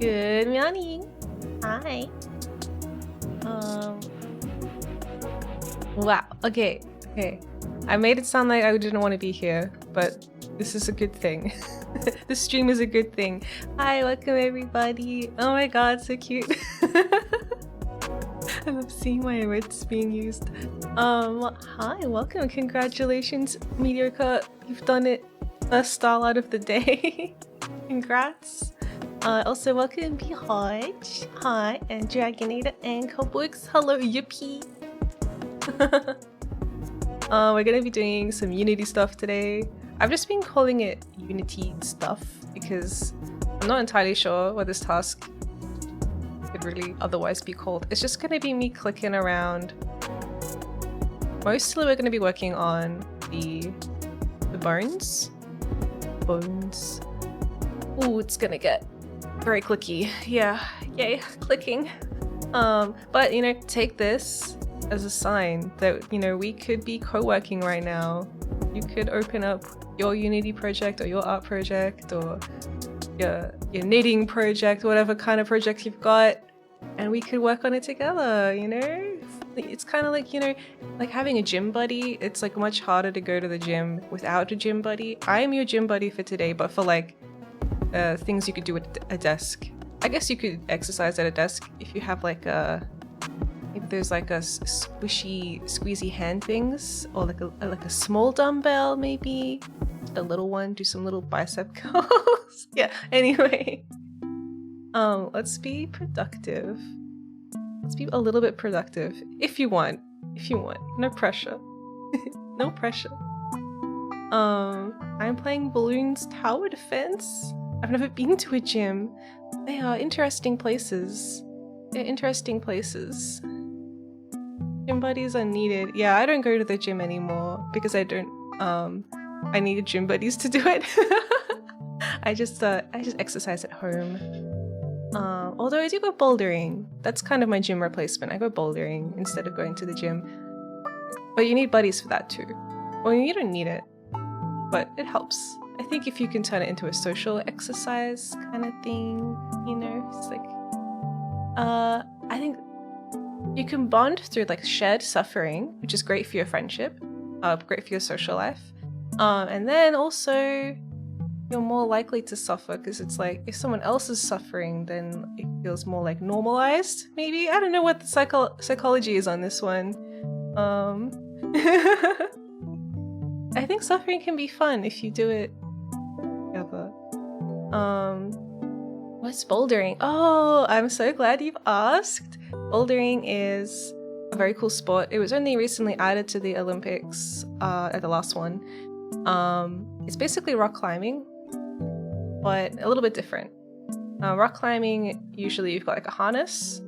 Good morning. Hi. Um. Wow. Okay. Okay. I made it sound like I didn't want to be here, but this is a good thing. This stream is a good thing. Hi, welcome everybody. Oh my god, so cute. I love seeing my words being used. Hi, welcome. Congratulations, Mediocre. You've done it. First star out of the day. Congrats. Also welcome Behaj. Hi, and Dragonator and Cobwix. Hello, Yippee. We're gonna be doing some Unity stuff today. I've just been calling it Unity stuff because I'm not entirely sure what this task could really otherwise be called. It's just gonna be me clicking around. Mostly we're gonna be working on the bones. Bones. Ooh, it's gonna get very clicky. Yeah, yay, clicking. But you know, take this as a sign that, you know, we could be co-working right now. You could open up your Unity project or your art project or your knitting project, whatever kind of project you've got, and we could work on it together, you know? It's kind of like, you know, like having a gym buddy. It's like much harder to go to the gym without a gym buddy. I am your gym buddy for today, but for like things you could do at a desk. I guess you could exercise at a desk if you have like a, if there's like a squishy, squeezy hand things, or like a small dumbbell maybe, a little one, do some little bicep curls. Yeah. Anyway, let's be productive. Let's be a little bit productive if you want. If you want, no pressure. No pressure. I'm playing Balloon's Tower Defense. I've never been to a gym. They are interesting places. They're interesting places. Gym buddies are needed. Yeah, I don't go to the gym anymore because I don't. I needed gym buddies to do it. I just exercise at home. Although I do go bouldering. That's kind of my gym replacement. I go bouldering instead of going to the gym. But you need buddies for that too. Well, you don't need it, but it helps. I think if you can turn it into a social exercise kind of thing, you know, it's like, I think you can bond through like shared suffering, which is great for your friendship, great for your social life. And then also you're more likely to suffer because it's like if someone else is suffering, then it feels more like normalized, maybe. I don't know what the psychology is on this one. I think suffering can be fun if you do it together. What's bouldering? Oh, I'm so glad you've asked. Bouldering is a very cool sport. It was only recently added to the Olympics at the last one. It's basically rock climbing, but a little bit different. Rock climbing, usually you've got like a harness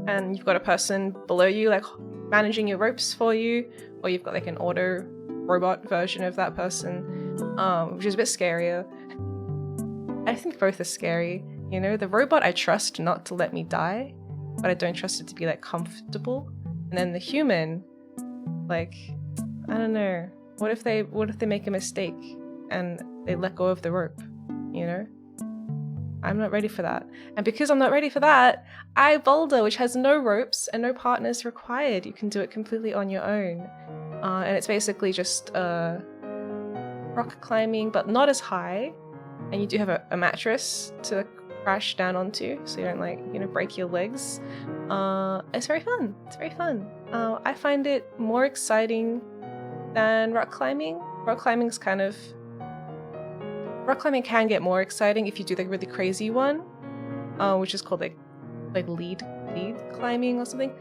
and you've got a person below you like managing your ropes for you, or you've got like an auto robot version of that person, which is a bit scarier. I think both are scary. You know, the robot I trust not to let me die, but I don't trust it to be like comfortable. And then the human, like, I don't know. What if they make a mistake and they let go of the rope? You know, I'm not ready for that. And because I'm not ready for that, I boulder, which has no ropes and no partners required. You can do it completely on your own. And it's basically just rock climbing, but not as high. And you do have a mattress to crash down onto, so you don't like, you know, break your legs. It's very fun. It's very fun. I find it more exciting than rock climbing. Rock climbing can get more exciting if you do the really crazy one, which is called like lead climbing or something.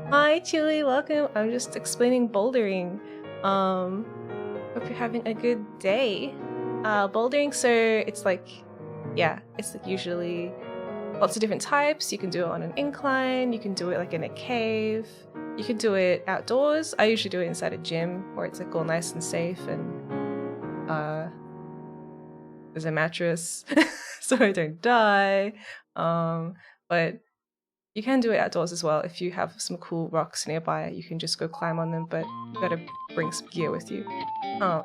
Hi Chewy, welcome. I'm just explaining bouldering. Hope you're having a good day. Bouldering, so it's like, yeah, it's like usually lots of different types. You can do it on an incline, you can do it like in a cave, you can do it outdoors. I usually do it inside a gym where it's like all nice and safe, and there's a mattress so I don't die. But you can do it outdoors as well. If you have some cool rocks nearby, you can just go climb on them, but you gotta bring some gear with you.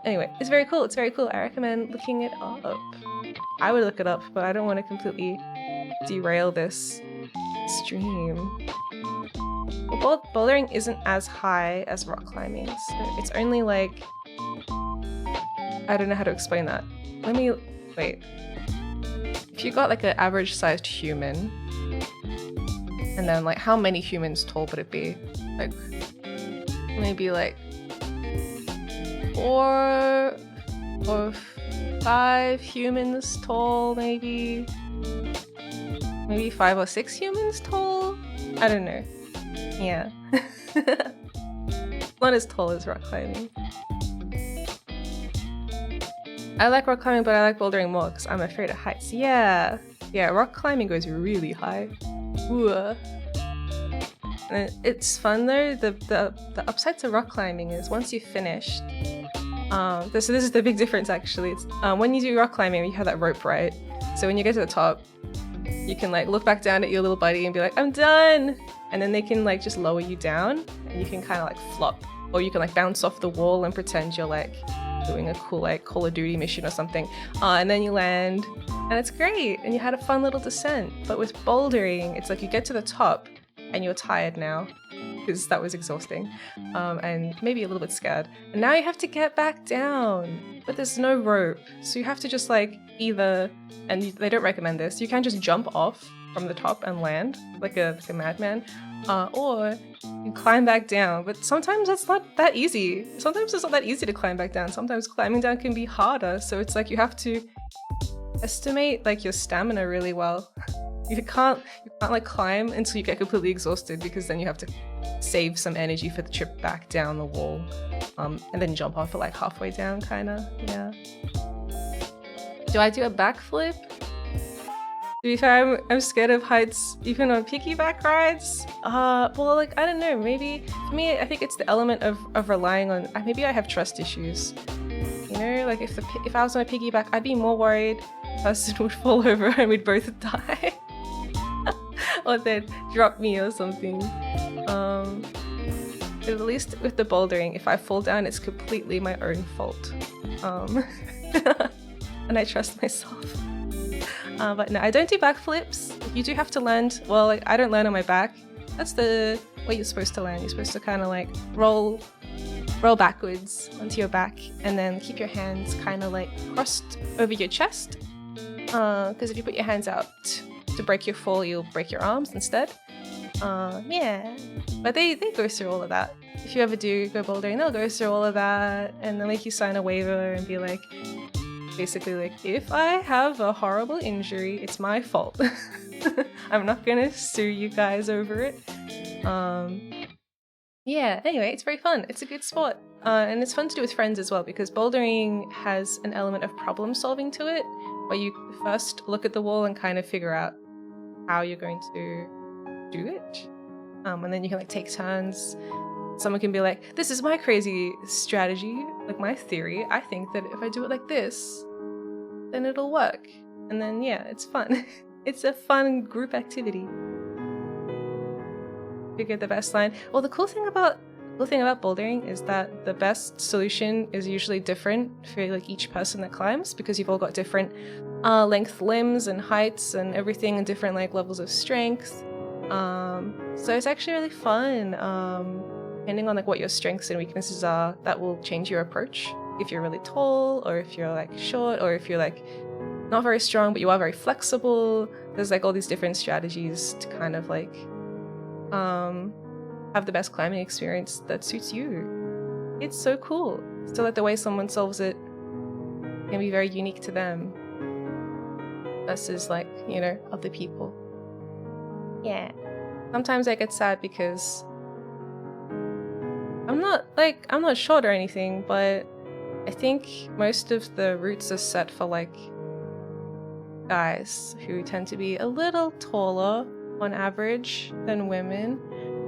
Anyway, it's very cool. It's very cool. I recommend looking it up. I would look it up, but I don't want to completely derail this stream. Well, bouldering isn't as high as rock climbing, so it's only like... I don't know how to explain that. Let me... wait. If you got like an average sized human, and then like how many humans tall would it be? Like maybe like 4 or 5 humans tall, maybe 5 or 6 humans tall? I don't know. Yeah. Not as tall as rock climbing. I like rock climbing, but I like bouldering more because I'm afraid of heights. Yeah, rock climbing goes really high. Ooh. And it's fun though. The upside to rock climbing is once you've finished. So this is the big difference actually. It's when you do rock climbing, you have that rope, right? So when you get to the top, you can like look back down at your little buddy and be like, "I'm done," and then they can like just lower you down, and you can kind of like flop, or you can like bounce off the wall and pretend you're like doing a cool like Call of Duty mission or something, and then you land, and it's great, and you had a fun little descent. But with bouldering, it's like you get to the top and you're tired now because that was exhausting, and maybe a little bit scared, and now you have to get back down, but there's no rope, so you have to just like either, and they don't recommend this, you can just jump off from the top and land like a madman, or you climb back down, but sometimes that's not that easy. Sometimes it's not that easy to climb back down. Sometimes climbing down can be harder, so it's like you have to estimate like your stamina really well. You can't like climb until you get completely exhausted, because then you have to save some energy for the trip back down the wall, and then jump off it like halfway down, kinda. Yeah. Do I do a backflip? To be fair, I'm scared of heights, even on piggyback rides. Well, like, I don't know, maybe, for me, I think it's the element of relying on, maybe I have trust issues. You know, like if I was on a piggyback, I'd be more worried the person would fall over and we'd both die. Or they'd drop me or something. At least with the bouldering, if I fall down, it's completely my own fault. And I trust myself. But no, I don't do backflips. You do have to land. Well, like, I don't land on my back. That's the way you're supposed to land. You're supposed to kind of like roll backwards onto your back, and then keep your hands kind of like crossed over your chest. Because if you put your hands out to break your fall, you'll break your arms instead. Yeah. But they go through all of that. If you ever do go bouldering, they'll go through all of that, and they'll make you sign a waiver and be like, basically like, if I have a horrible injury, it's my fault. I'm not gonna sue you guys over it. Yeah, anyway, it's very fun. It's a good sport. And it's fun to do with friends as well, because bouldering has an element of problem solving to it, where you first look at the wall and kind of figure out how you're going to do it. And then you can like take turns. Someone can be like, this is my crazy strategy, like my theory. I think that if I do it like this, then it'll work. And then, yeah, it's fun. It's a fun group activity. Figure the best line. Well, the cool thing about bouldering is that the best solution is usually different for like each person that climbs, because you've all got different length limbs and heights and everything, and different like levels of strength. So it's actually really fun. Depending on like what your strengths and weaknesses are, that will change your approach. If you're really tall, or if you're like short, or if you're like not very strong but you are very flexible, there's like all these different strategies to kind of like have the best climbing experience that suits you. It's so cool. So like the way someone solves it can be very unique to them versus like, you know, other people. Yeah. Sometimes I get sad because I'm not short or anything, but I think most of the routes are set for like guys who tend to be a little taller on average than women.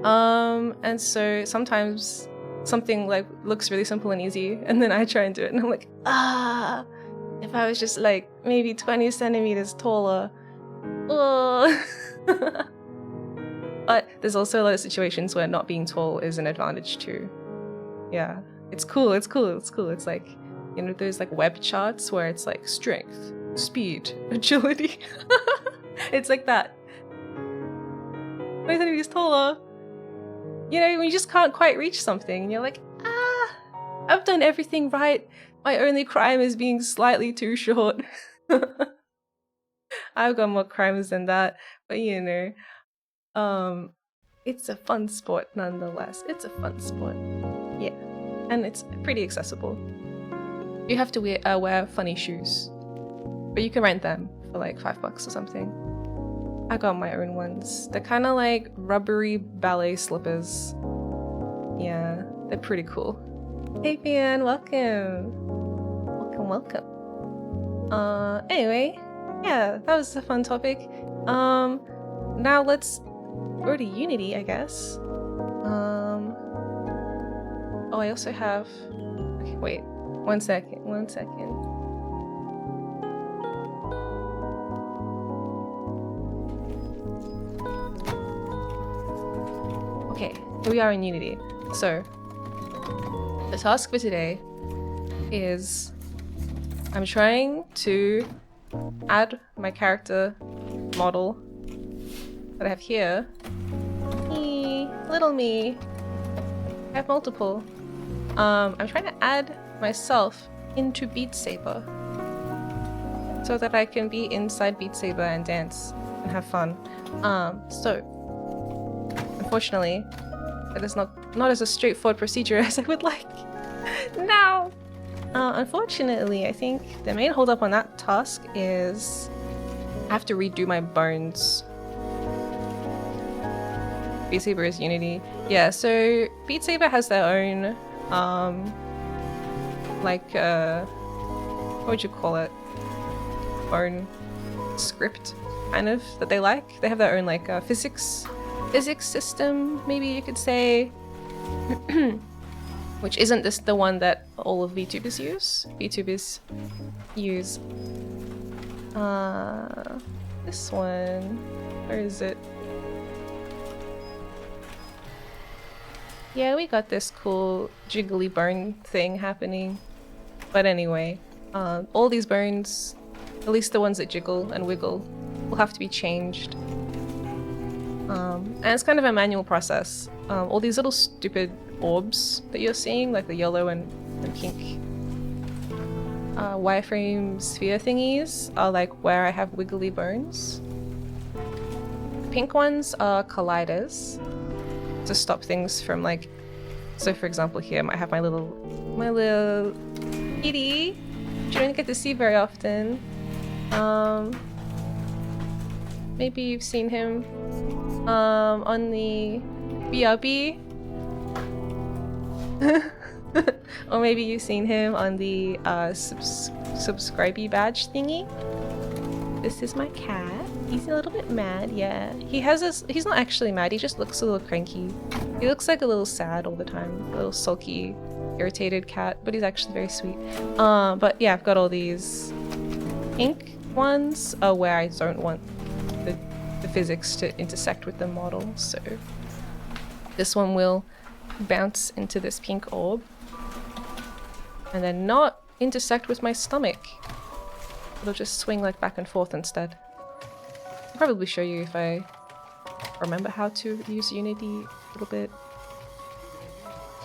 And so sometimes something like looks really simple and easy, and then I try and do it and I'm like, if I was just like maybe 20 centimeters taller. Oh. But there's also a lot of situations where not being tall is an advantage too. Yeah, it's cool. It's like, you know, those like web charts where it's like strength, speed, agility. It's like that. But I thought he was taller. You know, when you just can't quite reach something, and you're like, ah, I've done everything right. My only crime is being slightly too short. I've got more crimes than that, but you know, it's a fun sport nonetheless. It's a fun sport, yeah, and it's pretty accessible. You have to wear funny shoes, but you can rent them for like $5 or something. I got my own ones. They're kind of like rubbery ballet slippers. Yeah, they're pretty cool. Hey Vnyan, welcome. Welcome. Anyway, yeah, that was a fun topic. Now let's go to Unity, I guess. Oh, I also have. Okay, wait. One second. Okay, here we are in Unity. So, the task for today is I'm trying to add my character model that I have here. Me, little me. I have multiple. I'm trying to add myself into Beat Saber so that I can be inside Beat Saber and dance and have fun. So unfortunately, that is not as a straightforward procedure as I would like. No! Unfortunately, I think the main holdup on that task is I have to redo my bones. Beat Saber is Unity. Yeah, so Beat Saber has their own, what would you call it? Own script, kind of, that they like. They have their own, like, physics system, maybe you could say. Which isn't this the one that all of VTubers use. VTubers use this one. Where is it? Yeah, we got this cool jiggly bone thing happening. But anyway, all these bones, at least the ones that jiggle and wiggle, will have to be changed. And it's kind of a manual process. All these little stupid orbs that you're seeing, like the yellow and pink wireframe sphere thingies, are like where I have wiggly bones. The pink ones are colliders to stop things from, like, so for example here I might have my little kitty, which you don't get to see very often. Maybe you've seen him on the BRB. Or maybe you've seen him on the subscribey badge thingy. This is my cat. He's a little bit mad, yeah. He's not actually mad, he just looks a little cranky. He looks like a little sad all the time. A little sulky, irritated cat, but he's actually very sweet. But yeah, I've got all these pink ones where I don't want the physics to intersect with the model, so this one will bounce into this pink orb and then not intersect with my stomach. It'll just swing like back and forth instead. I'll probably show you if I remember how to use Unity a little bit.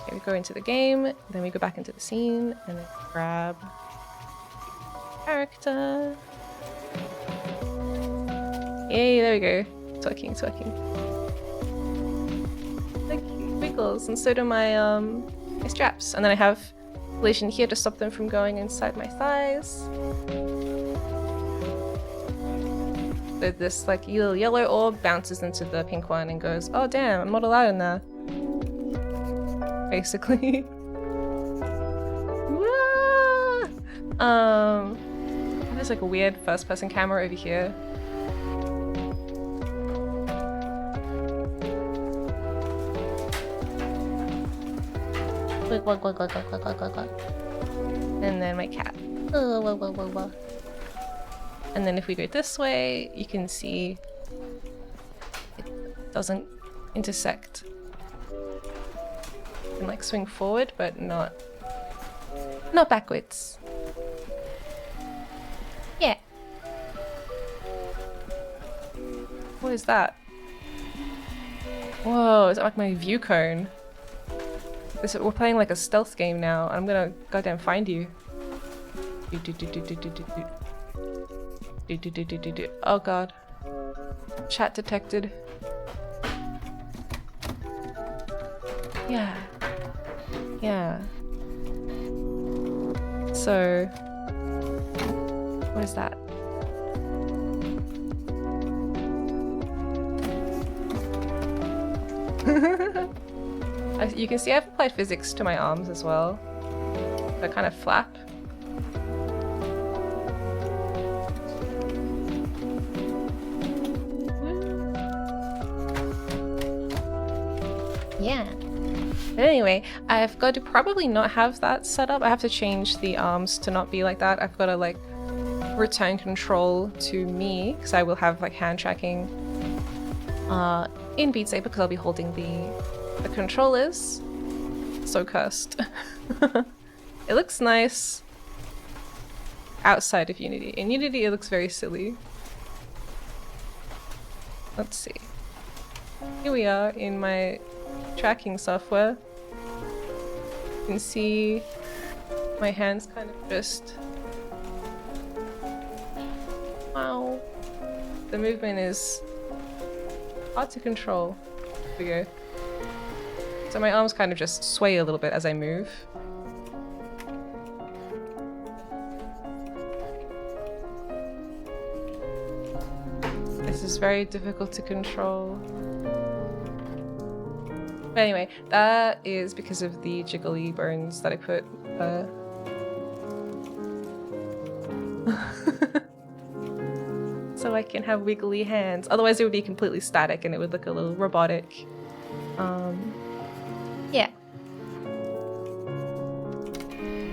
Okay, we go into the game, then we go back into the scene, and then grab character. Yay, there we go. Twerking. Like wiggles, and so do my my straps. And then I have collision here to stop them from going inside my thighs. So this like little yellow orb bounces into the pink one and goes, oh damn, I'm not allowed in there. Basically. There's like a weird first person camera over here. And then my cat. And then if we go this way, you can see it doesn't intersect. You can like swing forward, but not backwards. Yeah. What is that? Whoa, is that like my view cone? We're playing like a stealth game now. I'm gonna goddamn find you. Oh god. Chat detected. Yeah. Yeah. So... what is that? You can see I've applied physics to my arms as well. They kind of flap. Yeah. But anyway, I've got to probably not have that set up. I have to change the arms to not be like that. I've got to like return control to me because I will have like hand tracking in Beat Saber because I'll be holding the controllers. So cursed. It looks nice outside of Unity. In Unity it looks very silly. Let's see. Here we are in my tracking software. You can see my hands kind of just... wow. The movement is hard to control. There we go. So my arms kind of just sway a little bit as I move. This is very difficult to control. But anyway, that is because of the jiggly bones that I put. So I can have wiggly hands. Otherwise it would be completely static and it would look a little robotic. Yeah.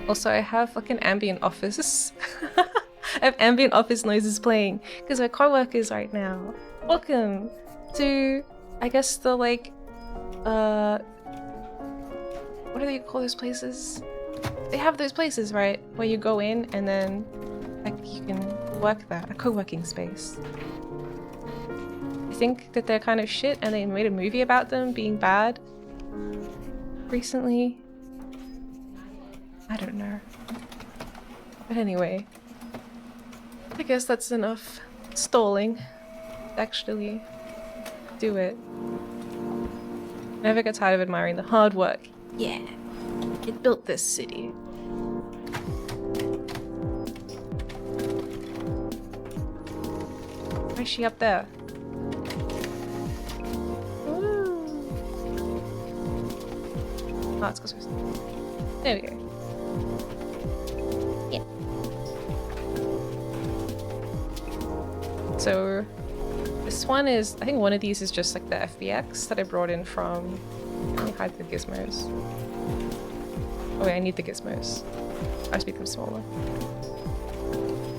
Also, I have like an ambient office. I have ambient office noises playing because we're co-workers right now. Welcome to, I guess, the like, what do they call those places? They have those places, right? Where you go in and then like you can work there. A co-working space. I think that they're kind of shit and they made a movie about them being bad recently. I don't know. But anyway, I guess that's enough stalling to actually do it. Never get tired of admiring the hard work. Yeah, it built this city. Why is she up there? Oh, it's because we're... there we go. Yeah. So this one is, I think one of these is just like the FBX that I brought in from, let me hide the gizmos. Oh wait, I need the gizmos. I just make them smaller.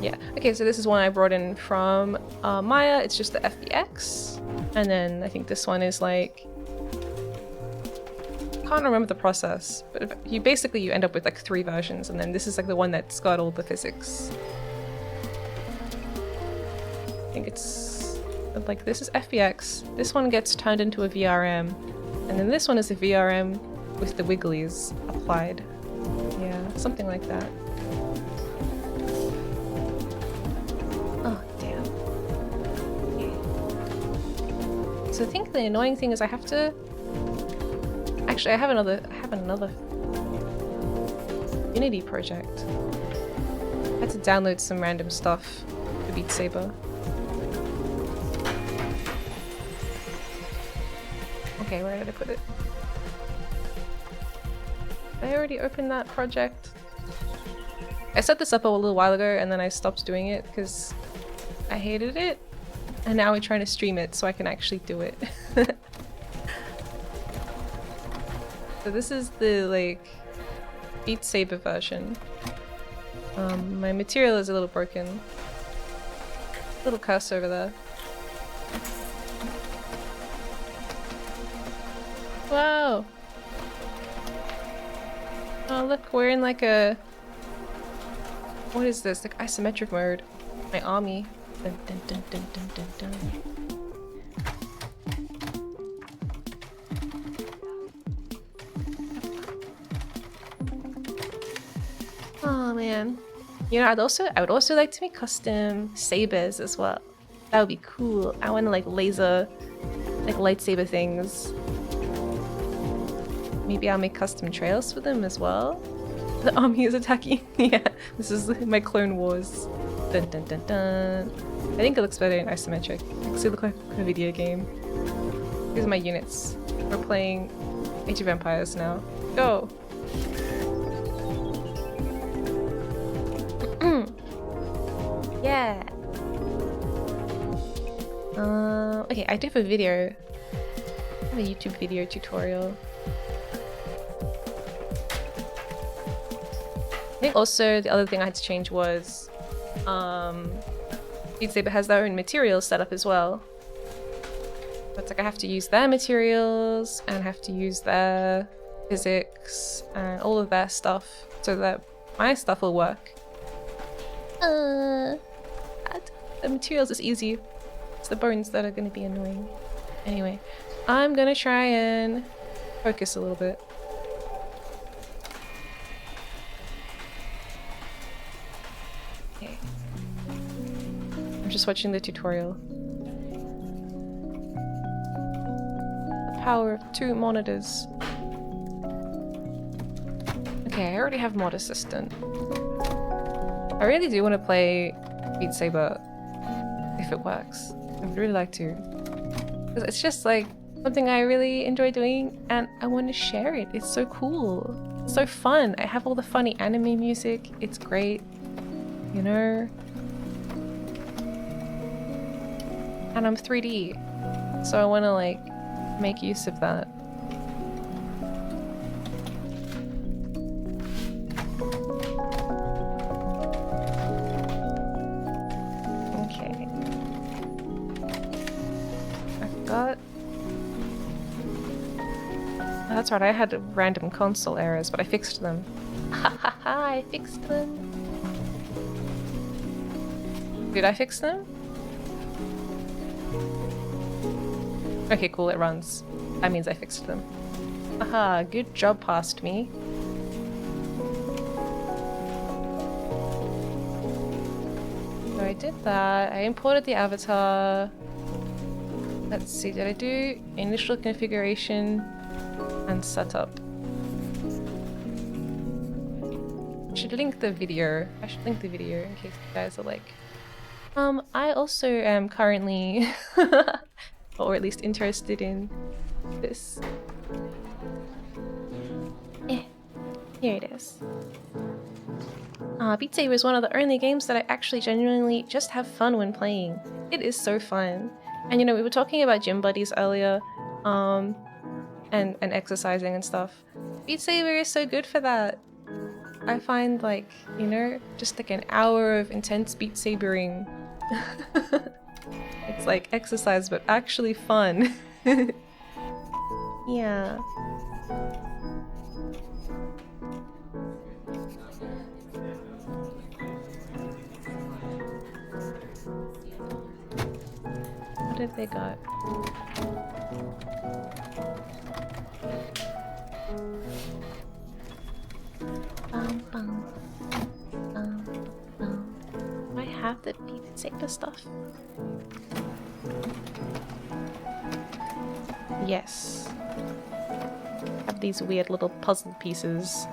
Yeah, okay, so this is one I brought in from Miya. It's just the FBX. And then I think this one is like, I can't remember the process, but you basically you end up with like 3 versions, and then this is like the one that's got all the physics. I think it's like this is FBX, this one gets turned into a VRM, and then this one is a VRM with the wigglies applied. Yeah, something like that. Oh damn. Okay. So I think the annoying thing is I have to... Actually, I have another Unity project. I had to download some random stuff for Beat Saber. Okay, where did I put it? I already opened that project. I set this up a little while ago and then I stopped doing it because I hated it. And now we're trying to stream it so I can actually do it. So this is the like Beat Saber version. My material is a little broken. Little cuss over there. Wow! Oh look, we're in like a... what is this? Like isometric mode. My army. Dun, dun, dun, dun, dun, dun, dun. man. You know, I would also like to make custom sabers as well. That would be cool. I want to like laser, like lightsaber things. Maybe I'll make custom trails for them as well. The army is attacking. Yeah, this is my Clone Wars. Dun dun dun dun. I think it looks better in isometric. It looks like a video game. These are my units. We're playing Age of Empires now. Go! Yeah! Okay, I do have a video. I have a YouTube video tutorial. I think also the other thing I had to change was Beat Saber has their own materials set up as well. It's like I have to use their materials and have to use their physics and all of their stuff so that my stuff will work. The materials is easy. It's the bones that are going to be annoying. Anyway, I'm going to try and focus a little bit. Okay. I'm just watching the tutorial. The power of 2 monitors. Okay, I already have Mod Assistant. I really do want to play Beat Saber if it works. I would really like to. Because it's just like something I really enjoy doing and I want to share it. It's so cool. It's so fun. I have all the funny anime music. It's great. You know? And I'm 3D. So I want to like make use of that. That's right, I had random console errors, but I fixed them. Ha ha ha, I fixed them. Did I fix them? Okay, cool, it runs. That means I fixed them. Haha, good job past me. So I did that, I imported the avatar. Let's see, did I do initial configuration? And setup. I should link the video. I should link the video in case you guys are like, I also am currently, or at least interested in this. Yeah, here it is. Beat Saber is one of the only games that I actually genuinely just have fun when playing. It is so fun. And you know, we were talking about gym buddies earlier. And exercising and stuff. Beat Saber is so good for that. I find like, you know, just like an hour of intense Beat Sabering. It's like exercise but actually fun. Yeah. What have they got? Do I have the Beat Saber stuff? Yes. I have these weird little puzzle pieces.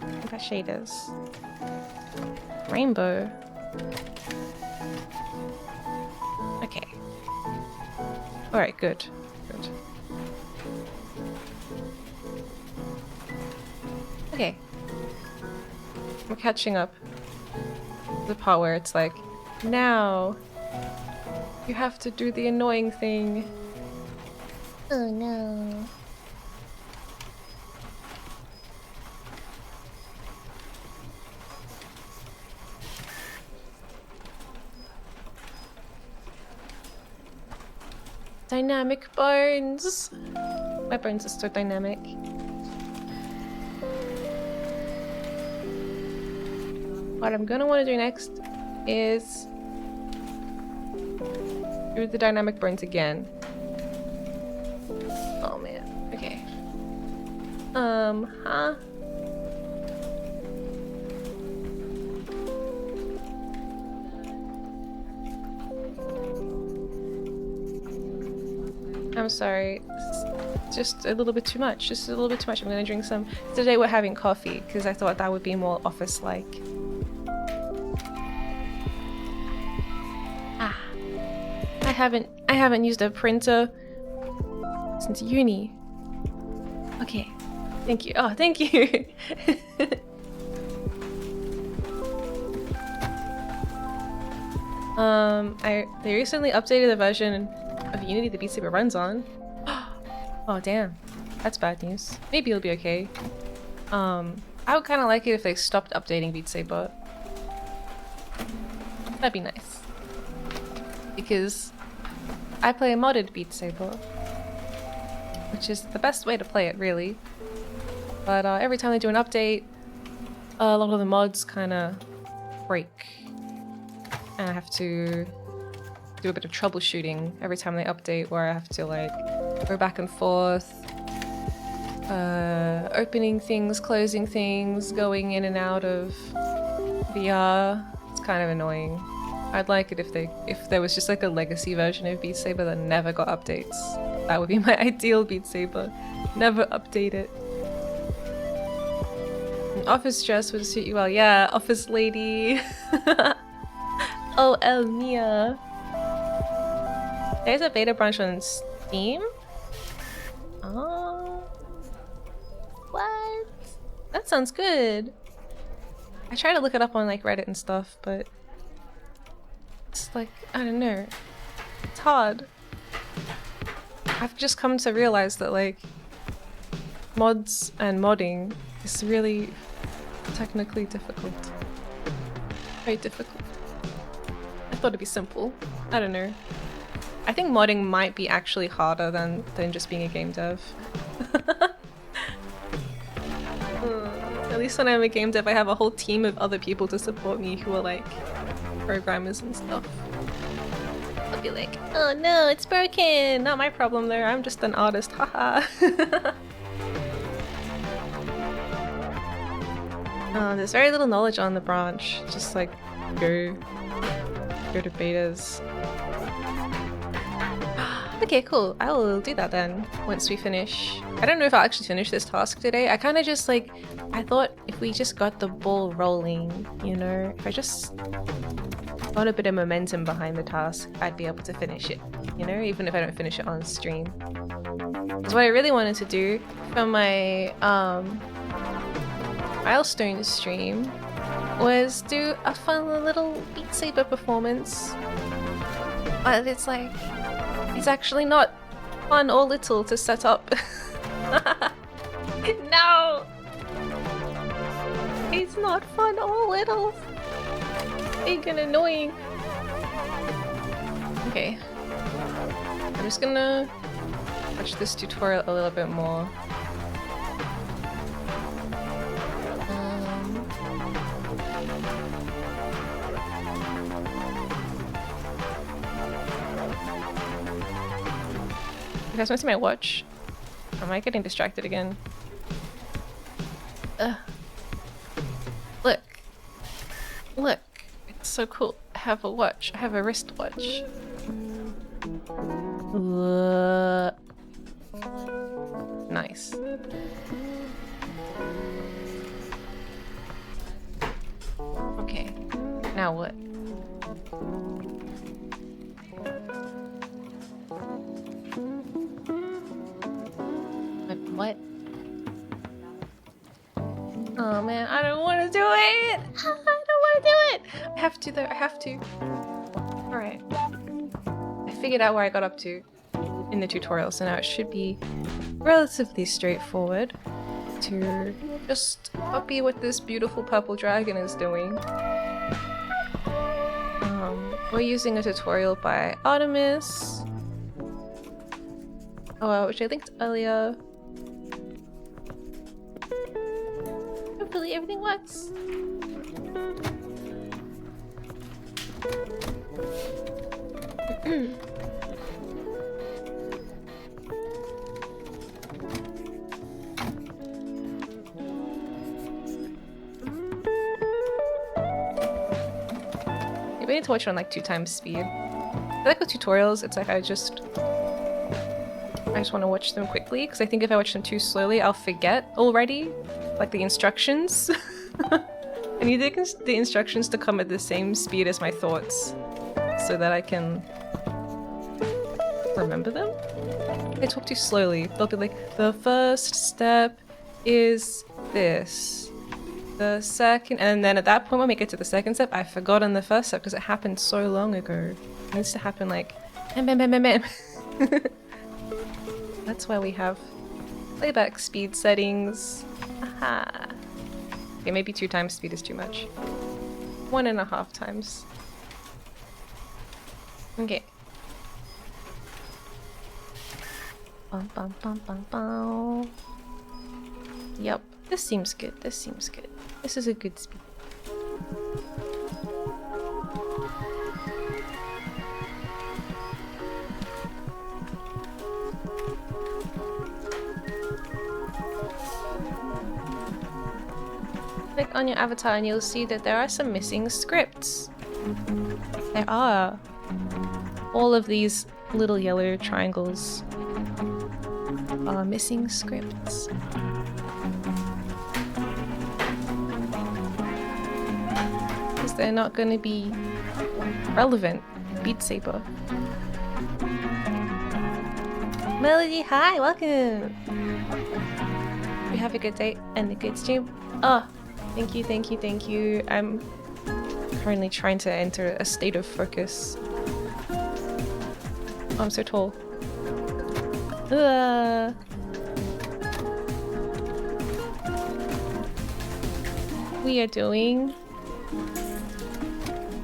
What about shaders? Rainbow. Okay. Alright, good. Good. Okay. We're catching up. The part where it's like, now you have to do the annoying thing. Oh no. Dynamic bones! My bones are so dynamic. What I'm gonna want to do next is do the dynamic burns again. Oh man. Okay. Huh? I'm sorry. It's just a little bit too much. Just a little bit too much. I'm gonna drink some. Today we're having coffee because I thought that would be more office-like. Ah. I haven't used a printer since uni. Okay. Thank you. Oh, thank you. They recently updated the version of Unity the Beat Saber runs on. Oh damn, that's bad news. Maybe it'll be okay. I would kind of like it if they stopped updating Beat Saber. That'd be nice. Because I play a modded Beat Saber, which is the best way to play it, really. But every time they do an update, a lot of the mods kind of break, and I have to do a bit of troubleshooting every time they update, where I have to like go back and forth, opening things, closing things, going in and out of VR. It's kind of annoying. I'd like it if there was just like a legacy version of Beat Saber that never got updates. That would be my ideal Beat Saber. Never update it. An office dress would suit you well. Yeah, office lady. Oh, Miya. There's a beta branch on Steam? Oh. What? That sounds good. I try to look it up on like Reddit and stuff, but it's like, I don't know. It's hard. I've just come to realize that like mods and modding is really technically difficult. Very difficult. I thought it'd be simple. I don't know. I think modding might be actually harder than just being a game dev. At least when I'm a game dev, I have a whole team of other people to support me who are like programmers and stuff. I'll be like, oh no, it's broken! Not my problem there, I'm just an artist, haha. There's very little knowledge on the branch. Just like go to betas. Okay, cool. I will do that then once we finish. I don't know if I'll actually finish this task today. I kind of just like, I thought if we just got the ball rolling, you know, if I just got a bit of momentum behind the task, I'd be able to finish it, you know, even if I don't finish it on stream. Because what I really wanted to do for my milestone stream was do a fun little Beat Saber performance. But it's like, it's actually not fun or little to set up. No! It's not fun or little. Big and annoying. Okay. I'm just gonna watch this tutorial a little bit more. You guys want to see my watch? Am I getting distracted again? Look. Look. It's so cool. I have a watch. I have a wristwatch. Nice. Okay. Now what? What? Oh man, I don't want to do it! I don't want to do it! I have to though, I have to. Alright. I figured out where I got up to in the tutorial, so now it should be relatively straightforward to just copy what this beautiful purple dragon is doing. We're using a tutorial by Artemis, which I linked earlier. Hopefully everything works. we need to watch it on like 2 times speed. I like with tutorials, it's like I just want to watch them quickly, because I think if I watch them too slowly, I'll forget already, like the instructions. I need the instructions to come at the same speed as my thoughts, so that I can remember them. If I talk too slowly, they'll be like, the first step is this. The second, and then at that point when we get to the second step, I've forgotten the first step because it happened so long ago. It needs to happen like bam, bam, bam, bam, bam. That's why we have playback speed settings. Aha. Okay, maybe 2 times speed is too much. 1.5 times. Okay. Bum, bum, bum, bum, bum. Yep, this seems good. This seems good. This is a good speed. Click on your avatar and you'll see that there are some missing scripts. There are. All of these little yellow triangles are missing scripts. Because they're not going to be relevant in Beat Saber. Melody, hi, welcome! We have a good day and a good stream. Oh, thank you, thank you, thank you. I'm currently trying to enter a state of focus. Oh, I'm so tall. We are doing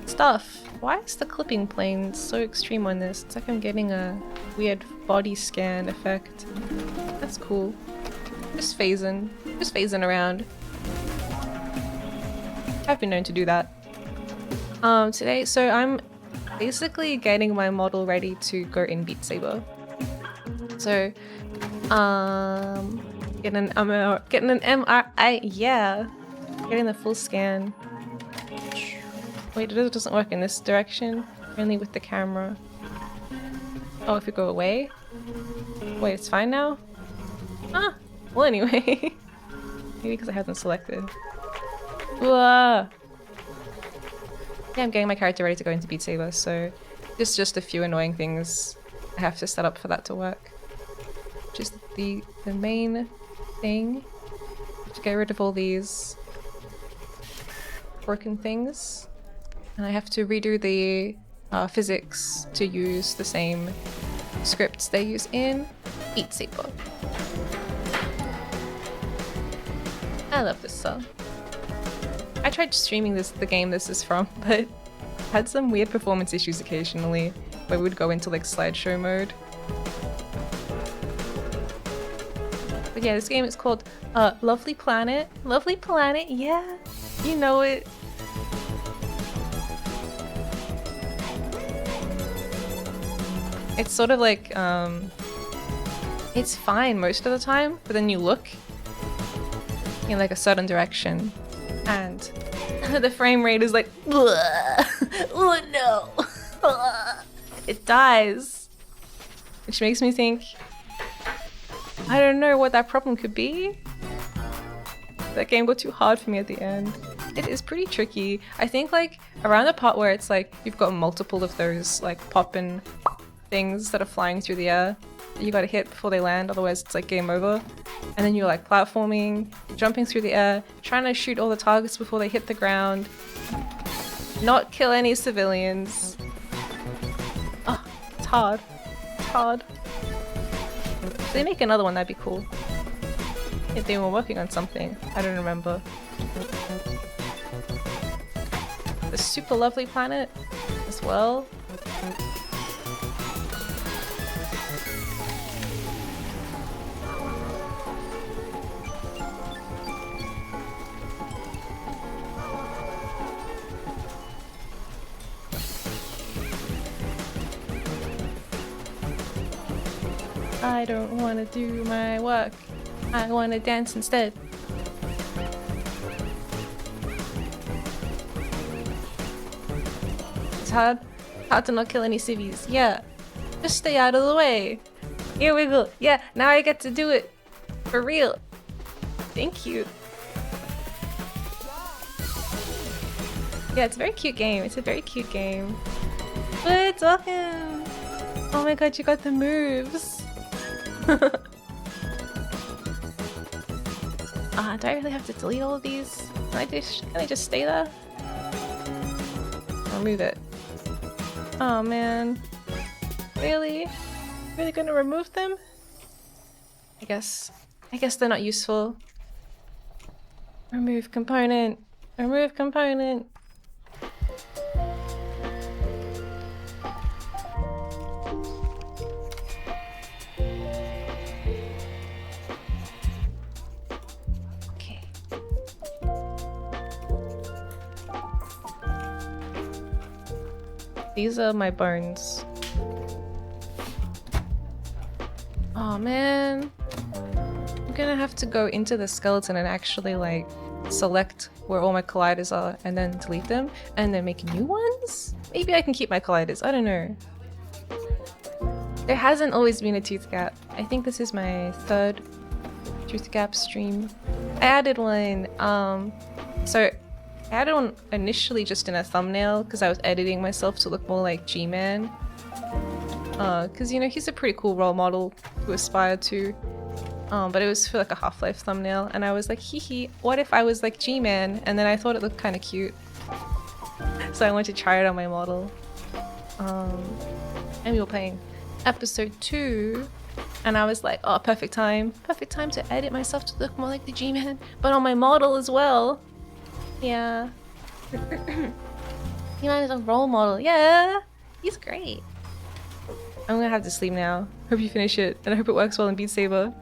stuff. Why is the clipping plane so extreme on this? It's like I'm getting a weird body scan effect. That's cool. Just phasing around. I've been known to do that. Today, so I'm basically getting my model ready to go in Beat Saber. So, getting an MRI, yeah. Getting the full scan. Wait, it doesn't work in this direction. Only with the camera. Oh, if we go away? Wait, it's fine now? Ah! Well, anyway. Maybe because I haven't selected. Whoa! Yeah, I'm getting my character ready to go into Beat Saber, so just a few annoying things I have to set up for that to work. Just the main thing. To get rid of all these broken things. And I have to redo the physics to use the same scripts they use in Beat Saber. I love this song. I tried streaming the game this is from, but had some weird performance issues occasionally where we would go into like slideshow mode. But yeah, this game is called Lovely Planet. Lovely Planet, yeah, you know it. It's sort of like, it's fine most of the time, but then you look in like a certain direction and the frame rate is like, oh no, it dies. Which makes me think, I don't know what that problem could be. That game got too hard for me at the end. It is pretty tricky. I think like around the part where it's like you've got multiple of those like poppin' things that are flying through the air that you gotta hit before they land, otherwise it's like game over. And then you're like platforming, jumping through the air, trying to shoot all the targets before they hit the ground, not kill any civilians. Oh, it's hard. It's hard. If they make another one, that'd be cool. If they were working on something, I don't remember. The Super Lovely Planet as well. I don't want to do my work. I want to dance instead. hard. Hard to not kill any civvies. Yeah. Just stay out of the way. Here we go. Yeah, now I get to do it. For real. Thank you. Yeah, it's a very cute game. It's a very cute game. But welcome. Oh my god, you got the moves. Do I really have to delete all of these? Can I just stay there? Remove it. Oh man. Really? Really gonna remove them? I guess they're not useful. Remove component. Remove component. Okay. These are my bones. Oh man. I'm gonna have to go into the skeleton and actually like select where all my colliders are and then delete them and then make new ones? Maybe I can keep my colliders, I don't know. There hasn't always been a tooth gap. I think this is my third tooth gap stream. I added one, so I added one initially just in a thumbnail because I was editing myself to look more like G-Man. Because you know, he's a pretty cool role model to aspire to. But it was for like a Half-Life thumbnail and I was like, hee hee, what if I was like G-Man? And then I thought it looked kind of cute. So I wanted to try it on my model. And we were playing episode 2 and I was like, oh, perfect time to edit myself to look more like the G-Man, but on my model as well. Yeah. G-Man is a role model. Yeah, he's great. I'm gonna have to sleep now. Hope you finish it and I hope it works well in Beat Saber.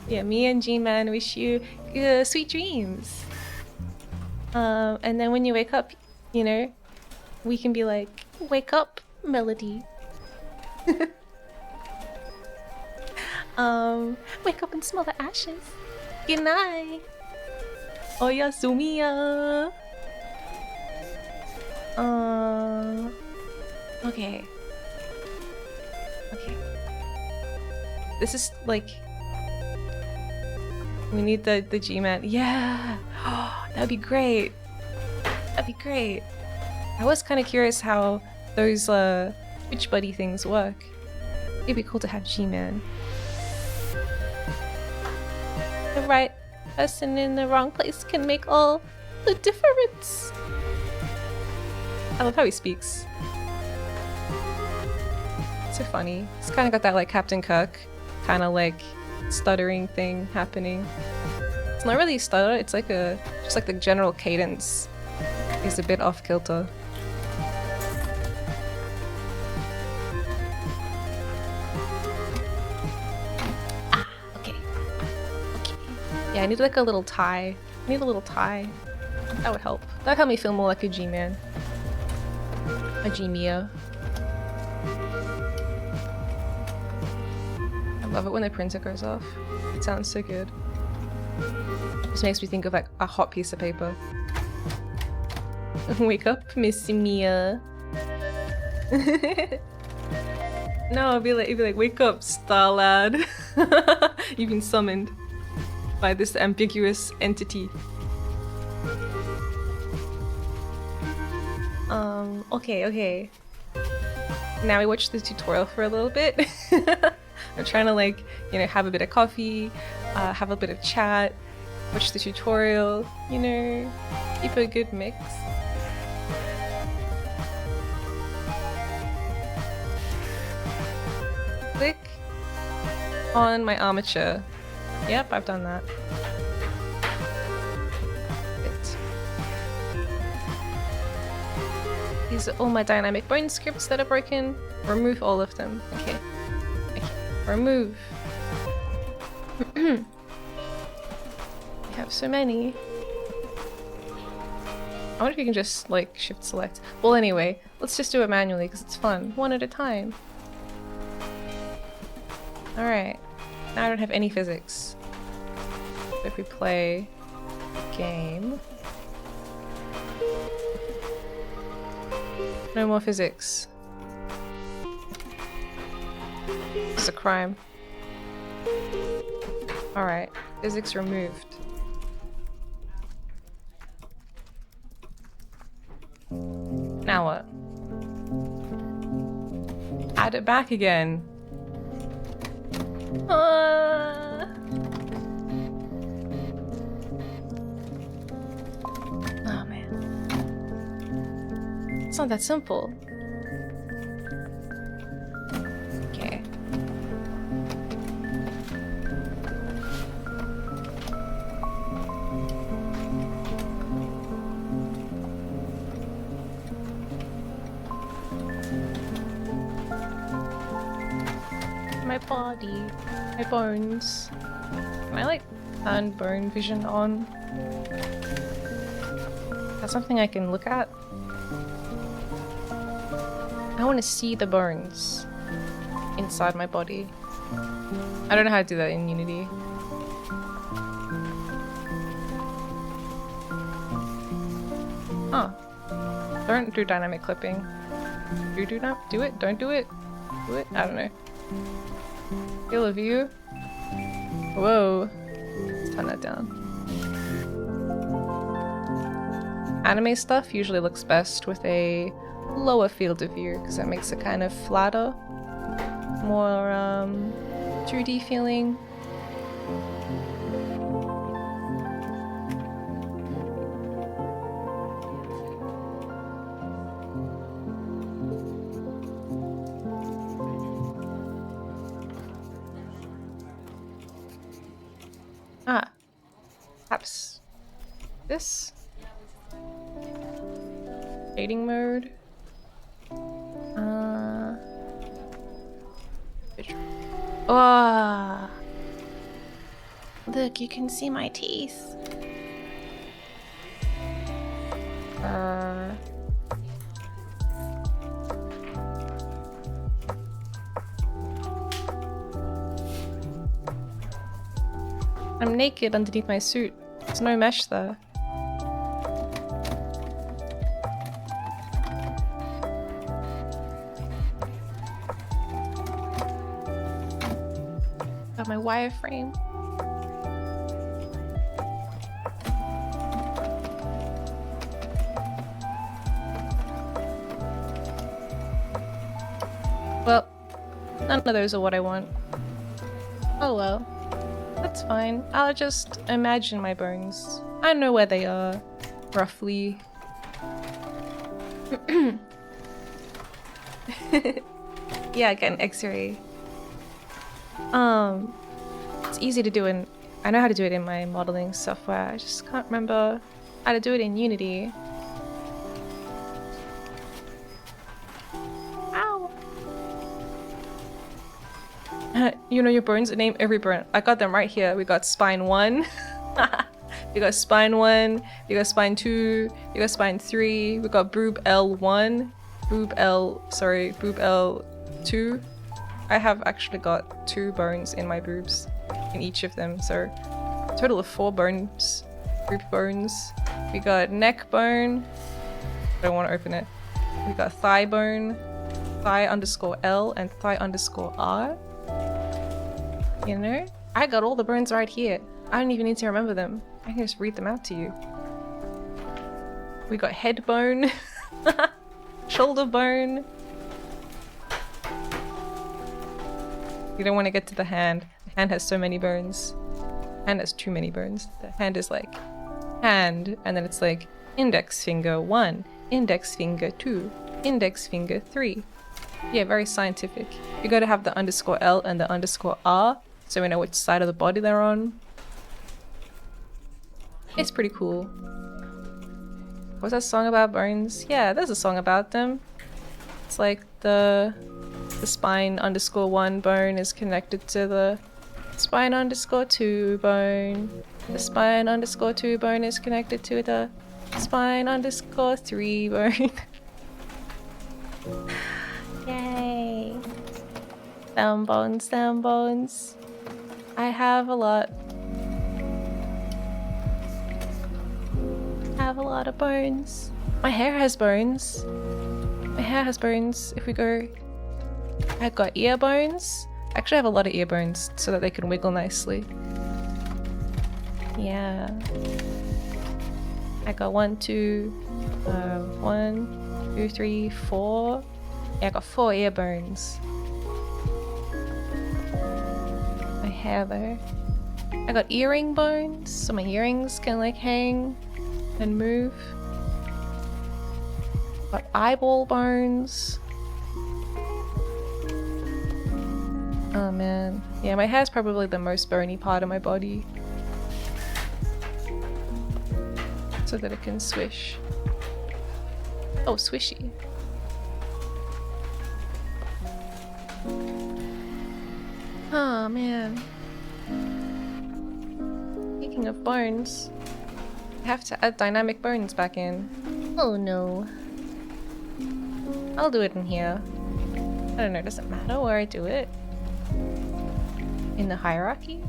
Yeah, me and G-Man wish you sweet dreams. And then when you wake up, you know, we can be like, wake up, Melody. Wake up and smell the ashes. Good night. Oh yeah, Sumiya. Okay. Okay. This is like, we need the G-Man. Yeah. Oh, that'd be great. That'd be great. I was kind of curious how those Twitch buddy things work. It'd be cool to have G-Man. The right person in the wrong place can make all the difference. I love how he speaks. So funny. It's kind of got that like Captain Kirk kind of like stuttering thing happening. It's not really stutter, it's like just like the general cadence is a bit off kilter. Ah, okay. Okay. Yeah, I need like a little tie. I need a little tie. That would help. That would help me feel more like a G-Man. A G-Miya. I love it when the printer goes off. It sounds so good. Just makes me think of like a hot piece of paper. Wake up, Miss Miya. No, it'd be like, wake up, star lad. You've been summoned by this ambiguous entity. Okay. Now we watch the tutorial for a little bit. I'm trying to like, you know, have a bit of coffee, have a bit of chat, watch the tutorial, you know, keep a good mix. Click on my armature. Yep, I've done that. These are all my dynamic bone scripts that are broken. Remove all of them. Okay. Remove. We have so many. I wonder if you can just like shift select. Well, anyway, let's just do it manually because it's fun. One at a time. Alright. Now I don't have any physics. So if we play game. No more physics. It's a crime. Alright, physics removed. Now what? Add it back again. Oh man. It's not that simple. Okay. My body, my bones. Can I like turn bone vision on? That's something I can look at. I want to see the bones inside my body. I don't know how to do that in Unity. Oh. Don't do dynamic clipping. Do not do it? Don't do it? Do it? I don't know. Field of view. Whoa. Let's turn that down. Anime stuff usually looks best with a lower field of view because that makes it kind of flatter. More 2D feeling. Ah, perhaps this shading mode. Oh, look, you can see my teeth. I'm naked underneath my suit. There's no mesh there. Got my wireframe. Well, none of those are what I want. Oh well. That's fine. I'll just imagine my bones. I know where they are, roughly. Yeah, get an X-ray. It's easy to do in. I know how to do it in my modeling software. I just can't remember how to do it in Unity. Ow! You know your bones? Name every bone. I got them right here. We got spine 1. We got spine 1. We got spine 2. We got spine 3. We got boob L1. Boob L2. I have actually got 2 bones in my boobs. In each of them. So, a total of 4 bones. Boob bones. We got neck bone. I don't want to open it. We got thigh bone. Thigh underscore L and thigh underscore R. You know? I got all the bones right here. I don't even need to remember them. I can just read them out to you. We got head bone. Shoulder bone. You don't want to get to the hand. The hand has so many bones. The hand has too many bones. The hand is like hand, and then it's like index finger 1, index finger 2, index finger 3. Yeah, very scientific. You gotta have the underscore L and the underscore R, so we know which side of the body they're on. It's pretty cool. What's that song about bones? Yeah, there's a song about them. It's like the spine underscore 1 bone is connected to the spine underscore 2 bone. The spine underscore 2 bone is connected to the spine underscore 3 bone. Yay! Down bones, down bones. I have a lot. I have a lot of bones. My hair has bones. My hair has bones. If we go... I got ear bones. I actually have a lot of ear bones so that they can wiggle nicely. Yeah. I got 1, 2, 1, 2, 3, 4. Yeah, I got 4 ear bones. My hair though. I got earring bones, so my earrings can like hang and move. Got eyeball bones. Oh man. Yeah, my hair's probably the most bony part of my body. So that it can swish. Oh, swishy. Oh man. Speaking of bones, I have to add dynamic bones back in. Oh no. I'll do it in here. I don't know, does it matter where I do it? In the hierarchy?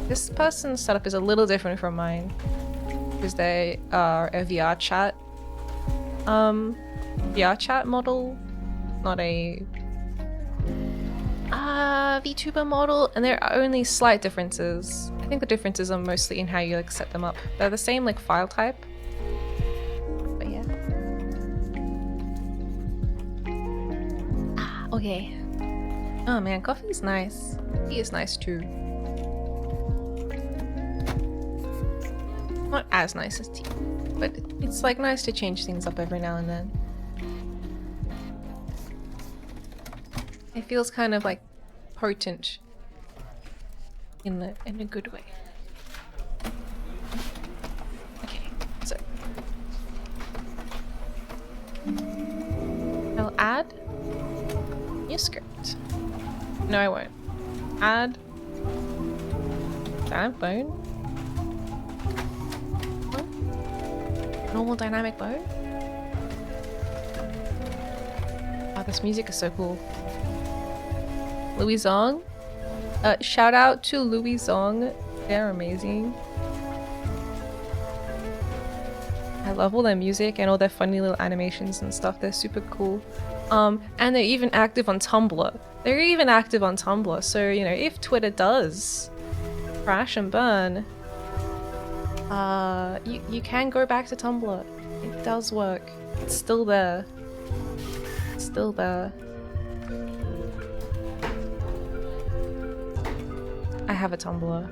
This person's setup is a little different from mine. Because they are a VR chat model, not a Vtuber model, and there are only slight differences. I think the differences are mostly in how you like set them up. They're the same like file type, but yeah. Okay. Oh man, coffee is nice. Tea is nice too. Not as nice as tea, but it's like nice to change things up every now and then. It feels kind of like potent in a good way. Okay, so I'll add new script. No, I won't. Add dynamic bone. Normal dynamic bone. Oh, this music is so cool. Louie Zong. Shout out to Louie Zong. They're amazing. I love all their music and all their funny little animations and stuff. They're super cool. And they're even active on Tumblr. They're even active on Tumblr. So, you know, if Twitter does crash and burn, you can go back to Tumblr. It does work. It's still there. It's still there. I have a Tumblr.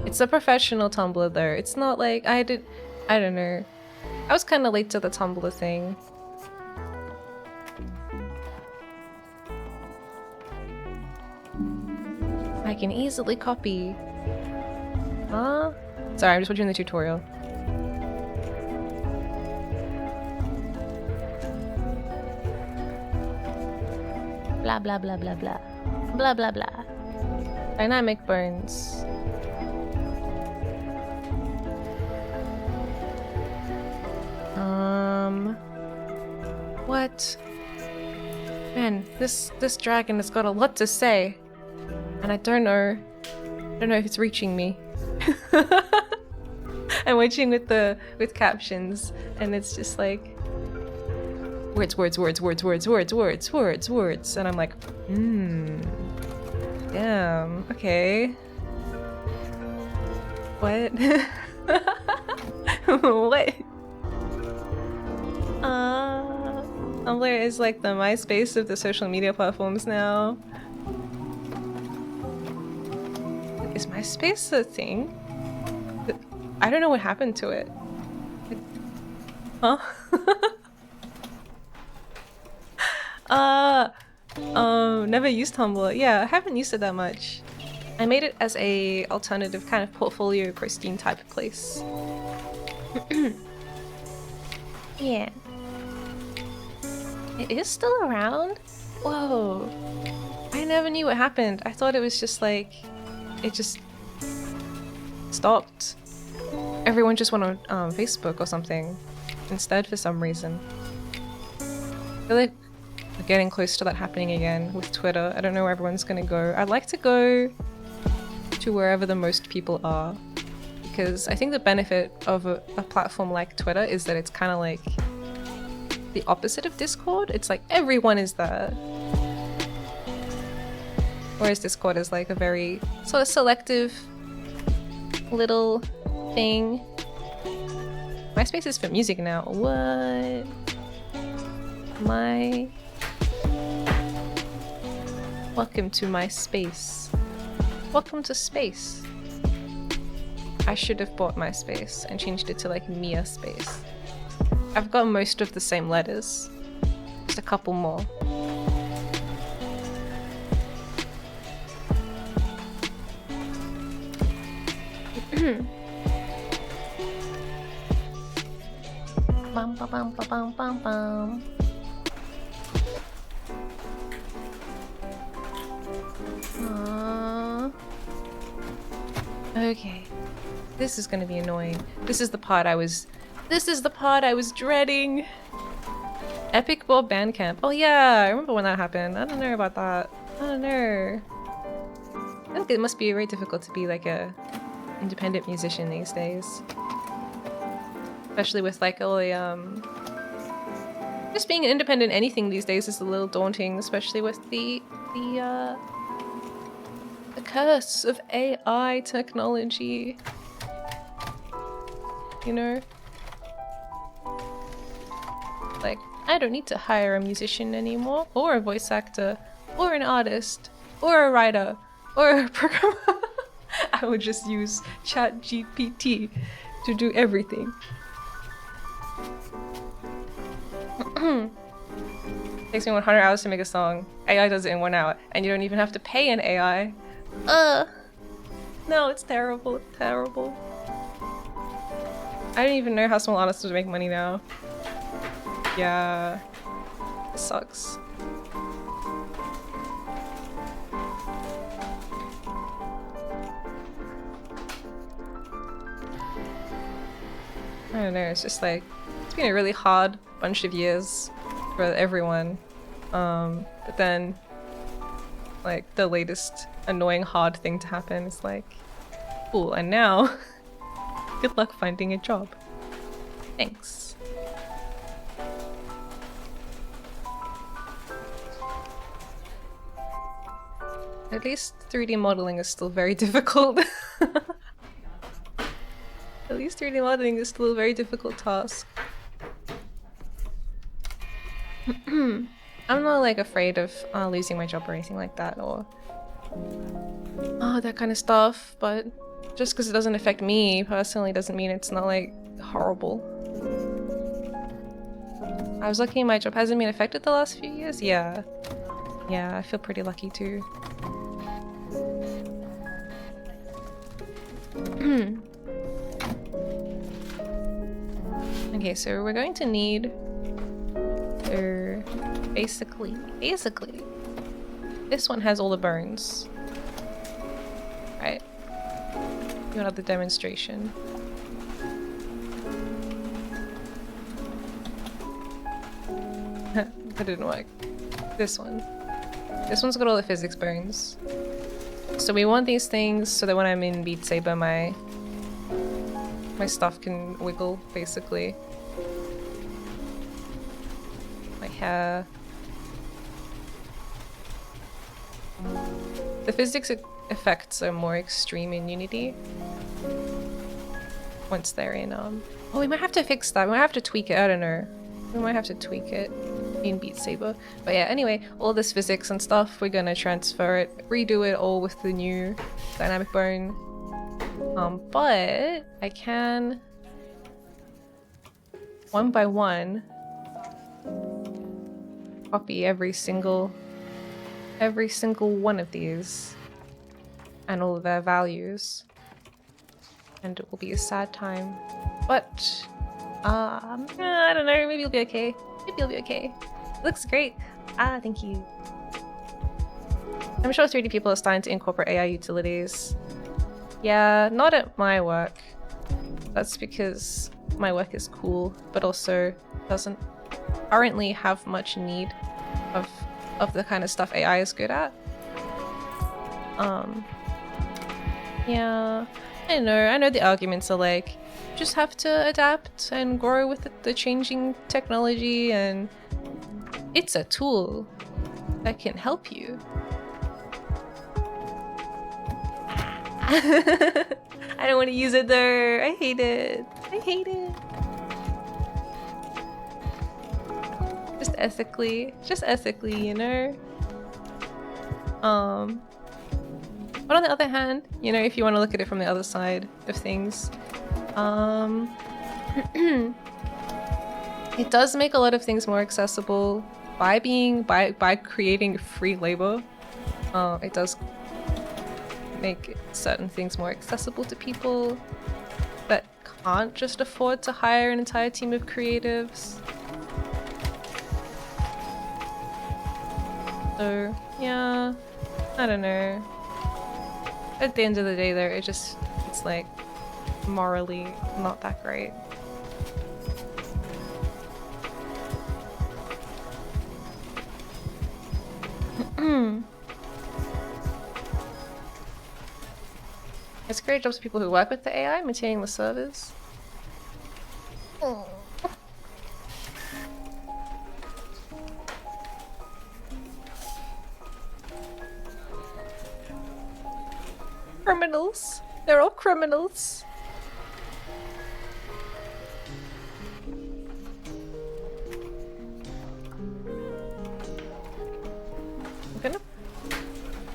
It's a professional Tumblr though. It's not like I don't know. I was kind of late to the Tumblr thing. I can easily copy. Huh? Sorry, I'm just watching the tutorial. Blah blah blah blah blah. Blah blah blah. Dynamic bones. What? Man, this dragon has got a lot to say. And I don't know if it's reaching me. I'm watching with captions, and it's just like words, and I'm like, damn, okay. What? What? Tumblr is like the MySpace of the social media platforms now. Is MySpace a thing? I don't know what happened to it. Huh? Never used Tumblr. Yeah, I haven't used it that much. I made it as a alternative kind of portfolio posting type of place. Yeah. It is still around? Whoa. I never knew what happened. I thought it was just like... it just... stopped. Everyone just went on Facebook or something instead for some reason. I feel like we're getting close to that happening again with Twitter. I don't know where everyone's gonna go. I'd like to go to wherever the most people are, because I think the benefit of a platform like Twitter is that it's kind of like the opposite of Discord. It's like everyone is there. Whereas Discord is like a very sort of selective little thing. MySpace is for music now. What? Welcome to my space. Welcome to space. I should have bought MySpace and changed it to like Miya space. I've got most of the same letters. Just a couple more. Bum, ba, bum, ba, bum, bum, bum. Okay. This is gonna be annoying. This is the part I was dreading. Epic Bob Bandcamp. Oh yeah, I remember when that happened. I don't know about that. I don't know. I think it must be very difficult to be like a independent musician these days. Especially with like all the just being an independent anything these days is a little daunting, especially with the curse of AI technology. You know? Like, I don't need to hire a musician anymore, or a voice actor, or an artist, or a writer, or a programmer. I would just use ChatGPT to do everything. Takes me 100 hours to make a song. AI does it in 1 hour, and you don't even have to pay an AI. No, it's terrible. It's terrible. I don't even know how small artists would make money now. Yeah, it sucks. I don't know, it's just like, it's been a really hard bunch of years for everyone. But then, like, the latest annoying hard thing to happen is like, cool, and now, good luck finding a job. Thanks. At least 3D modeling is still very difficult. At least 3D modeling is still a very difficult task. I'm not like afraid of losing my job or anything like that, or that kind of stuff, but just because it doesn't affect me personally doesn't mean it's not like horrible. I was lucky my job hasn't been affected the last few years. Yeah, I feel pretty lucky too. Okay, so we're going to need basically this one has all the bones, right? You want the demonstration. That didn't work. This one's got all the physics bones. So we want these things so that when I'm in Beat Saber my stuff can wiggle, basically. My hair. The physics effects are more extreme in Unity. Once they're in, oh, we might have to fix that. We might have to tweak it, I don't know. We might have to tweak it in Beat Saber. But yeah, anyway, all this physics and stuff, we're gonna transfer it, redo it all with the new dynamic bone. But I can, one by one, copy every single one of these and all of their values, and it will be a sad time, but I don't know, maybe it'll be okay. Maybe it'll be okay. It looks great. Thank you. I'm sure 3D people are starting to incorporate AI utilities. Yeah, not at my work. That's because my work is cool, but also doesn't currently have much need of the kind of stuff AI is good at. Yeah. I know the arguments are like, you just have to adapt and grow with the changing technology, and it's a tool that can help you. I don't want to use it though. I hate it. I hate it. Just ethically, you know? But on the other hand, you know, if you want to look at it from the other side of things, it does make a lot of things more accessible by creating free labor. It does make certain things more accessible to people that can't just afford to hire an entire team of creatives. So yeah, I don't know. At the end of the day though, it's like morally not that great. It's great jobs for people who work with the AI, maintaining the servers. Criminals. They're all criminals. I'm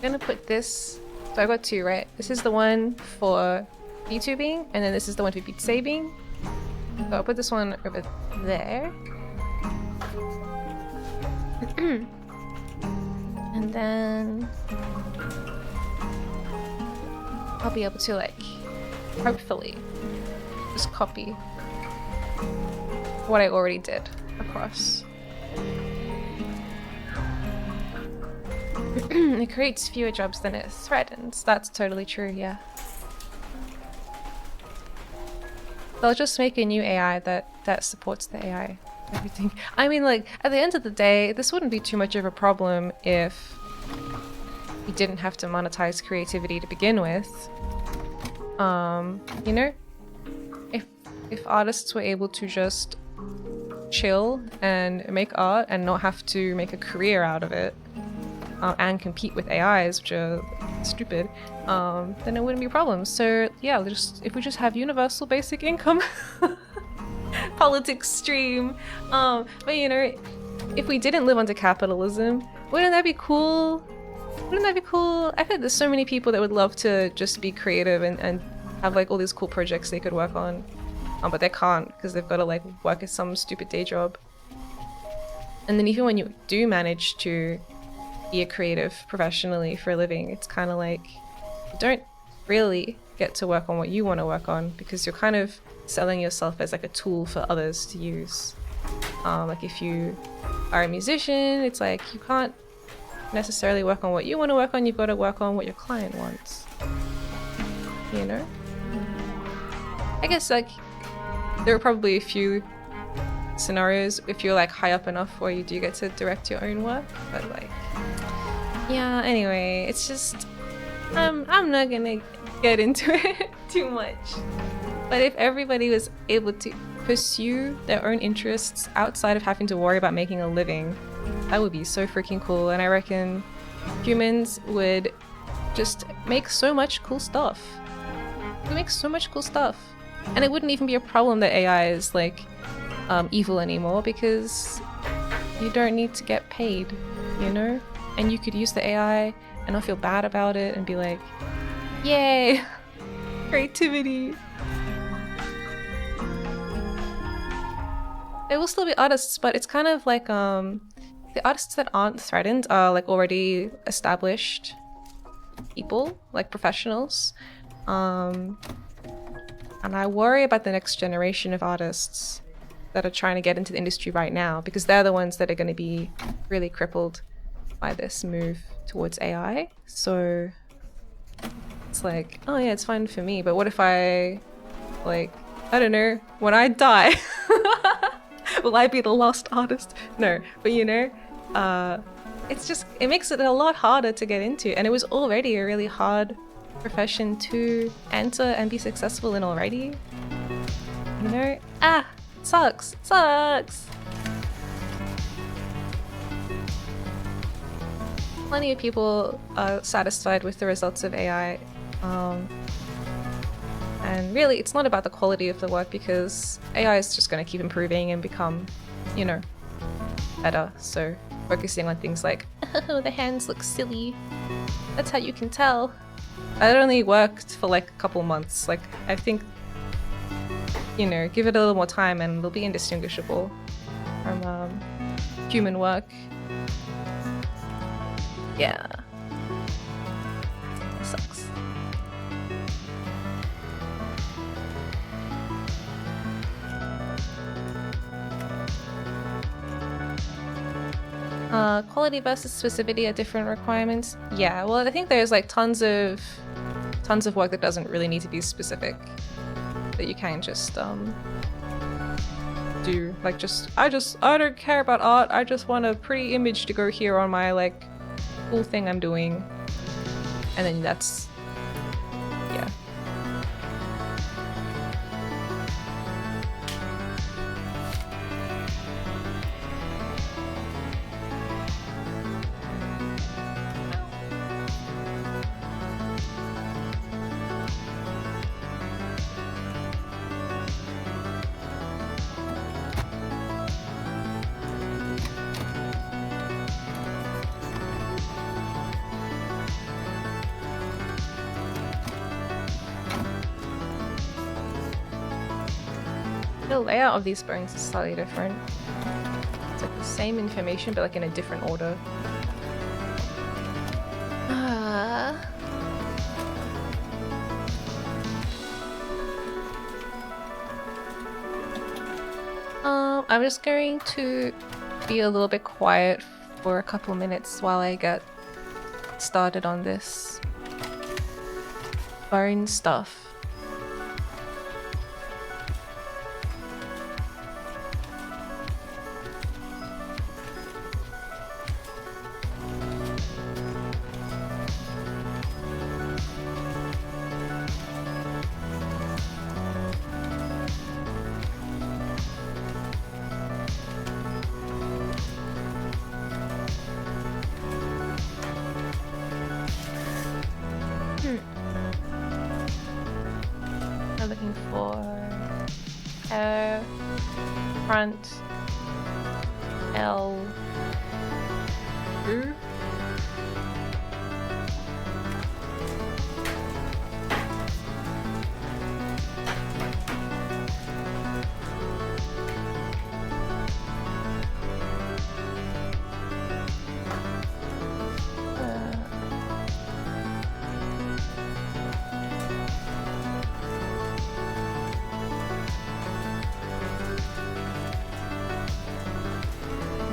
gonna put this. So I got two, right? This is the one for VTubing, and then this is the one for Beat Sabing. So I'll put this one over there. And then I'll be able to, like, hopefully just copy what I already did across. It creates fewer jobs than it threatens. That's totally true, yeah. They'll just make a new AI that supports the AI. Everything. I mean, like, at the end of the day, this wouldn't be too much of a problem if we didn't have to monetize creativity to begin with. You know? If artists were able to just chill and make art and not have to make a career out of it, and compete with AIs, which are stupid, then it wouldn't be a problem. So yeah, if we just have universal basic income, politics stream. But you know, if we didn't live under capitalism, wouldn't that be cool? Wouldn't that be cool? I bet there's so many people that would love to just be creative and have like all these cool projects they could work on, but they can't because they've got to like work at some stupid day job. And then even when you do manage to be a creative professionally for a living, it's kind of like you don't really get to work on what you want to work on because you're kind of selling yourself as like a tool for others to use. Like if you are a musician, it's like you can't necessarily work on what you want to work on, you've got to work on what your client wants. You know? I guess like there are probably a few scenarios if you're like high up enough where you do get to direct your own work, but like yeah, anyway, it's just I'm not gonna get into it too much. But if everybody was able to pursue their own interests outside of having to worry about making a living, that would be so freaking cool. And I reckon humans would just make so much cool stuff. We make so much cool stuff. And it wouldn't even be a problem that AI is like evil anymore because you don't need to get paid, you know? And you could use the AI and not feel bad about it and be like, yay, creativity. There will still be artists, but it's kind of like the artists that aren't threatened are like already established people, like professionals. And I worry about the next generation of artists that are trying to get into the industry right now because they're the ones that are going to be really crippled by this move towards AI. So it's like, oh yeah, it's fine for me, but what if I, like, I don't know, when I die, will I be the lost artist? No, but you know, it makes it a lot harder to get into, and it was already a really hard profession to enter and be successful in already. You know? Ah! Sucks! Sucks! Plenty of people are satisfied with the results of AI. And really, it's not about the quality of the work because AI is just going to keep improving and become, you know, better. So focusing on things like, oh, the hands look silly. That's how you can tell. That only worked for like a couple months. Like, I think, you know, give it a little more time and it'll be indistinguishable from human work. Yeah. It sucks. Quality versus specificity are different requirements. Yeah, well, I think there's like tons of work that doesn't really need to be specific, that you can just do. Like, I don't care about art. I just want a pretty image to go here on my like cool thing I'm doing, and then that's, yeah. The layout of these bones is slightly different. It's like the same information, but like in a different order. I'm just going to be a little bit quiet for a couple minutes while I get started on this bone stuff. I'm looking for front L U.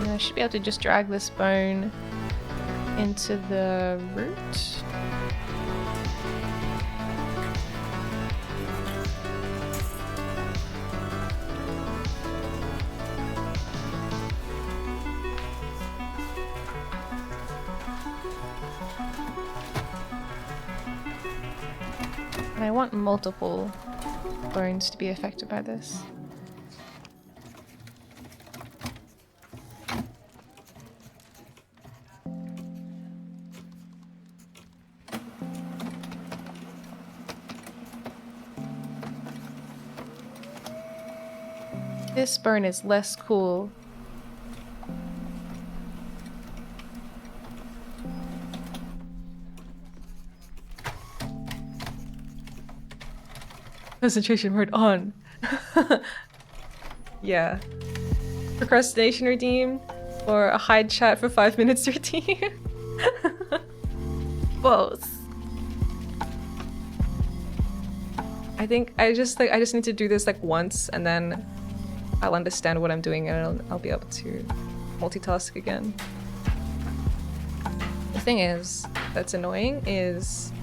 I should be able to just drag this bone into the root. And I want multiple bones to be affected by this. This burn is less cool. Concentration mode on. Yeah. Procrastination redeem or a hide chat for 5 minutes routine. Both. I think I just need to do this like once and then I'll understand what I'm doing and I'll be able to multitask again. The thing is, that's annoying is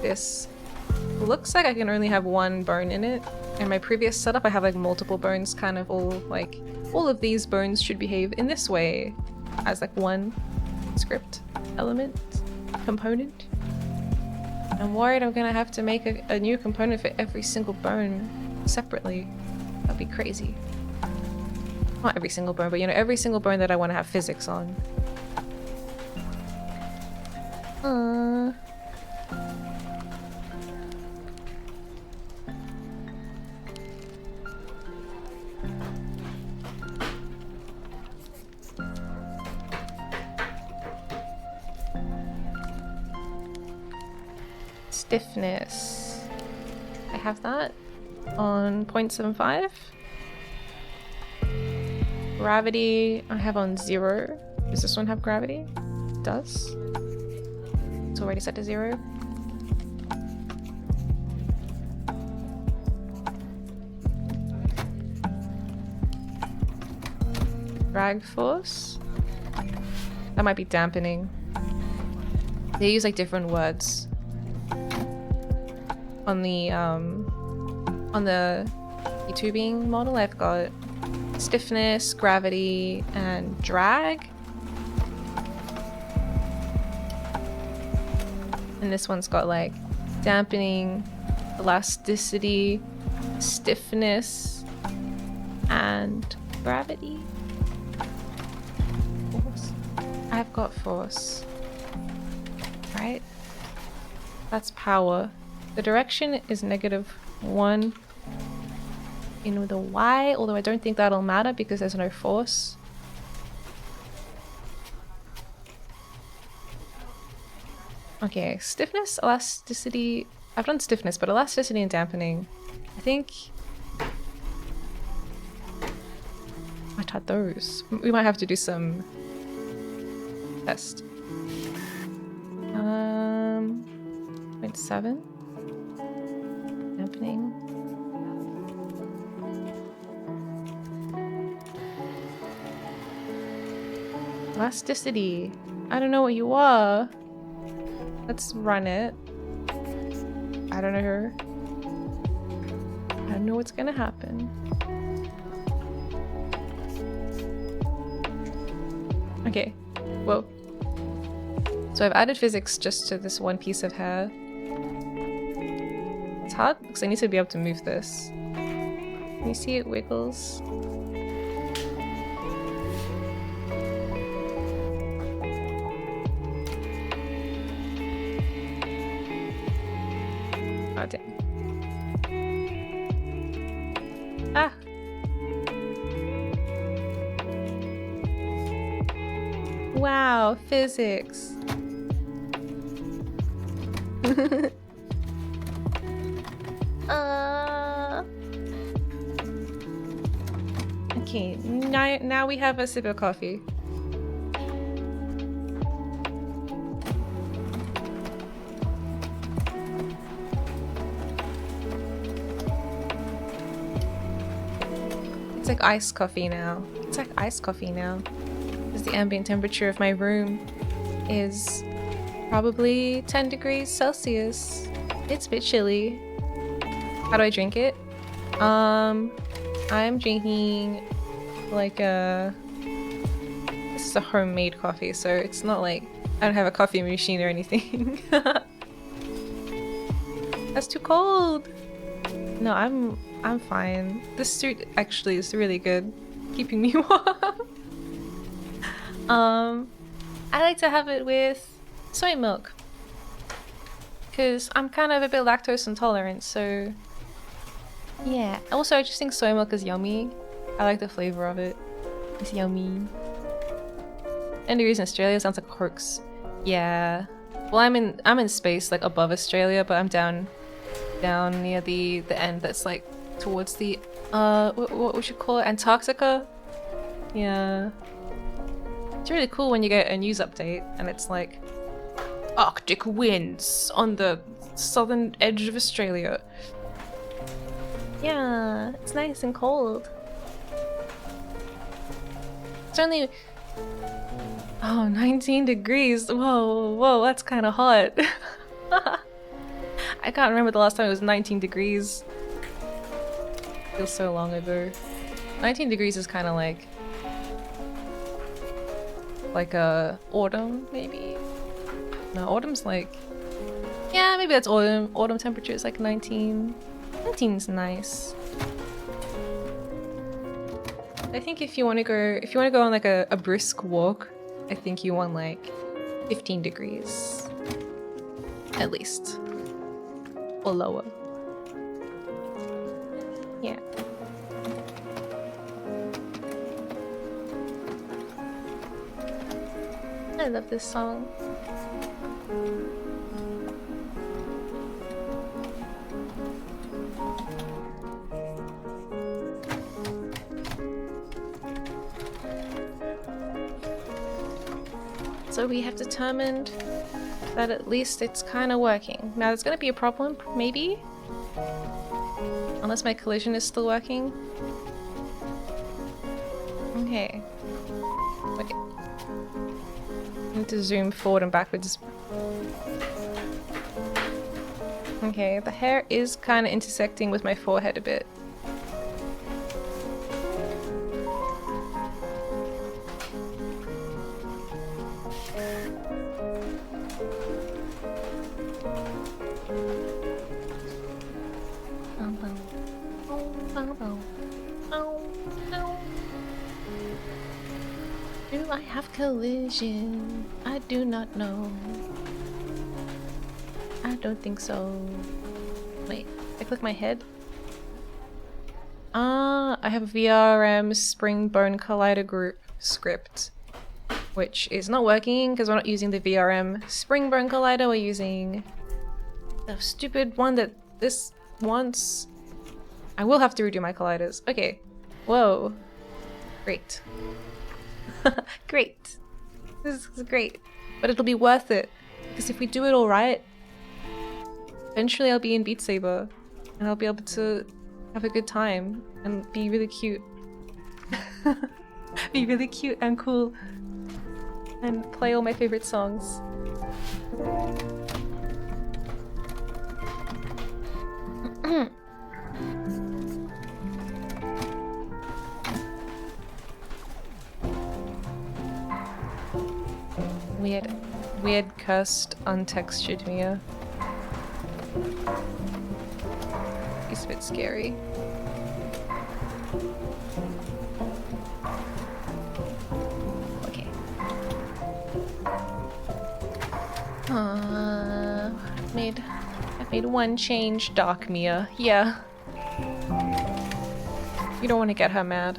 this looks like I can only have one bone in it. In my previous setup I have like multiple bones, kind of all of these bones should behave in this way as like one script element component. I'm worried I'm gonna have to make a new component for every single bone separately. That'd be crazy. Not every single bone, but you know, every single bone that I want to have physics on. Stiffness. I have that on 0.75. Gravity, I have on 0. Does this one have gravity? It does. It's already set to 0. Drag force. That might be dampening. They use like different words. On the YouTubing model, I've got stiffness, gravity, and drag. And this one's got like dampening, elasticity, stiffness, and gravity. Force. I've got force. Right? That's power. The direction is -1 in the Y, although I don't think that'll matter because there's no force. Okay, stiffness, elasticity. I've done stiffness, but elasticity and dampening. I think I tried those. We might have to do some test. 0.7. Dampening. Elasticity. I don't know what you are. Let's run it. I don't know. I don't know what's gonna happen. Okay. Whoa. So I've added physics just to this one piece of hair. It's hard because I need to be able to move this. Can you see it wiggles? Oh, damn. Ah! Wow, physics. Okay, now we have a sip of coffee. It's like iced coffee now. It's like iced coffee now. Because the ambient temperature of my room is probably 10 degrees Celsius. It's a bit chilly. How do I drink it? I'm drinking like this is a homemade coffee, so it's not like I don't have a coffee machine or anything. That's too cold. No, I'm fine. This suit actually is really good, keeping me warm. I like to have it with soy milk because I'm kind of a bit lactose intolerant, so yeah. Also, I just think soy milk is yummy. I like the flavor of it. It's yummy. And the reason Australia sounds like Corks. Yeah. Well, I'm in space, like above Australia, but I'm down near the end that's like towards the what we should call it, Antarctica. Yeah. It's really cool when you get a news update and it's like Arctic winds on the southern edge of Australia. Yeah, it's nice and cold. It's only 19 degrees. Whoa, that's kind of hot. I can't remember the last time it was 19 degrees. Feels so long ago. 19 degrees is kind of like autumn, maybe? No, autumn's like Yeah, maybe that's autumn. Autumn temperature is like 19. 19 is nice. I think if you want to go on like a brisk walk, I think you want like 15 degrees. At least. Or lower. Yeah. I love this song. So we have determined that at least it's kind of working. Now there's going to be a problem, maybe? Unless my collision is still working. Okay. Okay. I need to zoom forward and backwards. Okay, the hair is kind of intersecting with my forehead a bit. Do I have collision? I do not know. I don't think so. Wait, I click my head? Ah, I have VRM Spring Bone Collider Group script, which is not working because we're not using the VRM Spring Bone Collider, we're using the stupid one that this wants. I will have to redo my colliders. Okay. Whoa. Great. Great. This is great. But it'll be worth it. Because if we do it all right, eventually I'll be in Beat Saber. And I'll be able to have a good time. And be really cute. Be really cute and cool. And play all my favorite songs. Weird cursed untextured Miya. He's a bit scary. Okay. I've made one change, Dark Miya. Yeah. You don't want to get her mad.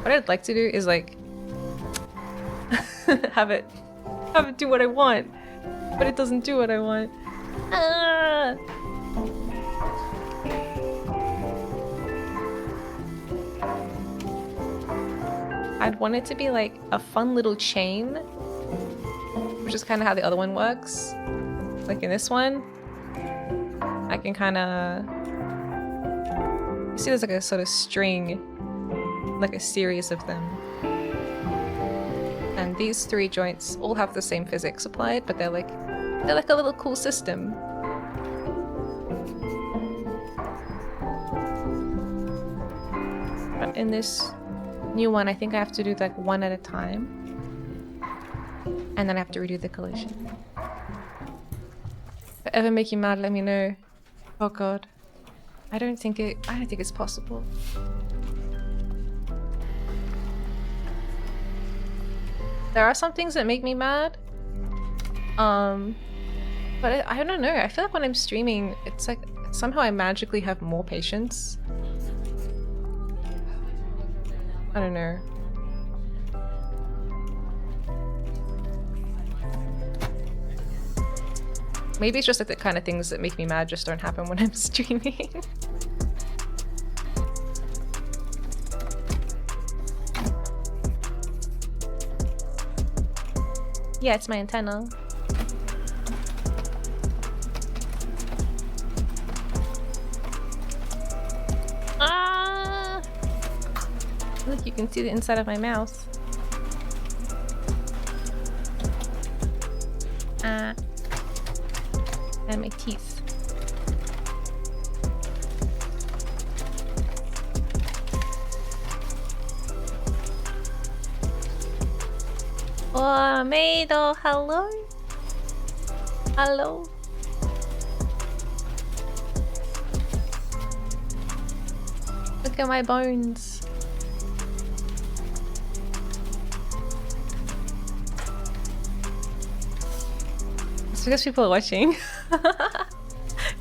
What I'd like to do is like have it do what I want, but it doesn't do what I want. Ah! I'd want it to be like a fun little chain, which is kind of how the other one works. Like in this one, I can kind of see there's like a sort of string. Like a series of them. And these three joints all have the same physics applied, but they're like a little cool system. But in this new one, I think I have to do like one at a time. And then I have to redo the collision. If I ever make you mad, let me know. Oh god. I don't think it's possible. There are some things that make me mad, but I don't know. I feel like when I'm streaming, it's like somehow I magically have more patience. I don't know. Maybe it's just like the kind of things that make me mad just don't happen when I'm streaming. Yeah, it's my antenna. Ah! Look, you can see the inside of my mouth. And my teeth. Oh, Meido, hello? Hello? Look at my bones. It's because people are watching.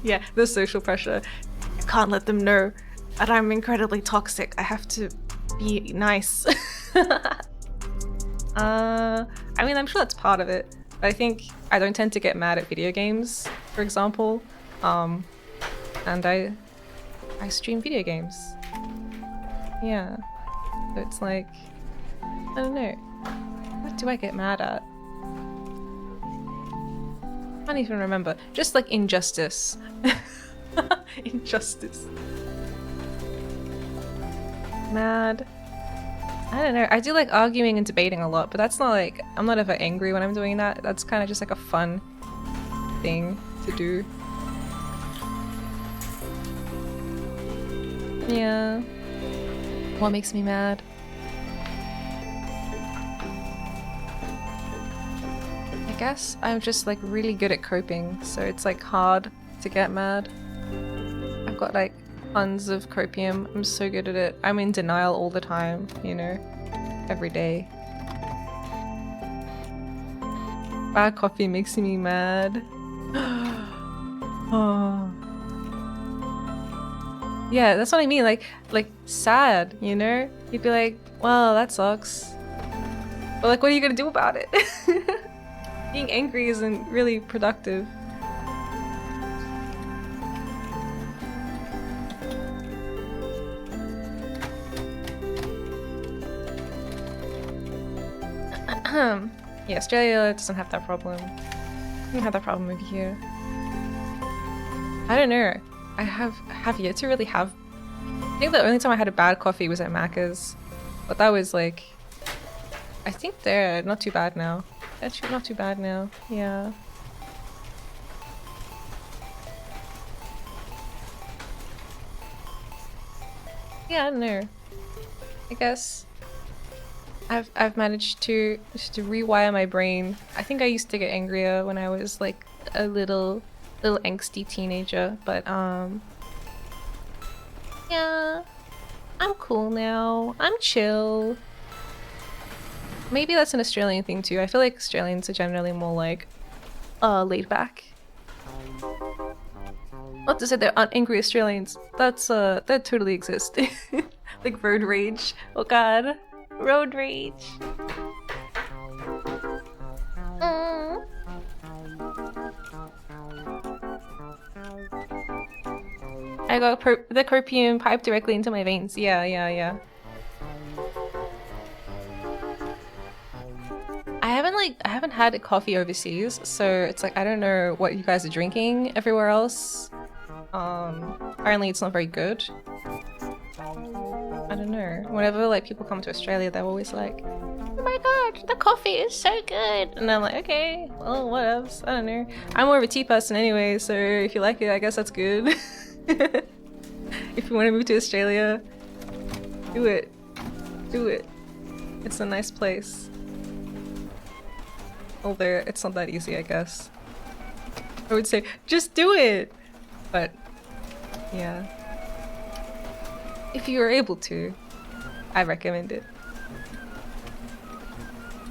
Yeah, the social pressure. I can't let them know that I'm incredibly toxic. I have to be nice. I mean, I'm sure that's part of it. But I think I don't tend to get mad at video games, for example. And I stream video games. Yeah. So it's like, I don't know. What do I get mad at? I can't even remember. Just like injustice. Injustice. Mad. I don't know. I do like arguing and debating a lot, but that's not like, I'm not ever angry when I'm doing that. That's kind of just like a fun thing to do. Yeah. What makes me mad? I guess I'm just like really good at coping, so it's like hard to get mad. I've got like tons of copium. I'm so good at it. I'm in denial all the time, you know, every day. Bad coffee makes me mad. Oh. Yeah, that's what I mean. Like sad, you know? You'd be like, well, that sucks. But like, what are you gonna do about it? Being angry isn't really productive. Yeah, Australia doesn't have that problem. We don't have that problem over here. I don't know. I have yet to really have. I think the only time I had a bad coffee was at Macca's, but that was like, I think they're not too bad now. Actually, not too bad now. Yeah. Yeah, I don't know. I guess I've managed to rewire my brain. I think I used to get angrier when I was like a little angsty teenager, but yeah, I'm cool now. I'm chill. Maybe that's an Australian thing too. I feel like Australians are generally more like laid back. Not to say there aren't angry Australians. That's that totally exist. Like road rage. Oh god. Road rage. I got the copium piped directly into my veins. Yeah. I haven't had a coffee overseas, so it's like I don't know what you guys are drinking everywhere else. Apparently it's not very good. I don't know. Whenever like people come to Australia, they're always like, "Oh my god, the coffee is so good," and I'm like, "Okay, well, what else? I don't know. I'm more of a tea person anyway, so if you like it, I guess that's good." If you want to move to Australia, do it. Do it. It's a nice place. Although it's not that easy, I guess. I would say, just do it! But, yeah. If you are able to, I recommend it.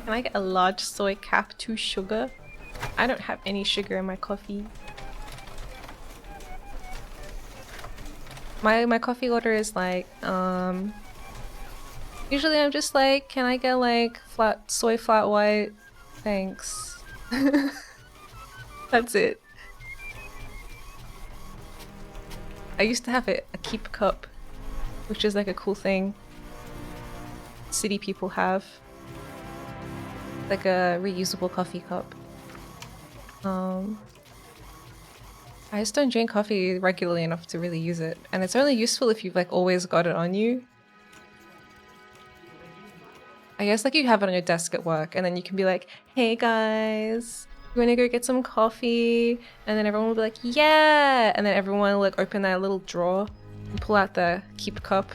Can I get a large soy cap to sugar? I don't have any sugar in my coffee. My coffee order is like, usually I'm just like, can I get like soy flat white? Thanks. That's it. I used to have a keep cup, which is like a cool thing city people have. Like a reusable coffee cup. I just don't drink coffee regularly enough to really use it. And it's only useful if you've like always got it on you. I guess like you have it on your desk at work and then you can be like, hey guys, you wanna go get some coffee? And then everyone will be like, yeah! And then everyone will like open that little drawer and pull out the keep cup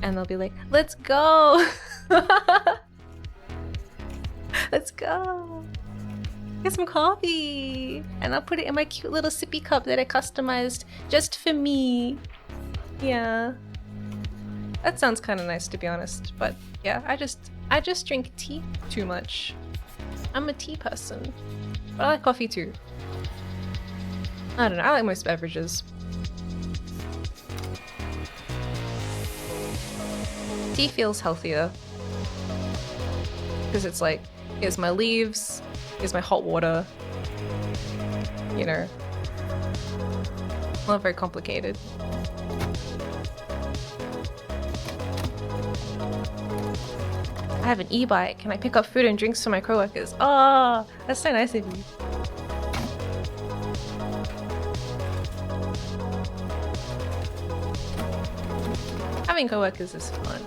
and they'll be like, let's go! Let's go. Get some coffee. And I'll put it in my cute little sippy cup that I customized just for me. Yeah. That sounds kind of nice, to be honest. But yeah, I just drink tea too much. I'm a tea person. But I like coffee too. I don't know, I like most beverages. Tea feels healthier. Because it's like, here's my leaves, here's my hot water. You know. Not very complicated. I have an e-bike. Can I pick up food and drinks for my coworkers? Oh, that's so nice of you. Having coworkers is fun.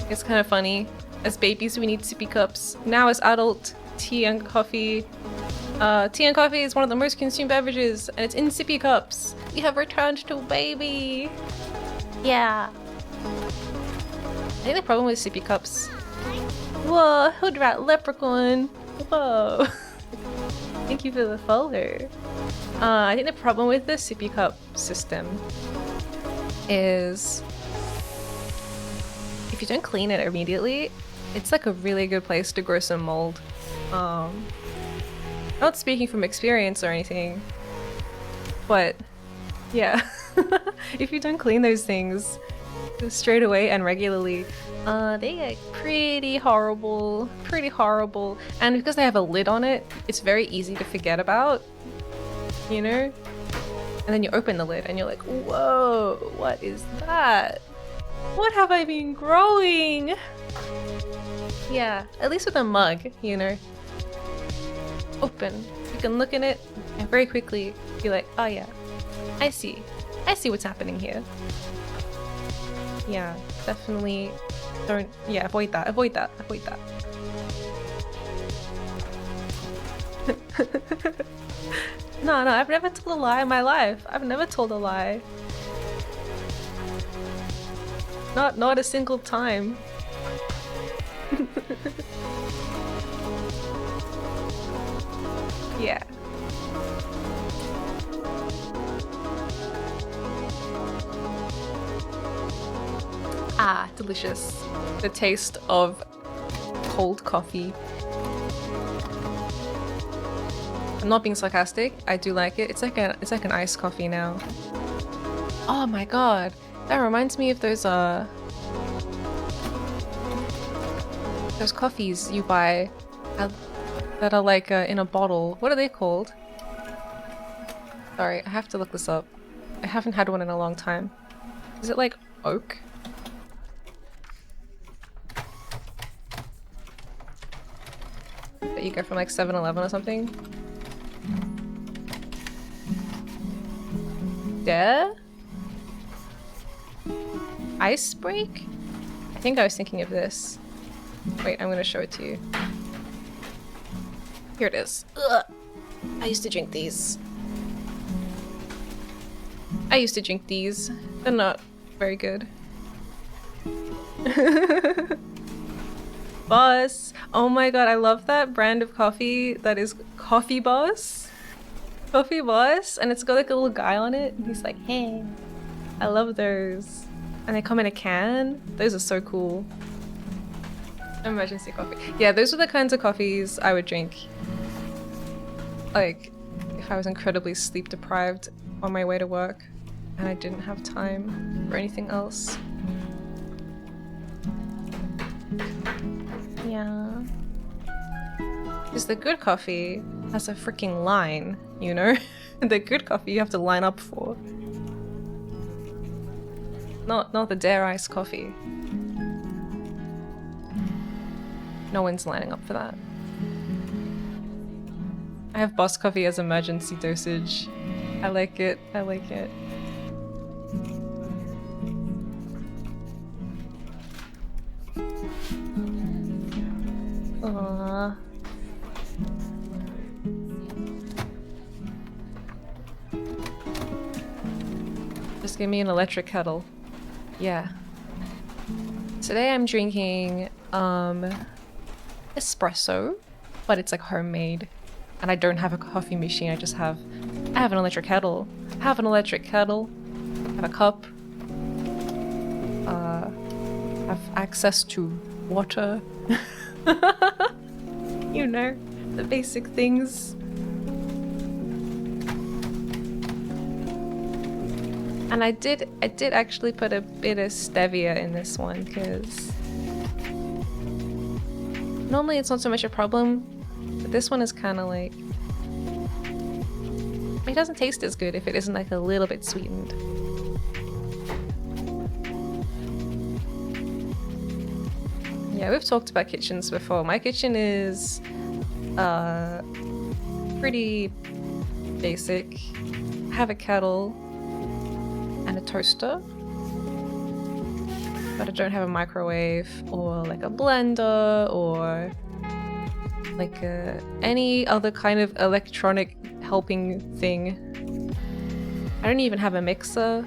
It's kind of funny. As babies, we need sippy cups. Now, as adult, tea and coffee. Tea and coffee is one of the most consumed beverages, and it's in sippy cups. We have returned to baby. Yeah. I think the problem with sippy cups. Whoa, hood rat leprechaun. Whoa. Thank you for the follow. I think the problem with the sippy cup system is if you don't clean it immediately, it's like a really good place to grow some mold. Not speaking from experience or anything, but yeah. If you don't clean those things straight away and regularly, they get pretty horrible. And because they have a lid on it, it's very easy to forget about, you know? And then you open the lid and you're like, whoa, what is that? What have I been growing? Yeah, at least with a mug, you know? Open. You can look in it and very quickly be like, oh yeah, I see what's happening here. Yeah, definitely don't, yeah, avoid that. No, I've never told a lie in my life. I've never told a lie. Not a single time. Yeah. Ah, delicious. The taste of cold coffee. I'm not being sarcastic. I do like it. It's like an iced coffee now. Oh my god. That reminds me of those coffees you buy that are like in a bottle. What are they called? Sorry, I have to look this up. I haven't had one in a long time. Is it like oak? That you get from like 7-Eleven or something? Yeah? Ice break? I think I was thinking of this. Wait, I'm gonna show it to you. Here it is. Ugh. I used to drink these. They're not very good. Boss! Oh my god, I love that brand of coffee that is Coffee Boss. Coffee Boss, and it's got like a little guy on it, and he's like, hey. I love those. And they come in a can. Those are so cool. Emergency coffee. Yeah, those are the kinds of coffees I would drink. Like, if I was incredibly sleep deprived on my way to work and I didn't have time for anything else. Yeah. Because the good coffee has a freaking line, you know? The good coffee you have to line up for. Not the Dare Ice coffee. No one's lining up for that. I have Boss coffee as emergency dosage. I like it. Aww. Just give me an electric kettle. Yeah. Today I'm drinking espresso, but it's like homemade. And I don't have a coffee machine, I have an electric kettle. I have a cup. Have access to water. You know, the basic things. And I did actually put a bit of stevia in this one because normally it's not so much a problem, but this one is kind of like, it doesn't taste as good if it isn't like a little bit sweetened. Yeah, we've talked about kitchens before. My kitchen is pretty basic. I have a kettle and a toaster, but I don't have a microwave or like a blender or like any other kind of electronic helping thing. I don't even have a mixer.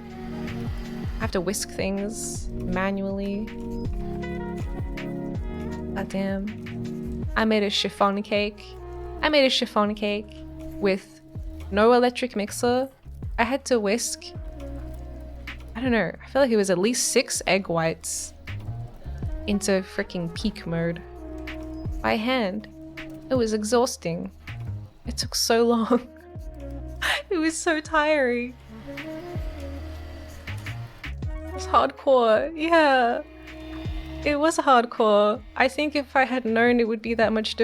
I have to whisk things manually. God damn. I made a chiffon cake. With no electric mixer. I had to whisk, I don't know, I feel like it was at least 6 egg whites into freaking peak mode by hand. It was exhausting. It took so long. It was so tiring. It was hardcore, yeah. It was hardcore. I think if I had known it would be that much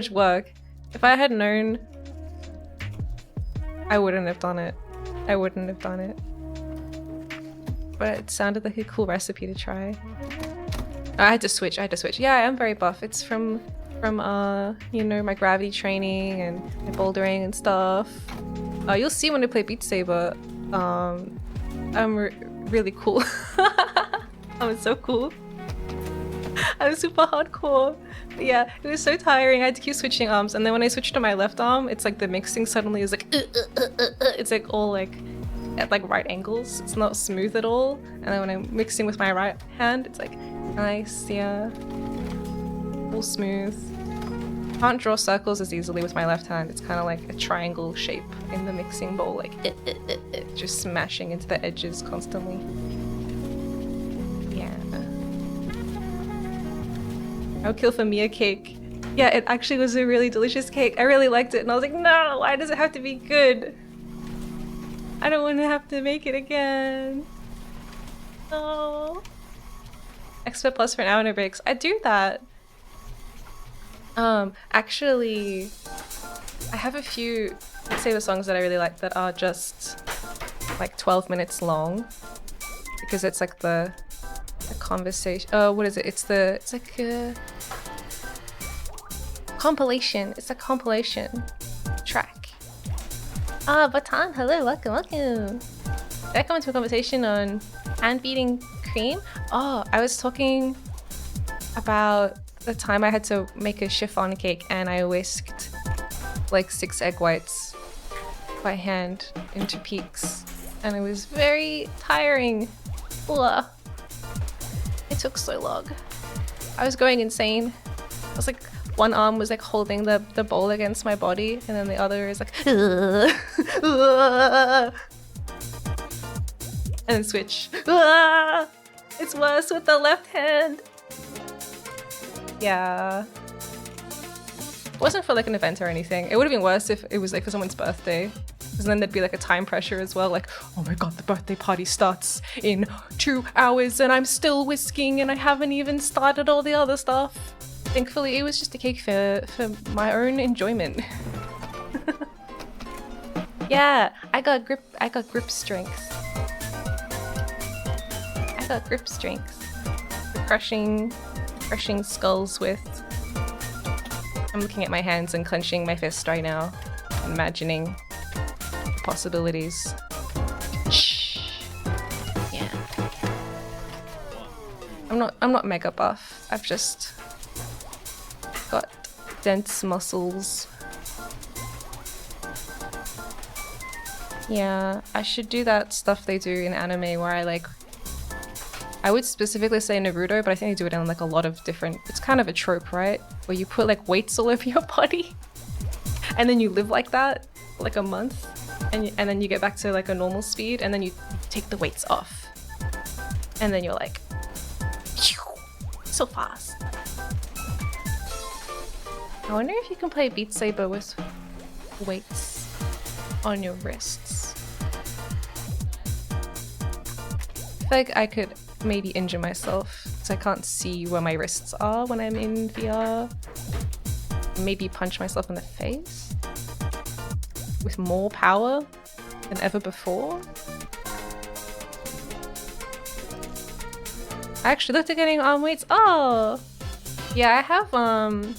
work. If I had known, I wouldn't have done it. But it sounded like a cool recipe to try. I had to switch. Yeah, I am very buff. It's from you know, my gravity training and my bouldering and stuff. You'll see when I play Beat Saber. I'm really cool. I'm so cool. I'm super hardcore. But yeah, it was so tiring. I had to keep switching arms, and then when I switched to my left arm, it's like the mixing suddenly is like it's like all like at like right angles. It's not smooth at all. And then when I'm mixing with my right hand, it's like nice, yeah, all smooth. Can't draw circles as easily with my left hand. It's kind of like a triangle shape in the mixing bowl, like just smashing into the edges constantly. Yeah. I would kill for Miya cake. Yeah, it actually was a really delicious cake. I really liked it, and I was like, no, why does it have to be good? I don't want to have to make it again. No. Expert plus for an hour no breaks. I do that. Actually, I have a few Beat Saber songs that I really like that are just like 12 minutes long, because it's like the conversation. What is it? It's like a compilation. It's a compilation track. Batan, hello, welcome. Did I come into a conversation on hand beating cream? Oh, I was talking about the time I had to make a chiffon cake and I whisked like 6 egg whites by hand into peaks, and it was very tiring. Ugh. It took so long. I was going insane. I was like, one arm was like holding the bowl against my body, and then the other is like and then switch. It's worse with the left hand. Yeah. It wasn't for like an event or anything. It would have been worse if it was like for someone's birthday. Because then there'd be like a time pressure as well. Like, oh my god, the birthday party starts in 2 hours and I'm still whisking and I haven't even started all the other stuff. Thankfully, it was just a cake for my own enjoyment. Yeah, I got grip strength. For crushing skulls with. I'm looking at my hands and clenching my fist right now, imagining the possibilities. Shh. Yeah. I'm not mega buff. I've just got dense muscles. Yeah, I should do that stuff they do in anime where I I would specifically say Naruto, but I think they do it in like a lot of different... It's kind of a trope, right? Where you put like weights all over your body and then you live like that for like a month and then you get back to like a normal speed and then you take the weights off. And then you're like... so fast. I wonder if you can play Beat Saber with weights on your wrists. I feel like I could maybe injure myself because I can't see where my wrists are when I'm in VR. Maybe punch myself in the face with more power than ever before. I actually looked at getting arm weights. Oh! Yeah, I have, I'm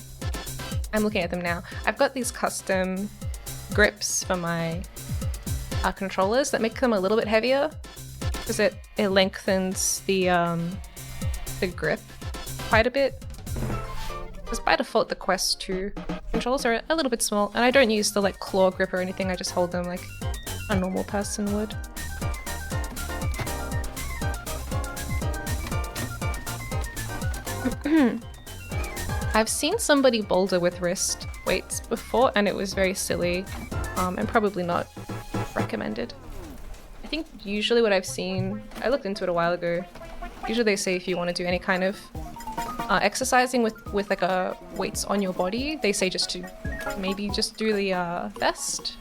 looking at them now. I've got these custom grips for my controllers that make them a little bit heavier because it lengthens the grip quite a bit. Because by default the Quest 2 controllers are a little bit small, and I don't use the like claw grip or anything, I just hold them like a normal person would. I've seen somebody boulder with wrist weights before and it was very silly and probably not recommended. I think usually what I've seen, I looked into it a while ago, usually they say if you want to do any kind of exercising with like weights on your body, they say just to maybe just do the vest,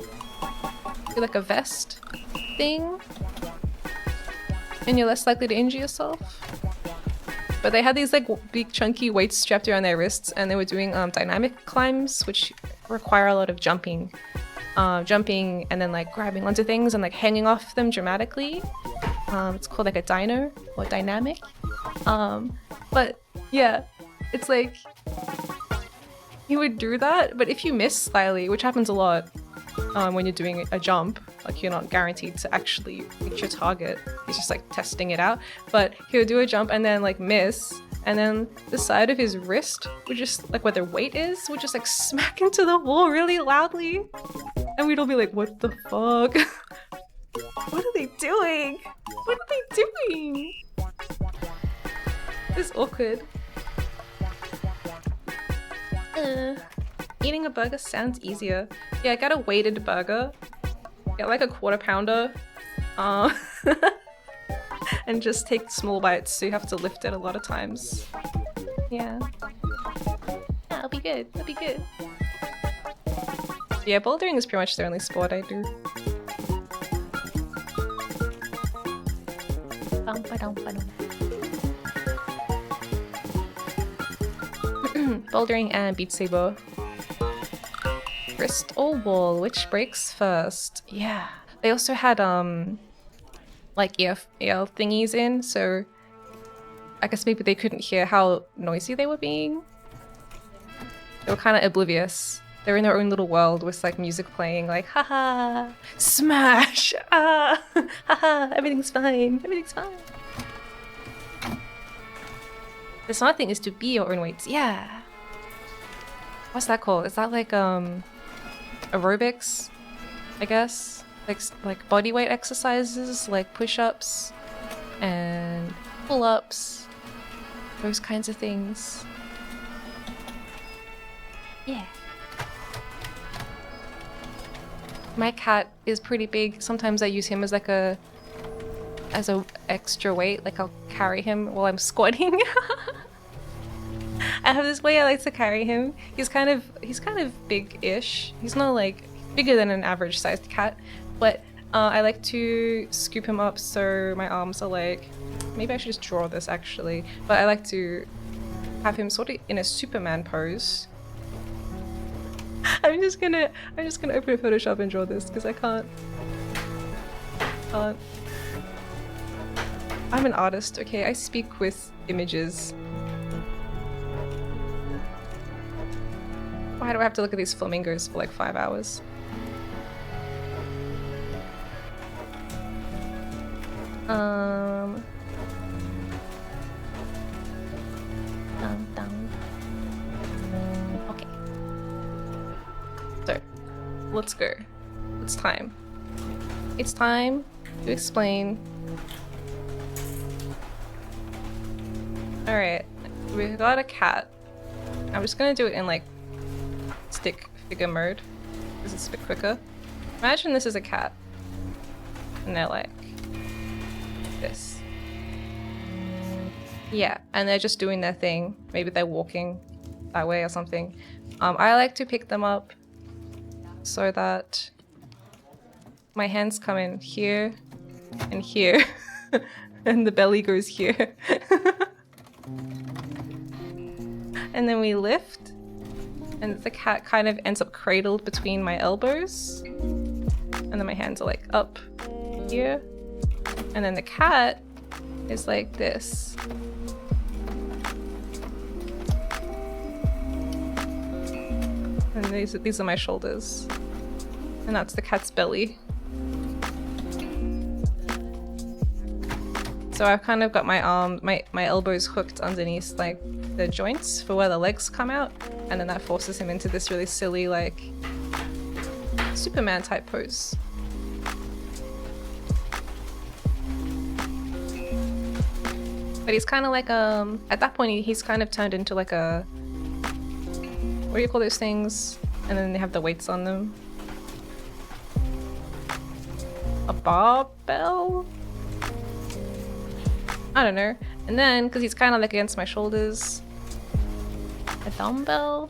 do like a vest thing and you're less likely to injure yourself. But they had these like big chunky weights strapped around their wrists and they were doing dynamic climbs which require a lot of jumping. Jumping and then like grabbing onto things and like hanging off them dramatically. It's called like a dyno or dynamic. But yeah, it's like you would do that, but if you miss slightly, which happens a lot when you're doing a jump, like you're not guaranteed to actually reach your target. He's just like testing it out. But he'll do a jump and then like miss, and then the side of his wrist would just like where the weight is would just like smack into the wall really loudly. And we'd all be like, what the fuck? What are they doing? What are they doing? It's awkward. Eating a burger sounds easier. Yeah, get a weighted burger. Get like a quarter pounder. And just take small bites so you have to lift it a lot of times. Yeah. That'll be good. That'll be good. Yeah, bouldering is pretty much the only sport I do. Bouldering and Beat Saber. Wrist or wall, which breaks first? Yeah. They also had like ear thingies in, so I guess maybe they couldn't hear how noisy they were being. They were kind of oblivious. They were in their own little world with like music playing, like haha, smash, ah, haha, everything's fine, everything's fine. The smart thing is to be your own weights. Yeah. What's that called? Is that like aerobics? I guess like body weight exercises, like push-ups and pull-ups, those kinds of things. Yeah. My cat is pretty big. Sometimes I use him as like a extra weight. Like I'll carry him while I'm squatting. I have this way I like to carry him. He's kind of big-ish. He's not like bigger than an average sized cat, but I like to scoop him up so my arms are like, maybe I should just draw this actually, but I like to have him sort of in a Superman pose. I'm just gonna open Photoshop and draw this because I can't. I'm an artist, okay? I speak with images. Why do I have to look at these flamingos for like 5 hours? Okay. So, let's go. It's time. It's time to explain Alright, we got a cat. I'm just gonna do it in like stick figure mode because it's a bit quicker. Imagine this is a cat and they're like this. Yeah, and they're just doing their thing. Maybe they're walking that way or something. I like to pick them up so that my hands come in here and here and the belly goes here. And then we lift and the cat kind of ends up cradled between my elbows and then my hands are like up here and then the cat is like this. And these are my shoulders and that's the cat's belly. So I've kind of got my elbows hooked underneath like the joints for where the legs come out, and then that forces him into this really silly like Superman type pose. But he's kind of like at that point he's kind of turned into like a, what do you call those things? And then they have the weights on them. A barbell? I don't know. And then, because he's kind of like against my shoulders, a dumbbell?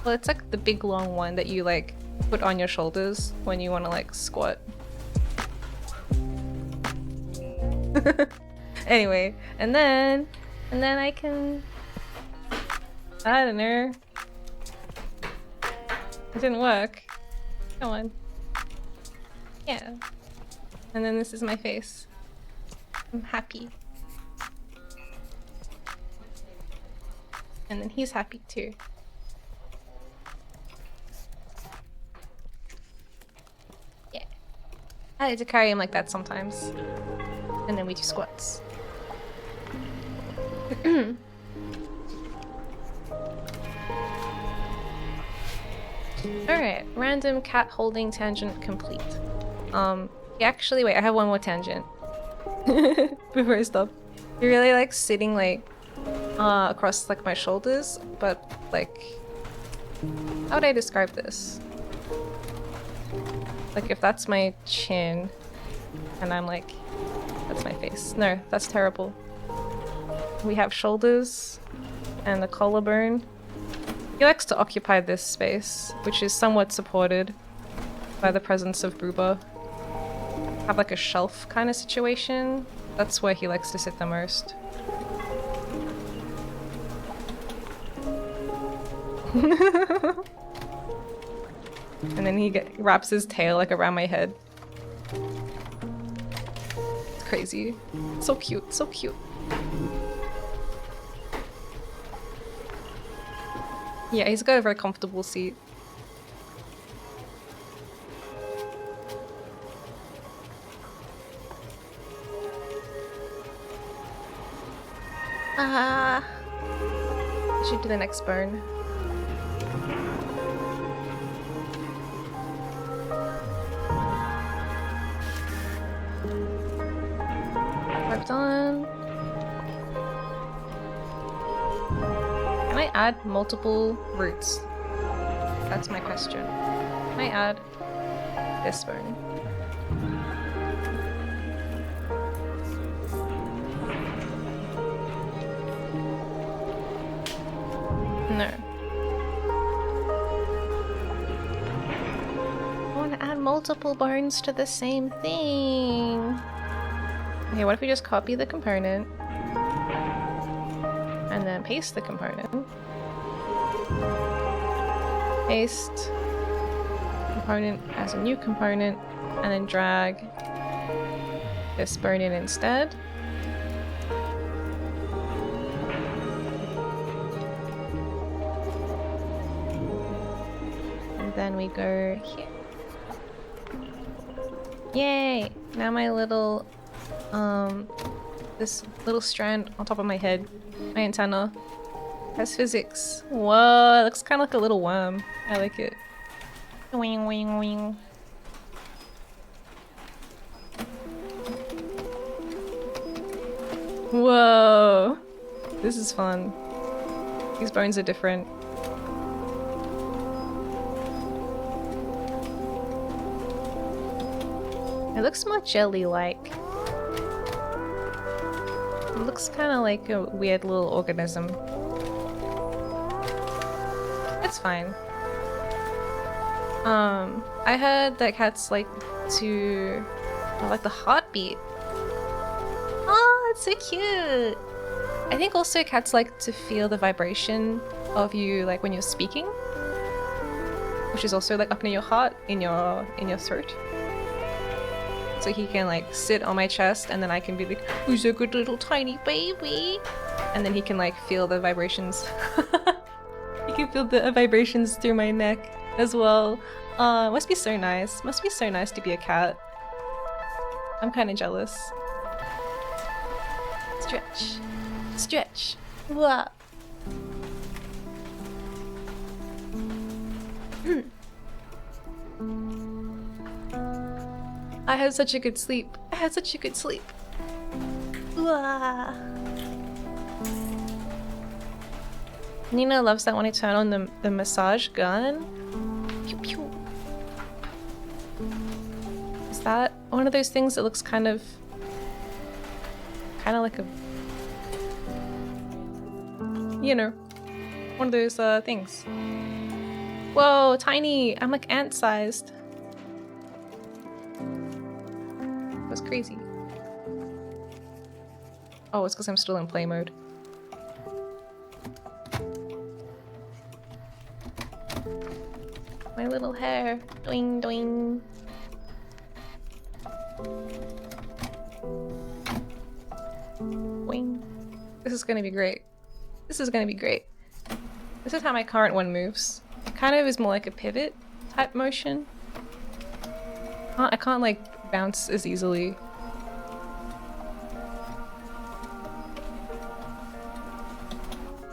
Well, it's like the big long one that you like put on your shoulders when you want to like squat. Anyway, and then I can, I don't know. It didn't work. Come on. Yeah. And then this is my face. I'm happy. And then he's happy too. Yeah. I like to carry him like that sometimes. And then we do squats. Alright, random cat holding tangent complete. Actually, wait, I have one more tangent. Before I stop. He really likes sitting like across like my shoulders, but like, how would I describe this? Like if that's my chin and I'm like, that's my face. No, that's terrible. We have shoulders and the collarbone. He likes to occupy this space, which is somewhat supported by the presence of Booba. Have like a shelf kind of situation. That's where he likes to sit the most. And then he wraps his tail like around my head. It's crazy. So cute, so cute. Yeah, he's got a very comfortable seat. I should do the next burn. Worked on. Can I add multiple roots? That's my question. Can I add this burn? No. I want to add multiple bones to the same thing. Okay, what if we just copy the component and then paste the component? Paste component as a new component and then drag this bone in instead. Then we go here. Yay! Now my little, this little strand on top of my head, my antenna, has physics. Whoa, it looks kind of like a little worm. I like it. Wing, wing, wing. Whoa! This is fun. These bones are different. It looks more jelly-like. It looks kind of like a weird little organism. It's fine. I heard that cats like to like the heartbeat. Oh, it's so cute. I think also cats like to feel the vibration of you like when you're speaking, which is also like up near your heart, in your throat. So he can like sit on my chest and then I can be like, who's a good little tiny baby? And then he can like feel the vibrations. He can feel the vibrations through my neck as well. Must be so nice. Must be so nice to be a cat. I'm kind of jealous. Stretch. Stretch. Whoa. I had such a good sleep. I had such a good sleep. Wah. Nina loves that when I turn on the massage gun. Pew pew. Is that one of those things that looks kind of like a, you know, one of those things. Whoa, tiny! I'm like ant-sized. That's crazy. Oh, it's because I'm still in play mode. My little hair. Doing, doing. Boing. This is gonna be great. This is gonna be great. This is how my current one moves. It kind of is more like a pivot type motion. I can't like bounce as easily.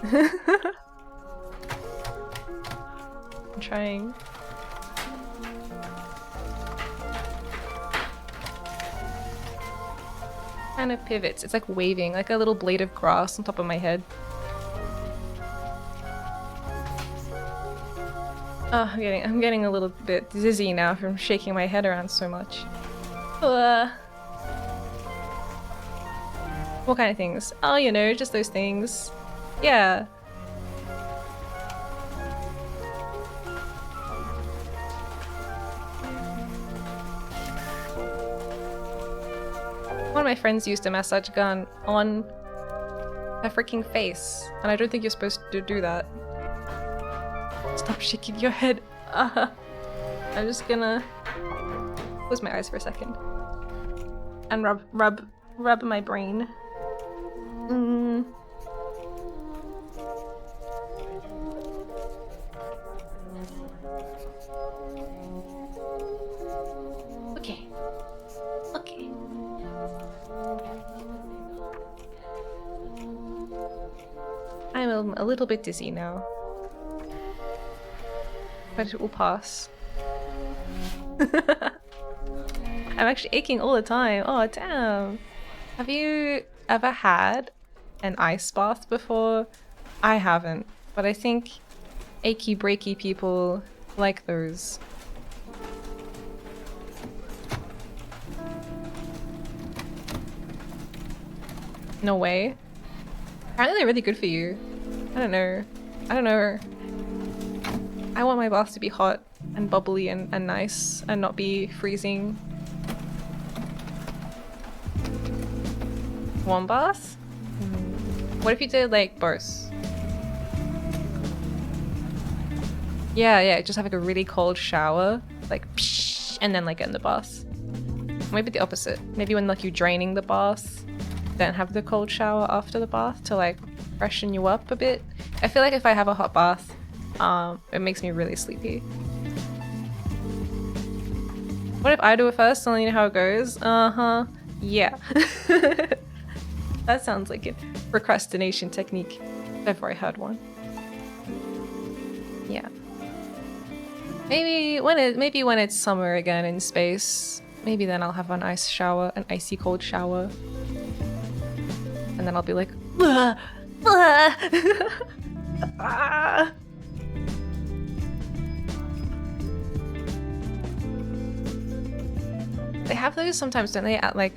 I'm trying. Kind of pivots. It's like waving, like a little blade of grass on top of my head. Oh, I'm getting a little bit dizzy now from shaking my head around so much. What kind of things? Oh, you know, just those things. Yeah. One of my friends used a massage gun on her freaking face, and I don't think you're supposed to do that. Stop shaking your head. I'm just gonna close my eyes for a second and rub my brain. Okay. Okay. I'm a little bit dizzy now. But it will pass. I'm actually aching all the time. Oh, damn. Have you ever had an ice bath before? I haven't, but I think achy breaky people like those. No way. Apparently they're really good for you. I don't know. I don't know. I want my bath to be hot and bubbly and nice and not be freezing. Warm bath? What if you did like both? Yeah, just have like a really cold shower, like psh, and then like get in the bath. Maybe the opposite. Maybe when like you're draining the bath, then have the cold shower after the bath to like freshen you up a bit. I feel like if I have a hot bath, it makes me really sleepy. What if I do it first and let you know how it goes? Uh-huh. Yeah. That sounds like a procrastination technique if ever I had one. Yeah. Maybe when it's summer again in space, maybe then I'll have an ice shower, an icy cold shower. And then I'll be like, ugh, Ah. They have those sometimes, don't they? At like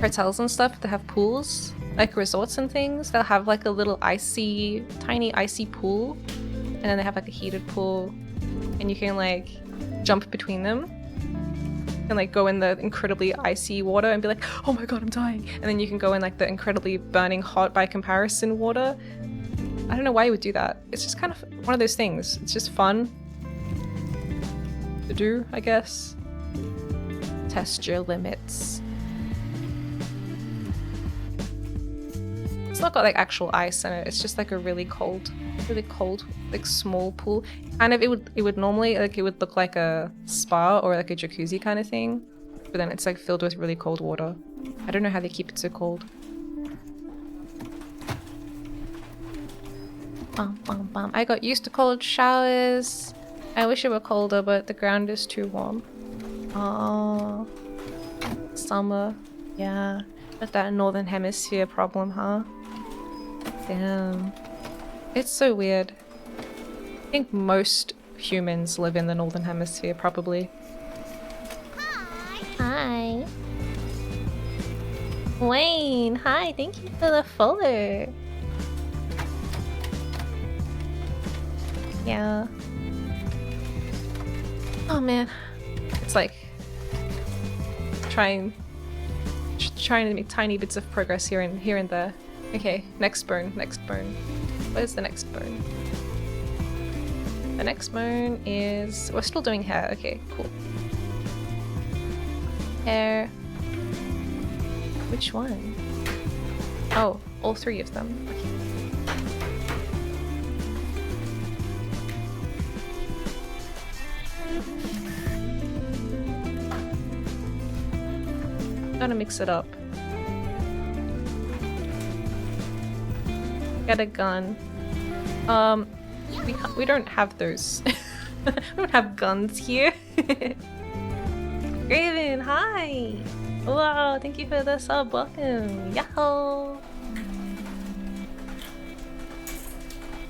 hotels and stuff. They have pools, like resorts and things. They'll have like a little icy, tiny icy pool, and then they have like a heated pool, and you can like jump between them and like go in the incredibly icy water and be like, oh my god, I'm dying. And then you can go in like the incredibly burning hot by comparison water. I don't know why you would do that. It's just kind of one of those things. It's just fun to do, I guess. Test your limits. It's not got like actual ice in it. It's just like a really cold, like small pool. Kind of, it would normally like it would look like a spa or like a jacuzzi kind of thing, but then it's like filled with really cold water. I don't know how they keep it so cold. I got used to cold showers. I wish it were colder, but the ground is too warm. Oh, summer. Yeah, but that northern hemisphere problem, huh? Damn. It's so weird. I think most humans live in the northern hemisphere, probably. Hi. Wayne, hi, thank you for the follow. Yeah. Oh man. It's like trying to make tiny bits of progress here and there. Okay, next burn. Where's the next burn? The next burn is... we're still doing hair. Okay, cool. Hair. Which one? Oh, all three of them. Okay. Gotta mix it up. Get a gun. We don't have those. We don't have guns here. Raven, hi! Wow, thank you for the sub. Welcome. Yahoo!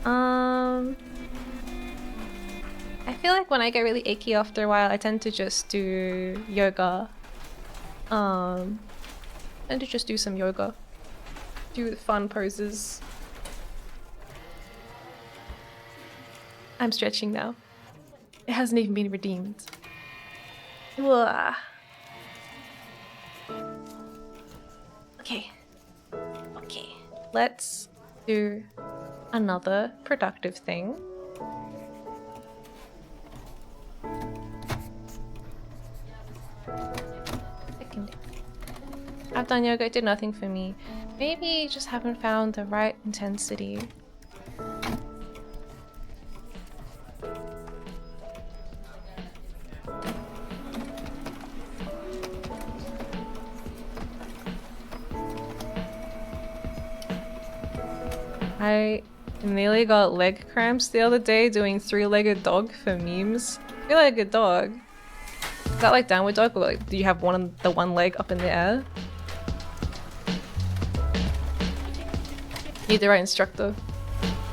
I feel like when I get really achy after a while, I tend to just do yoga. And to just do some yoga. Do fun poses. I'm stretching now. It hasn't even been redeemed. Whoa. Okay. Okay. Let's do another productive thing. I've done yoga, it did nothing for me. Maybe just haven't found the right intensity. I nearly got leg cramps the other day doing three-legged dog for memes. Three-legged dog? Is that like downward dog, or like do you have the one leg up in the air? Need the right instructor.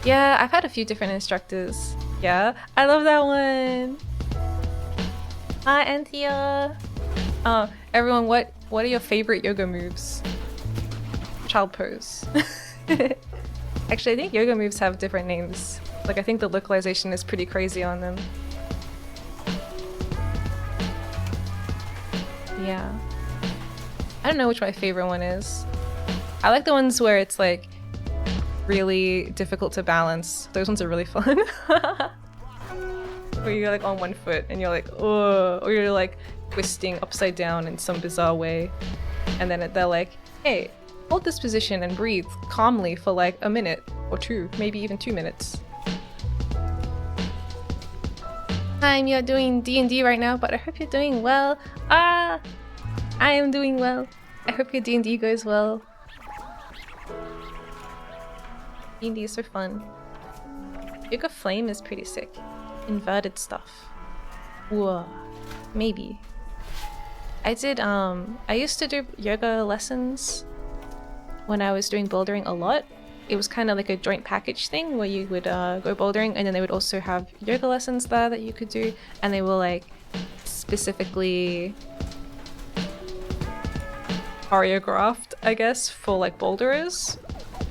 Yeah, I've had a few different instructors. Yeah, I love that one. Hi, Anthea. Everyone, what are your favorite yoga moves? Child pose. Actually, I think yoga moves have different names. Like, I think the localization is pretty crazy on them. Yeah. I don't know which my favorite one is. I like the ones where it's like really difficult to balance. Those ones are really fun. Where you're like on one foot and you're like, oh, or you're like twisting upside down in some bizarre way. And then they're like, hey, hold this position and breathe calmly for like a minute or two, maybe even 2 minutes. Hi, Miya, doing D&D right now, but I hope you're doing well. I am doing well. I hope your D&D goes well. D&D is so fun. Yoga Flame is pretty sick. Inverted stuff. Whoa. Maybe. I used to do yoga lessons when I was doing bouldering a lot. It was kind of like a joint package thing where you would go bouldering, and then they would also have yoga lessons there that you could do, and they were like specifically choreographed, I guess, for like boulderers.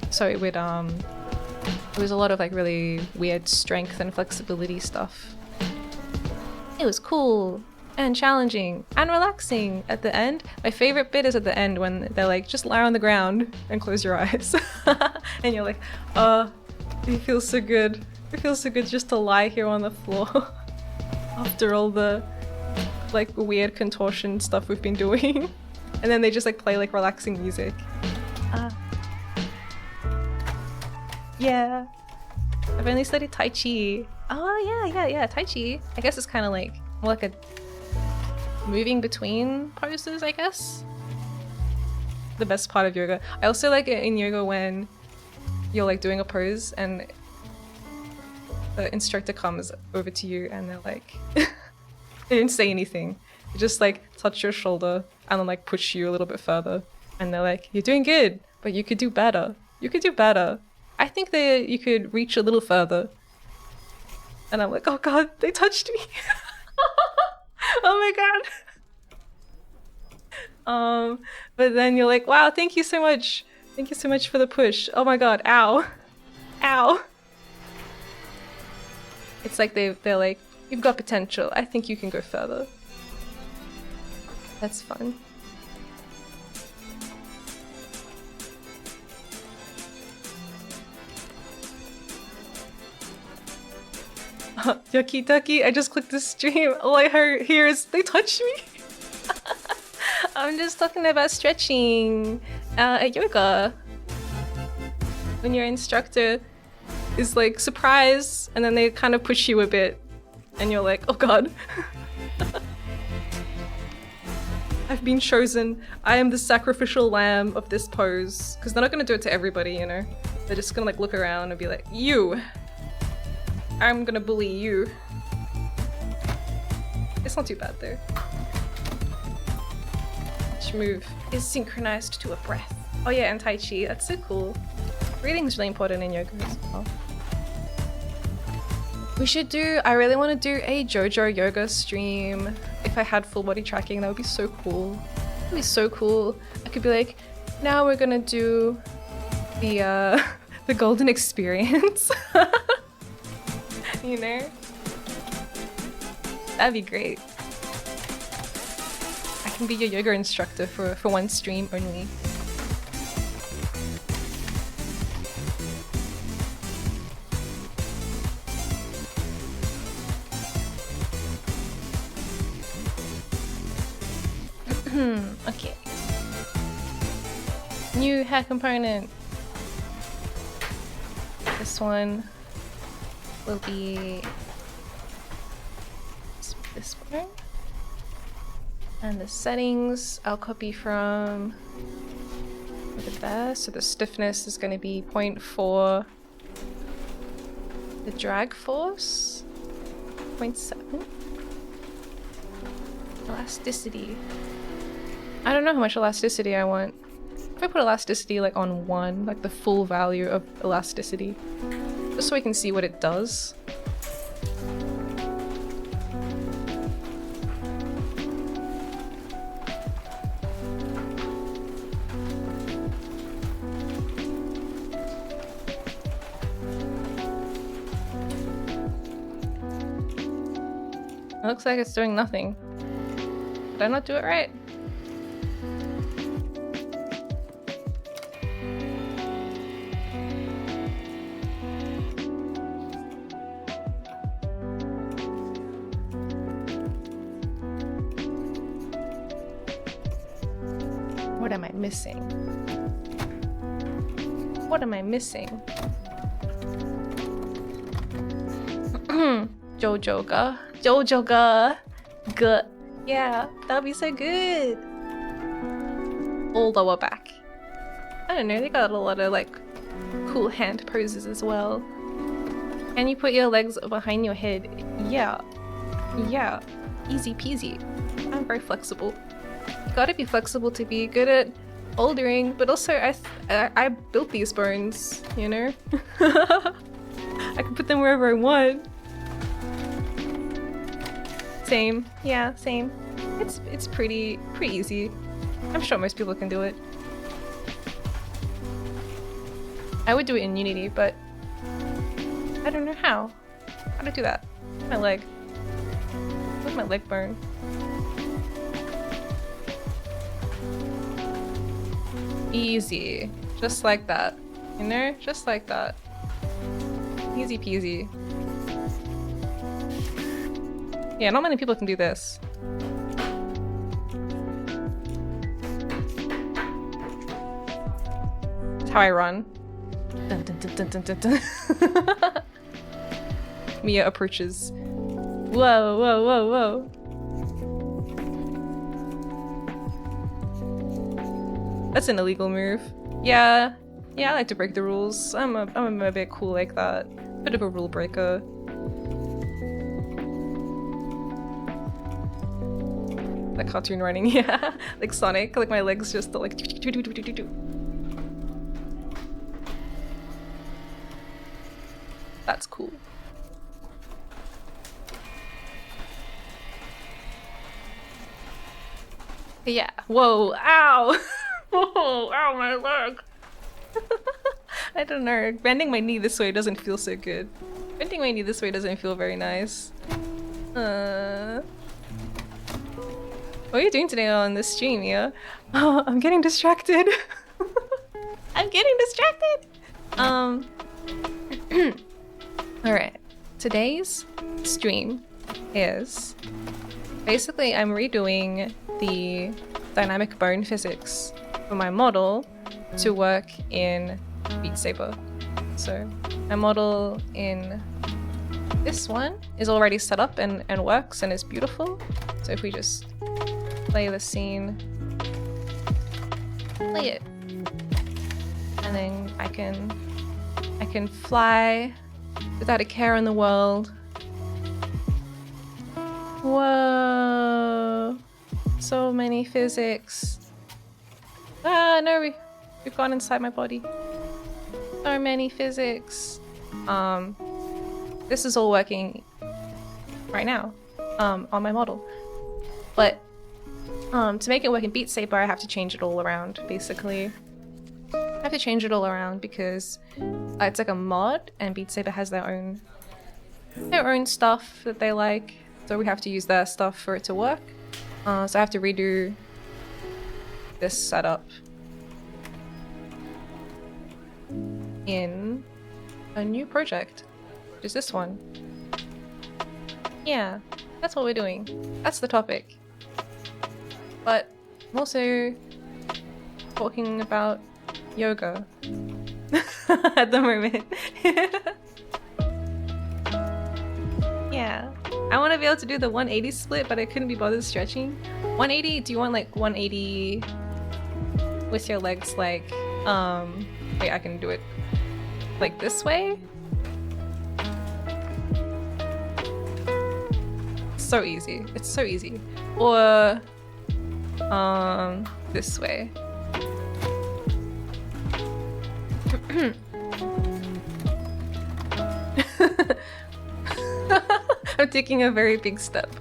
So it would it was a lot of like really weird strength and flexibility stuff. It was cool and challenging and relaxing at the end. My favorite bit is at the end when they're like, just lie on the ground and close your eyes. And you're like, it feels so good. It feels so good just to lie here on the floor after all the like weird contortion stuff we've been doing. And then they just like play like relaxing music. Yeah. I've only studied Tai Chi. Oh yeah, Tai Chi. I guess it's kind of like more like a moving between poses, I guess. The best part of yoga. I also like it in yoga when you're like doing a pose and the instructor comes over to you and they're like, they didn't say anything. They just like touch your shoulder and then like push you a little bit further. And they're like, you're doing good, but you could do better. You could do better. I think that you could reach a little further. And I'm like, oh god, they touched me. Oh my god. But then you're like, wow, thank you so much. Thank you so much for the push. Oh my god, ow. Ow. It's like they're like, you've got potential. I think you can go further. That's fun. Yucky ducky, I just clicked the stream. All I hear is they touched me. I'm just talking about stretching at yoga. When your instructor is like, surprise, and then they kind of push you a bit, and you're like, oh god. I've been chosen. I am the sacrificial lamb of this pose. Because they're not gonna do it to everybody, you know? They're just gonna like look around and be like, you! I'm gonna bully you. It's not too bad though. Each move is synchronized to a breath. Oh yeah, and Tai Chi, that's so cool. Breathing's really important in yoga as well. We should do, I really want to do a JoJo yoga stream. If I had full body tracking, that would be so cool. That would be so cool. I could be like, now we're gonna do the golden experience. You know? That'd be great. I can be your yoga instructor for one stream only. Okay. New hair component. This one will be this one. And the settings I'll copy from there. So the stiffness is going to be 0.4. The drag force 0.7. Elasticity. I don't know how much elasticity I want. If I put elasticity like on 1, like the full value of elasticity, just so we can see what it does. It looks like it's doing nothing. Did I not do it right? What am I missing? What am I missing? Jojoga. Jojoga. Good. Yeah, that'd be so good. All lower back. I don't know, they got a lot of like cool hand poses as well. Can you put your legs behind your head? Yeah. Yeah. Easy peasy. I'm very flexible. You gotta be flexible to be good at bouldering, but also I built these bones, you know? I can put them wherever I want. Same, yeah, same. It's pretty easy. I'm sure most people can do it. I would do it in Unity, but I don't know how. How to do that? My leg. Where's my leg bone? Easy. Just like that. You know? Just like that. Easy peasy. Yeah, not many people can do this. That's how I run. Dun, dun, dun, dun, dun, dun, dun. Miya approaches. Whoa, whoa, whoa, whoa. That's an illegal move. Yeah, I like to break the rules. I'm a bit cool like that. Bit of a rule breaker. Like cartoon running, yeah. Like Sonic, like my legs just like. That's cool. Yeah. Whoa! Ow! Whoa! Ow! My leg. I don't know. Bending my knee this way doesn't feel so good. Bending my knee this way doesn't feel very nice. What are you doing today on this stream, Miya? Oh, I'm getting distracted. I'm getting distracted. Alright. Today's stream is basically I'm redoing the dynamic bone physics for my model to work in Beat Saber. So my model in this one is already set up and works and is beautiful. So if we just play the scene, play it, and then I can fly without a care in the world. Whoa, so many physics. Ah, no, we've gone inside my body. So many physics. This is all working right now on my model, but to make it work in Beat Saber, I have to change it all around, basically. I have to change it all around because it's like a mod, and Beat Saber has their own stuff that they like, so we have to use their stuff for it to work. So I have to redo this setup in a new project, which is this one. Yeah, that's what we're doing. That's the topic. But I'm also talking about yoga at the moment. Yeah, I want to be able to do the 180 split, but I couldn't be bothered stretching. 180, do you want like 180 with your legs like, wait, I can do it like this way? So easy, it's so easy. Or this way. I'm taking a very big step.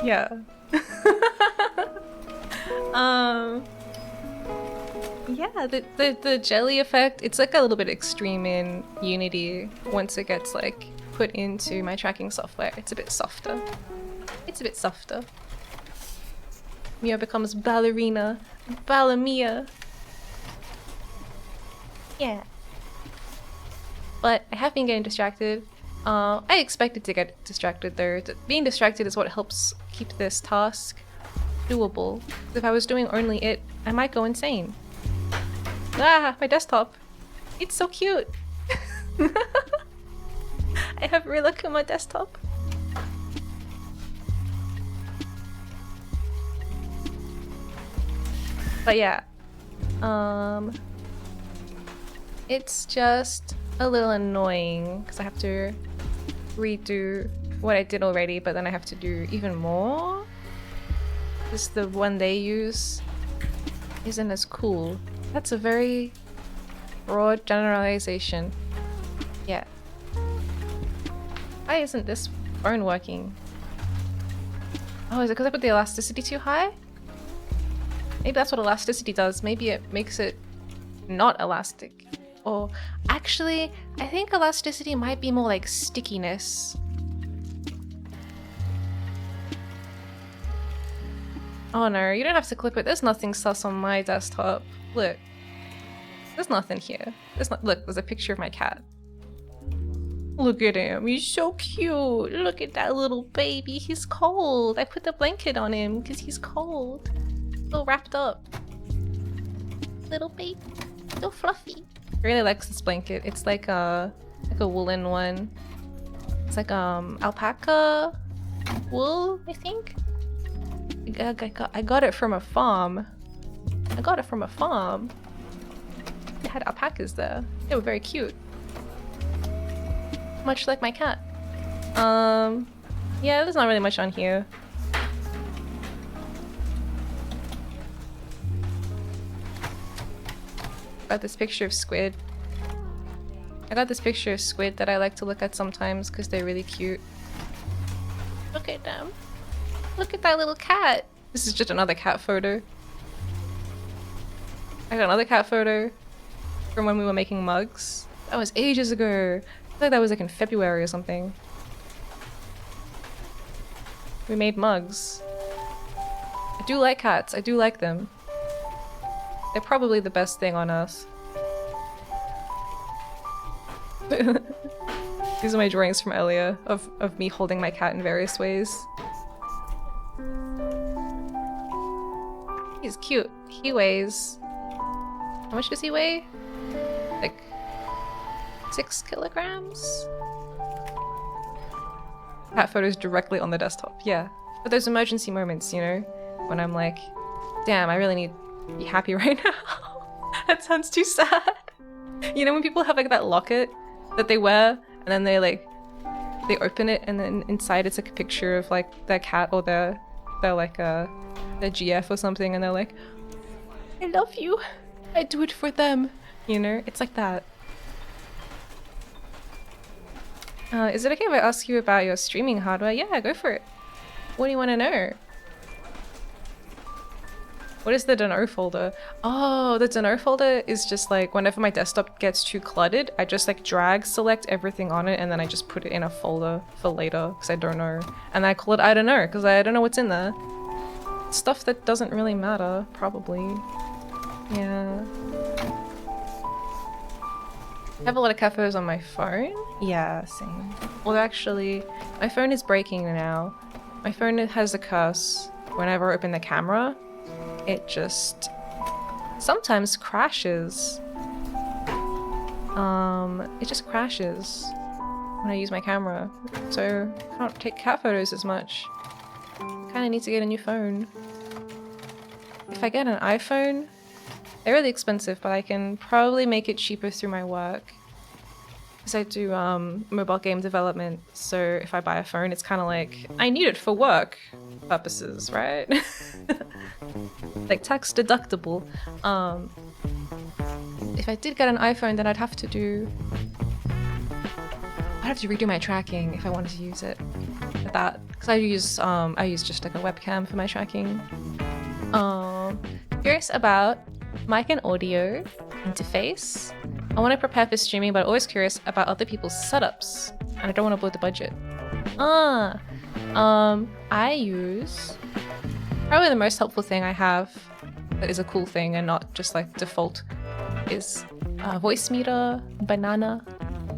Yeah. Yeah, the jelly effect, it's like a little bit extreme in Unity once it gets like put into my tracking software. It's a bit softer. It's a bit softer. Miya becomes ballerina. Ballerina. Yeah. But I have been getting distracted. I expected to get distracted though. Being distracted is what helps keep this task doable. If I was doing only it, I might go insane. Ah, my desktop. It's so cute. I have Rilak on my desktop. But yeah, it's just a little annoying because I have to redo what I did already, but then I have to do even more. Because the one they use isn't as cool. That's a very broad generalization. Yeah. Why isn't this phone working? Oh, is it because I put the elasticity too high? Maybe that's what elasticity does. Maybe it makes it not elastic. Or actually, I think elasticity might be more like stickiness. Oh no, you don't have to clip it. There's nothing sus on my desktop. Look. There's nothing here. Look, there's a picture of my cat. Look at him. He's so cute. Look at that little baby. He's cold. I put the blanket on him because he's cold. All wrapped up. Little baby. So fluffy. I really like this blanket. It's like a woolen one. It's like alpaca wool, I think. I got it from a farm. I got it from a farm. They had alpacas there. They were very cute. Much like my cat. Yeah, there's not really much on here. Got this picture of squid. I got this picture of squid that I like to look at sometimes because they're really cute. Look at them. Look at that little cat. This is just another cat photo. I got another cat photo from when we were making mugs. That was ages ago. I feel like that was like in February or something. We made mugs. I do like cats. I do like them. They're probably the best thing on earth. These are my drawings from earlier of me holding my cat in various ways. He's cute. He weighs... How much does he weigh? Like 6 kilograms? Cat photos directly on the desktop, yeah. But there's emergency moments, you know? When I'm like, damn, I really need to be happy right now. That sounds too sad. You know when people have like that locket that they wear and then they open it and then inside it's like a picture of like their cat or their GF or something and they're like, I love you. I do it for them. You know? It's like that. Is it okay if I ask you about your streaming hardware? Yeah, go for it. What do you want to know? What is the Deno folder? Oh, the Deno folder is just like whenever my desktop gets too cluttered, I just like drag select everything on it and then I just put it in a folder for later because I don't know. And I call it I don't know because I don't know what's in there. Stuff that doesn't really matter, probably. Yeah. I have a lot of cat photos on my phone. Yeah, same. Well, actually, my phone is breaking now. My phone has a curse. Whenever I open the camera, it just sometimes crashes. It just crashes when I use my camera. So I can't take cat photos as much. Kinda need to get a new phone. If I get an iPhone, they're really expensive, but I can probably make it cheaper through my work. Because I do mobile game development, so if I buy a phone, it's kind of like, I need it for work purposes, right? Like tax deductible. If I did get an iPhone, then I'd have to redo my tracking if I wanted to use it. That, because I use just like a webcam for my tracking. Curious about mic and audio interface. I want to prepare for streaming, but I'm always curious about other people's setups, and I don't want to blow the budget. I use probably the most helpful thing I have that is a cool thing and not just like default is voice meter, banana.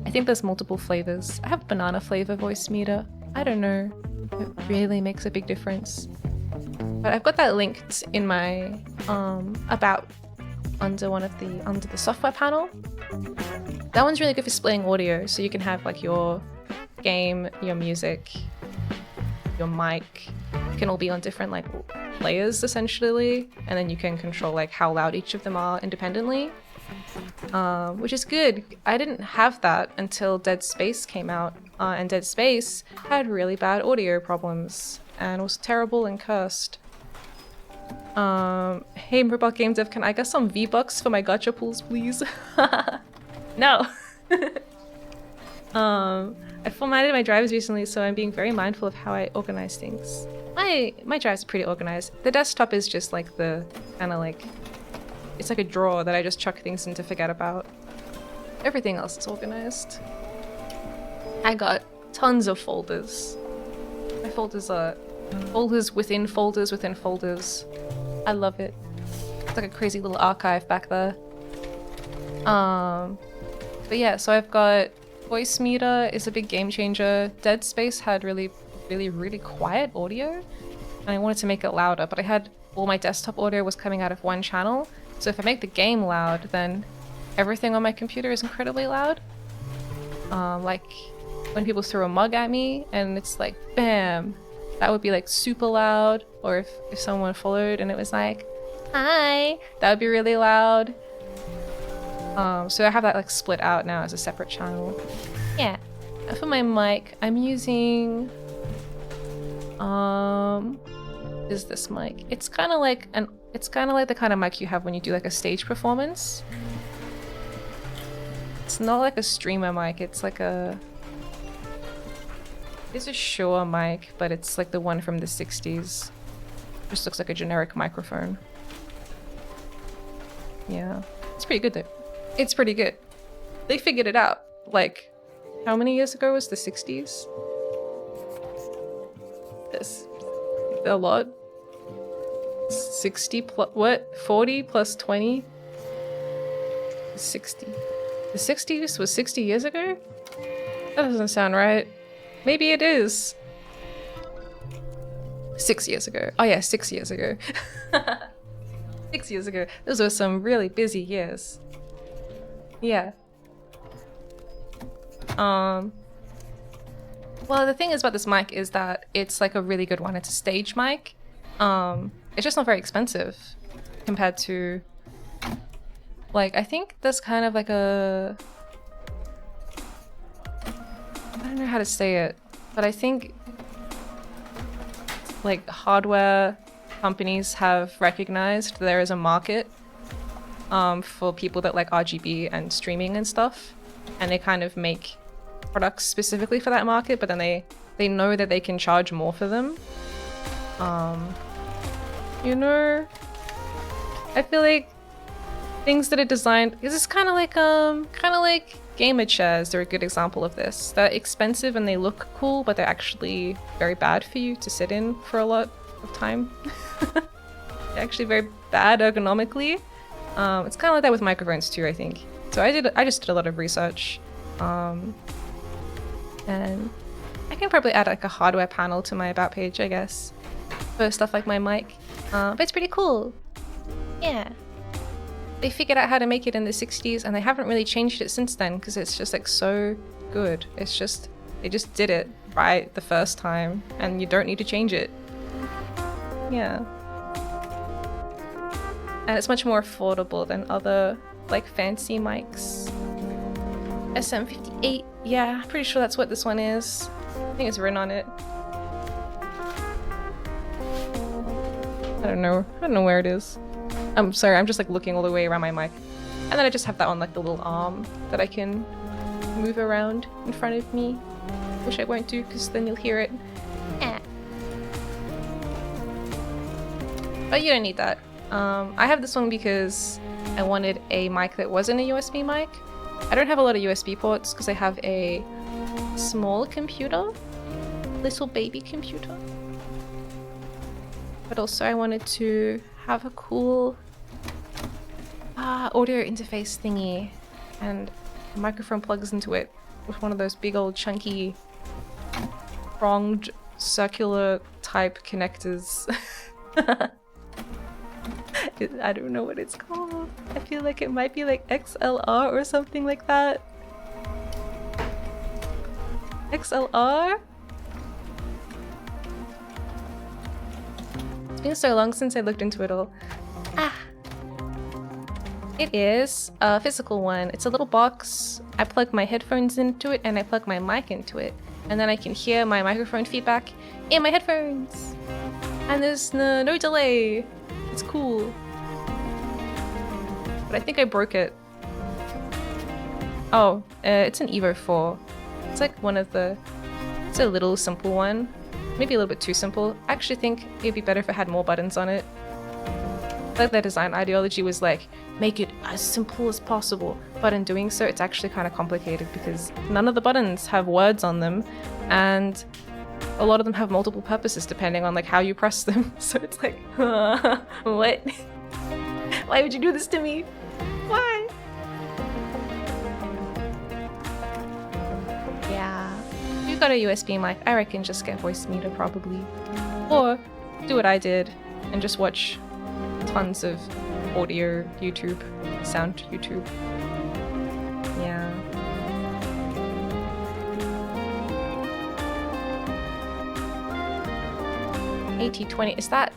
I think there's multiple flavors. I have banana flavor voice meter. I don't know. It really makes a big difference. But I've got that linked in my about under the software panel. That one's really good for splitting audio, so you can have like your game, your music, your mic can all be on different like layers essentially, and then you can control like how loud each of them are independently, which is good. I didn't have that until Dead Space came out, and Dead Space had really bad audio problems and was terrible and cursed. Hey Mobile Game Dev, can I get some V-Bucks for my gacha pools, please? No! I formatted my drives recently, so I'm being very mindful of how I organize things. My drives are pretty organized. The desktop is just like the kind of like, it's like a drawer that I just chuck things in to forget about. Everything else is organized. I got tons of folders. My folders are folders within folders within folders. I love it. It's like a crazy little archive back there. But yeah, so I've got voice meter is a big game changer. Dead Space had really quiet audio, and I wanted to make it louder, but I had all my desktop audio was coming out of one channel. So if I make the game loud, then everything on my computer is incredibly loud. Like when people throw a mug at me and it's like bam, that would be like super loud. Or if someone followed and it was like hi, that would be really loud. So I have that like split out now as a separate channel. Yeah. For my mic, I'm using is this mic? It's kind of like the kind of mic you have when you do like a stage performance. It's not like a streamer mic, it's like it's a Shure mic, but it's like the one from the 60s. Just looks like a generic microphone. Yeah. It's pretty good though. It's pretty good. They figured it out. Like, how many years ago was the 60s? This. A lot. 60 plus, what? 40 plus 20? 60. The 60s was 60 years ago? That doesn't sound right. Maybe it is. 6 years ago. Oh yeah, 6 years ago. 6 years ago. Those were some really busy years. Yeah. Well, the thing is about this mic is that it's like a really good one. It's a stage mic. It's just not very expensive compared to, like, I think there's kind of like a, I don't know how to say it, but I think like hardware companies have recognized there is a market for people that like RGB and streaming and stuff, and they kind of make products specifically for that market, but then they know that they can charge more for them. You know, I feel like things that are designed, this is kind of like gamer chairs. They're a good example of this. They're expensive and they look cool, but they're actually very bad for you to sit in for a lot of time. They're actually very bad ergonomically. It's kind of like that with microphones too, I think. So I just did a lot of research, and I can probably add like a hardware panel to my about page, I guess, for stuff like my mic. But it's pretty cool. Yeah. They figured out how to make it in the 60s and they haven't really changed it since then because it's just like so good. It's just, they just did it right the first time and you don't need to change it. Yeah. And it's much more affordable than other like fancy mics. SM58, yeah, I'm pretty sure that's what this one is. I think it's written on it. I don't know where it is. I'm sorry, I'm just like looking all the way around my mic. And then I just have that on like the little arm that I can move around in front of me. Which I won't do because then you'll hear it. Eh. But you don't need that. I have this one because I wanted a mic that wasn't a USB mic. I don't have a lot of USB ports because I have a small computer. Little baby computer. But also I wanted to have a cool audio interface thingy, and the microphone plugs into it with one of those big old chunky pronged circular type connectors. I don't know what it's called. I feel like it might be like XLR or something like that. XLR? It's been so long since I looked into it all. It is a physical one. It's a little box. I plug my headphones into it and I plug my mic into it. and then I can hear my microphone feedback in my headphones. And there's no delay. It's cool. But I think I broke it. Oh, it's an Evo 4. It's like one of the... It's a little simple one. Maybe a little bit too simple. I actually think it'd be better if it had more buttons on it. Like their design ideology was like, make it as simple as possible. But in doing so, it's actually kind of complicated because none of the buttons have words on them. And a lot of them have multiple purposes depending on like how you press them. So it's like, what? Why would you do this to me? Why? Yeah. If you've got a USB mic, I reckon just get voice meter probably. Or do what I did and just watch tons of audio YouTube, sound YouTube. Yeah. AT20, is that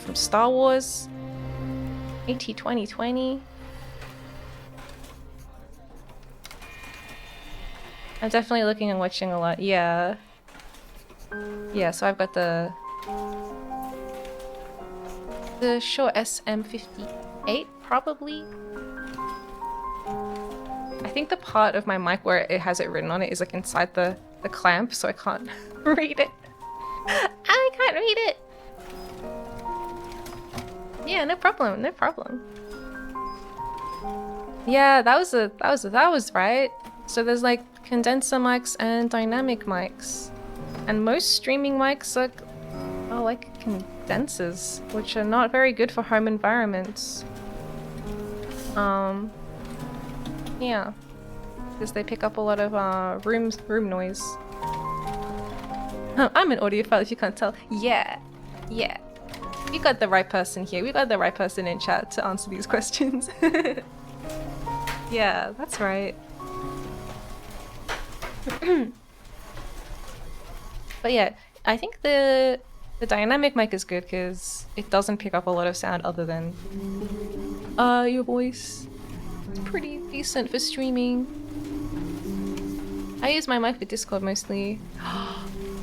from Star Wars? AT2020? I'm definitely looking and watching a lot, yeah. Yeah, so I've got the Shure SM58, probably? I think the part of my mic where it has it written on it is like inside the clamp, so I can't read it. I can't read it! Yeah, no problem, no problem. Yeah, that was right. So there's like condenser mics and dynamic mics. And most streaming mics are like condensers, which are not very good for home environments. Yeah. Because they pick up a lot of room noise. I'm an audiophile if you can't tell. Yeah. Yeah. We got the right person here. We got the right person in chat to answer these questions. Yeah, that's right. But yeah, I think the dynamic mic is good because it doesn't pick up a lot of sound other than your voice. It's pretty decent for streaming. I use my mic for Discord mostly.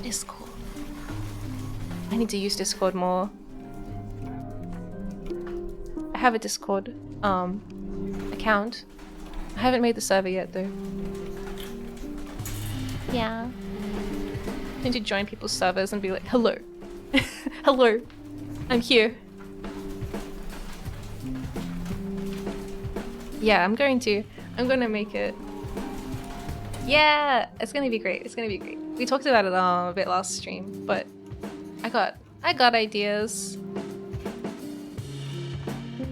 Discord. I need to use Discord more. I have a Discord account. I haven't made the server yet though. Yeah. I need to join people's servers and be like, hello. Hello. I'm here. Yeah, I'm gonna make it. Yeah, it's gonna be great. It's gonna be great. We talked about it a bit last stream, but I got ideas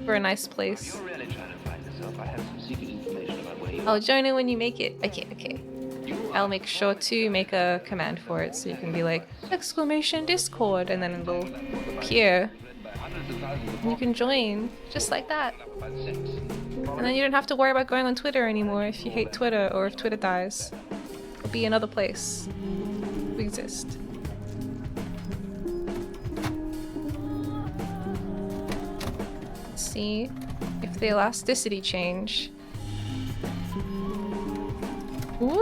for a nice place. If you're really trying to find yourself, I have some secret information about where you are. I'll join it when you make it. Okay. I'll make sure to make a command for it so you can be like, !Discord, and then it'll appear. And you can join, just like that. And then you don't have to worry about going on Twitter anymore if you hate Twitter or if Twitter dies. It'll be another place to exist. Let's see if the elasticity change. Woo!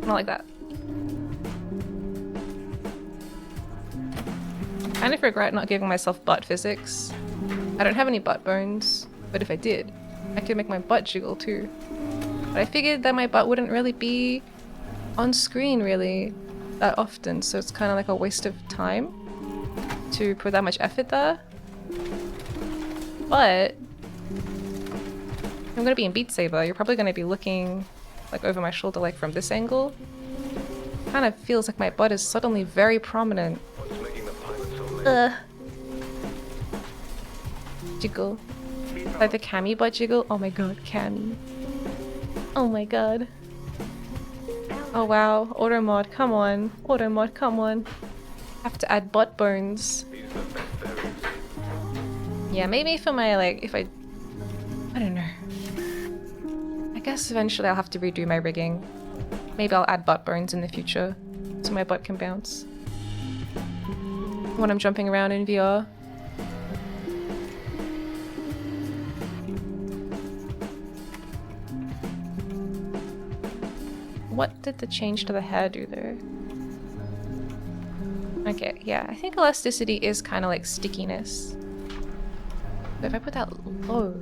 Not like that. I kind of regret not giving myself butt physics. I don't have any butt bones, but if I did, I could make my butt jiggle too. But I figured that my butt wouldn't really be on screen really that often, so it's kind of like a waste of time to put that much effort there. But I'm gonna be in Beat Saber. You're probably gonna be looking like over my shoulder, like from this angle. Kind of feels like my butt is suddenly very prominent. Jiggle. Like the Cammy butt jiggle. Oh my god, Cammy. Oh my god. Oh wow, auto mod, come on. Auto mod, come on. Have to add butt bones. Yeah, maybe for my like, if I don't know. I guess eventually I'll have to redo my rigging. Maybe I'll add butt bones in the future so my butt can bounce when I'm jumping around in VR. what did the change to the hair do there? Okay, yeah, I think elasticity is kind of like stickiness. But if I put that low...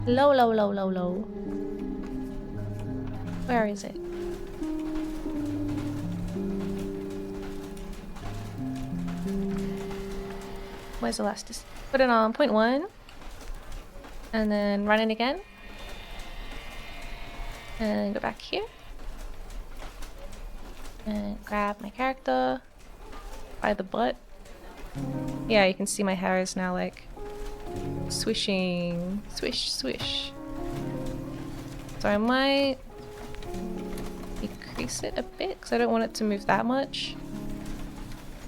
Low. Where is it? Where's elasticity? Put it on 0.1. And then run it again. And go back here. And grab my character by the butt. Yeah, you can see my hair is now like swishing. Swish, swish. So I might decrease it a bit because I don't want it to move that much.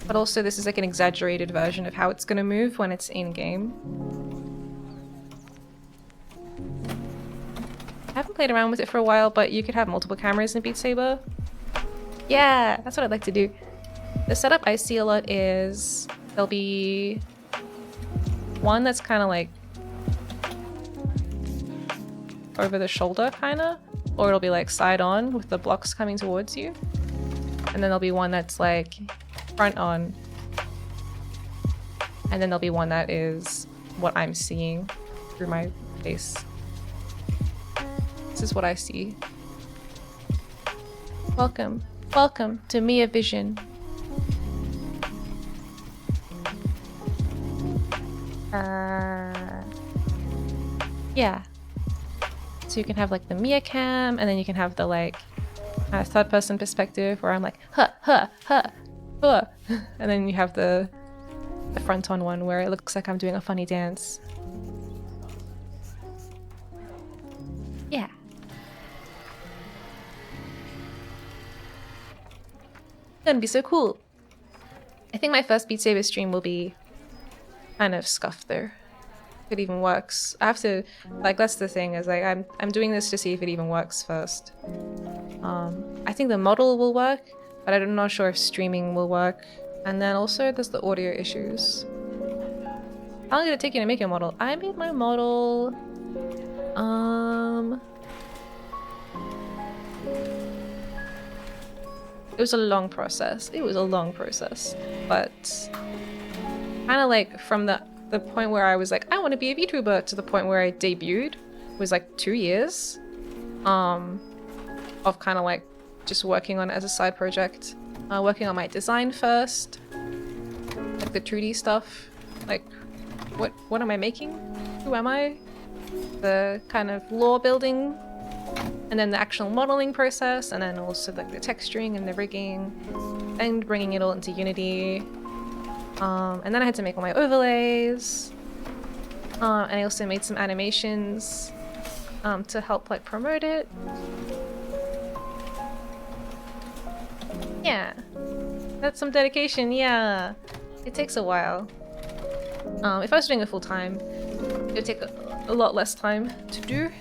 But also this is like an exaggerated version of how it's going to move when it's in-game. I haven't played around with it for a while, but you could have multiple cameras in Beat Saber. Yeah, that's what I'd like to do. The setup I see a lot is there'll be one that's kind of like over the shoulder kind of, or it'll be like side on with the blocks coming towards you. And then there'll be one that's like front on. And then there'll be one that is what I'm seeing through my face. This is what I see. Welcome to Miya Vision. Yeah. So you can have like the Miya cam, and then you can have the like third person perspective where I'm like and then you have the front on one where it looks like I'm doing a funny dance. Yeah. Gonna be so cool. I think my first Beat Saber stream will be kind of scuffed though. If it even works. I have to, like, that's the thing, is like I'm doing this to see if it even works first. I think the model will work, but I'm not sure if streaming will work. And then also there's the audio issues. How long did it take you to make your model? I made my model it was a long process. But kind of like from the point where I was like, I want to be a Vtuber, to the point where I debuted was like 2 years of kind of like just working on it as a side project. Working on my design first, like the 2D stuff, like what am I making? Who am I? The kind of lore building, and then the actual modeling process, and then also like the texturing and the rigging, and bringing it all into Unity. And then I had to make all my overlays, and I also made some animations to help like promote it. Yeah, that's some dedication. Yeah, it takes a while. If I was doing it full time, it would take a lot less time to do.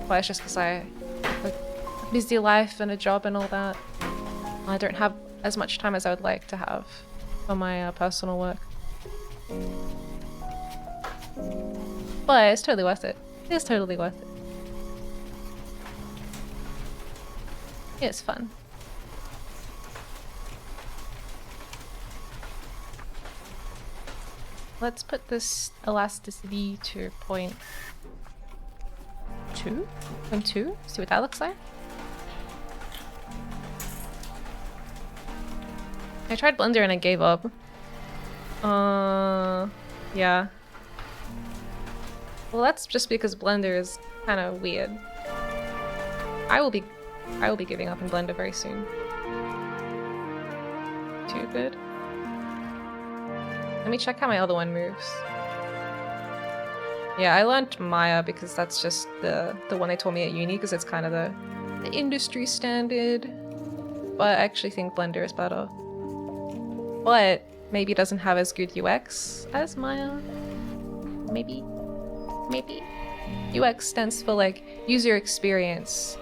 But it's just because I have a busy life and a job and all that. I don't have as much time as I would like to have for my personal work. But it's totally worth it. It's totally worth it. It's fun. Let's put this elasticity to 0.2? 0.2? See what that looks like? I tried Blender and I gave up. Yeah. Well, that's just because Blender is kind of weird. I will be giving up in Blender very soon. Too good. Let me check how my other one moves. Yeah, I learned Miya because that's just the one they taught me at uni, because it's kind of the industry standard. But I actually think Blender is better. But maybe it doesn't have as good UX as Miya. Maybe. Maybe. UX stands for like user experience.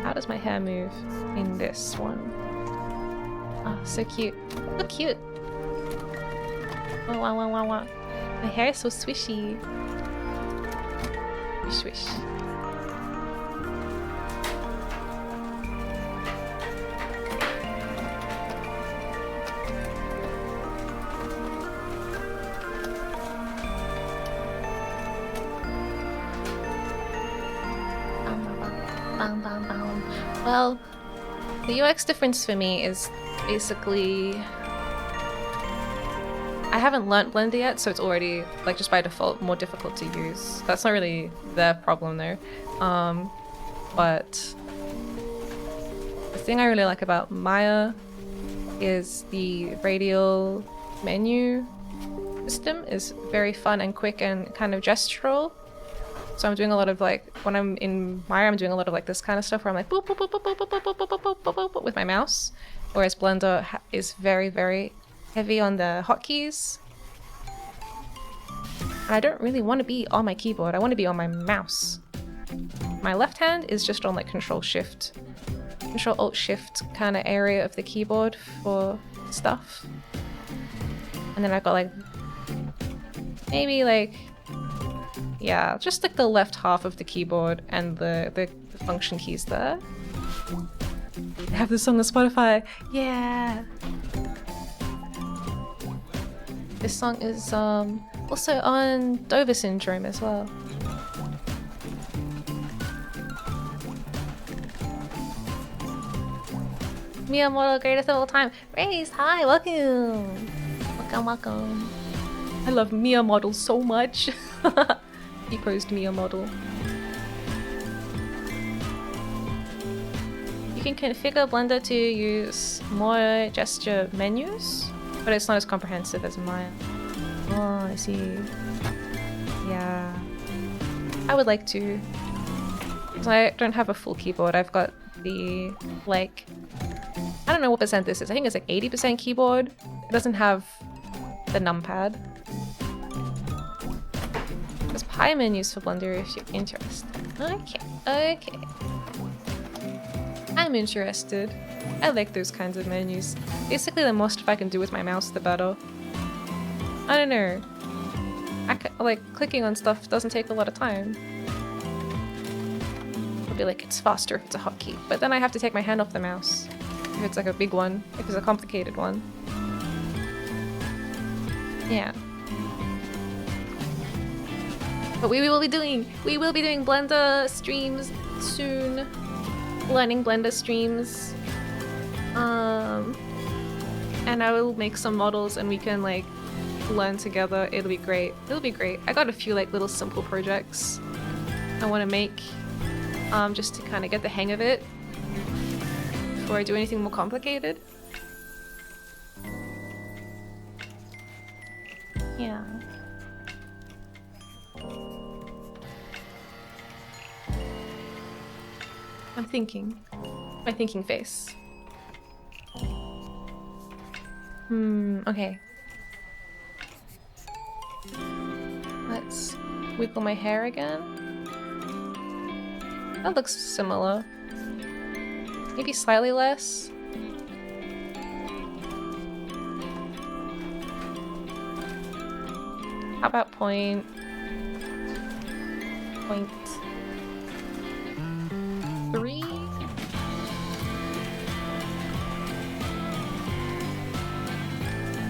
How does my hair move in this one? Oh, so cute. So cute. Wah, wah, wah, wah, wah. My hair is so swishy. Swish, swish. Bam, bam, bam. Well, the UX difference for me is basically I haven't learnt Blender yet, so it's already, like, just by default more difficult to use. That's not really their problem though. But the thing I really like about Miya is the radial menu system is very fun and quick and kind of gestural. So I'm doing a lot of, like, when I'm in Miya, I'm doing a lot of like this kind of stuff where I'm like boop boop boop boop boop boop boop boop boop boop boop boop with my mouse, whereas Blender is very, very heavy on the hotkeys. And I don't really want to be on my keyboard. I want to be on my mouse. My left hand is just on like Control Alt Shift kind of area of the keyboard for stuff. And then I've got like maybe like, yeah, just like the left half of the keyboard and the function keys there. I have this song on Spotify. Yeah. This song is also on Dova-Syndrome as well. Miya model greatest of all time. Race, hi, welcome. Welcome, welcome. I love Miya model so much. He posed Miya model. You can configure Blender to use more gesture menus, but it's not as comprehensive as Miya. Oh, I see. Yeah. I would like to. So I don't have a full keyboard. I've got the, like, I don't know what percent this is. I think it's like 80% keyboard. It doesn't have the numpad. There's pie menus for Blender if you're interested. Okay, okay. I'm interested. I like those kinds of menus. Basically, the more stuff I can do with my mouse, the better. I don't know. Like, clicking on stuff doesn't take a lot of time. It'll be like, it's faster if it's a hotkey. But then I have to take my hand off the mouse. If it's like a big one. If it's a complicated one. Yeah. But we will be doing Blender streams soon. Learning Blender streams. And I will make some models and we can like learn together. It'll be great. It'll be great. I got a few like little simple projects I want to make just to kind of get the hang of it before I do anything more complicated. Yeah. I'm thinking. My thinking face. Okay. Let's wiggle my hair again. That looks similar. Maybe slightly less. How about point 3?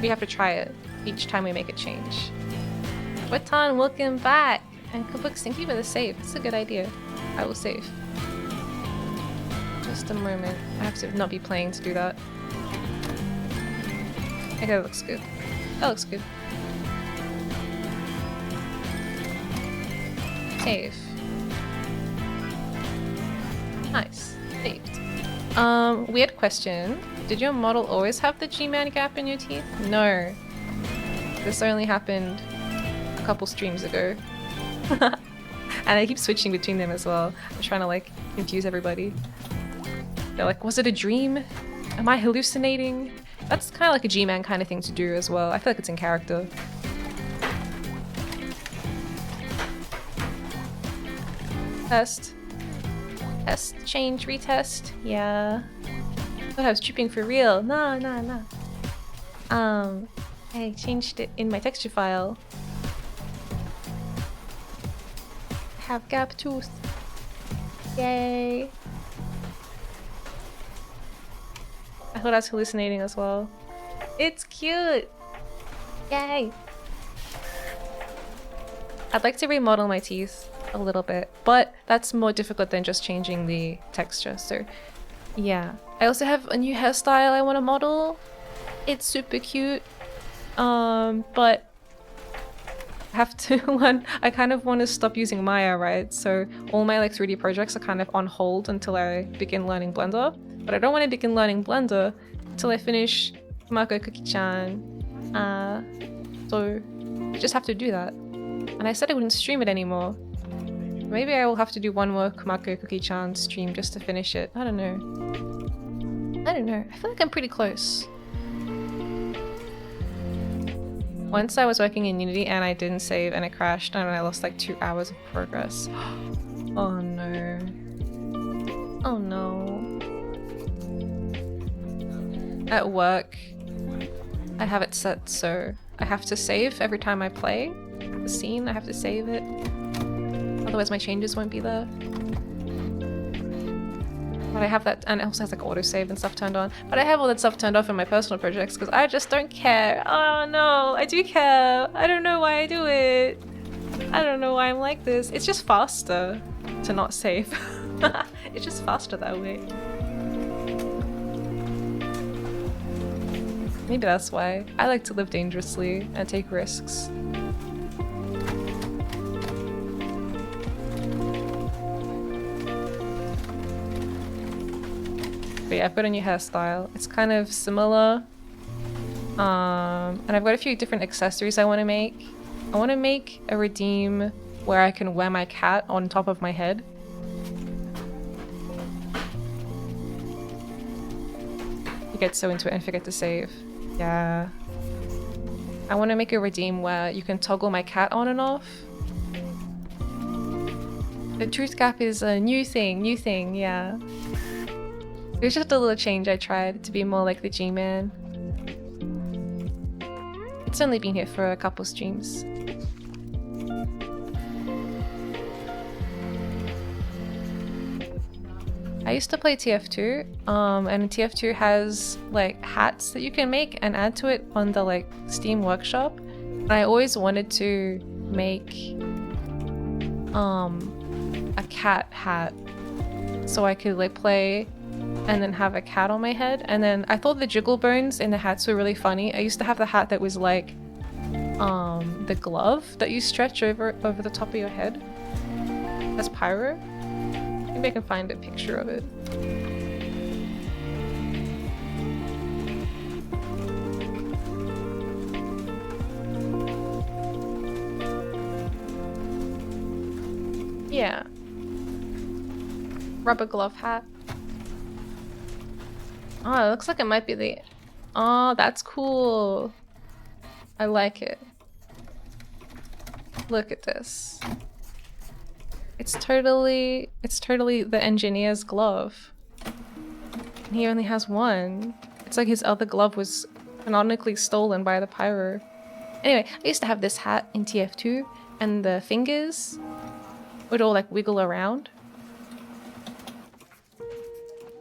We have to try it each time we make a change. Watan, welcome back! And Kabooks, thank you for the save. It's a good idea. I will save. Just a moment. I have to not be playing to do that. Okay, that looks good. That looks good. Save. Nice. Saved. Weird question. Did your model always have the G-man gap in your teeth? No. This only happened a couple streams ago. And I keep switching between them as well. I'm trying to like confuse everybody. They're like, was it a dream? Am I hallucinating? That's kind of like a G-man kind of thing to do as well. I feel like it's in character. Test. Test, change, retest. Yeah. I thought I was tripping for real. No. I changed it in my texture file. I have gap tooth. Yay! I thought I was hallucinating as well. It's cute! Yay! I'd like to remodel my teeth a little bit, but that's more difficult than just changing the texture, so yeah. I also have a new hairstyle I want to model. It's super cute, but I have to learn. I kind of want to stop using Miya, right? So all my like 3D projects are kind of on hold until I begin learning Blender, but I don't want to begin learning Blender until I finish Mako Cookie-chan. So I just have to do that. And I said I wouldn't stream it anymore. Maybe I will have to do one more Kumako Cookie-chan stream just to finish it. I don't know. I don't know. I feel like I'm pretty close. Once I was working in Unity and I didn't save and it crashed and I lost like 2 hours of progress. Oh no. Oh no. At work, I have it set so I have to save every time I play the scene. I have to save it. Otherwise my changes won't be there. But I have that, and it also has like autosave and stuff turned on. But I have all that stuff turned off in my personal projects because I just don't care. Oh no, I do care. I don't know why I do it. I don't know why I'm like this. It's just faster to not save. It's just faster that way. Maybe that's why. I like to live dangerously and take risks. But yeah, I've got a new hairstyle. It's kind of similar. And I've got a few different accessories I want to make. I want to make a redeem where I can wear my cat on top of my head. You get so into it and forget to save. Yeah. I want to make a redeem where you can toggle my cat on and off. The truth gap is a new thing, yeah. It was just a little change I tried to be more like the G-Man. It's only been here for a couple streams. I used to play TF2, and TF2 has like hats that you can make and add to it on the like Steam Workshop. And I always wanted to make a cat hat so I could like play and then have a cat on my head. And then I thought the jiggle bones in the hats were really funny. I used to have the hat that was like the glove that you stretch over the top of your head. That's pyro. Maybe I can find a picture of it. Yeah. Rubber glove hat. Oh, it looks like it might be the... Oh, that's cool. I like it. Look at this. It's totally the engineer's glove. And he only has one. It's like his other glove was canonically stolen by the pyro. Anyway, I used to have this hat in TF2 and the fingers would all like wiggle around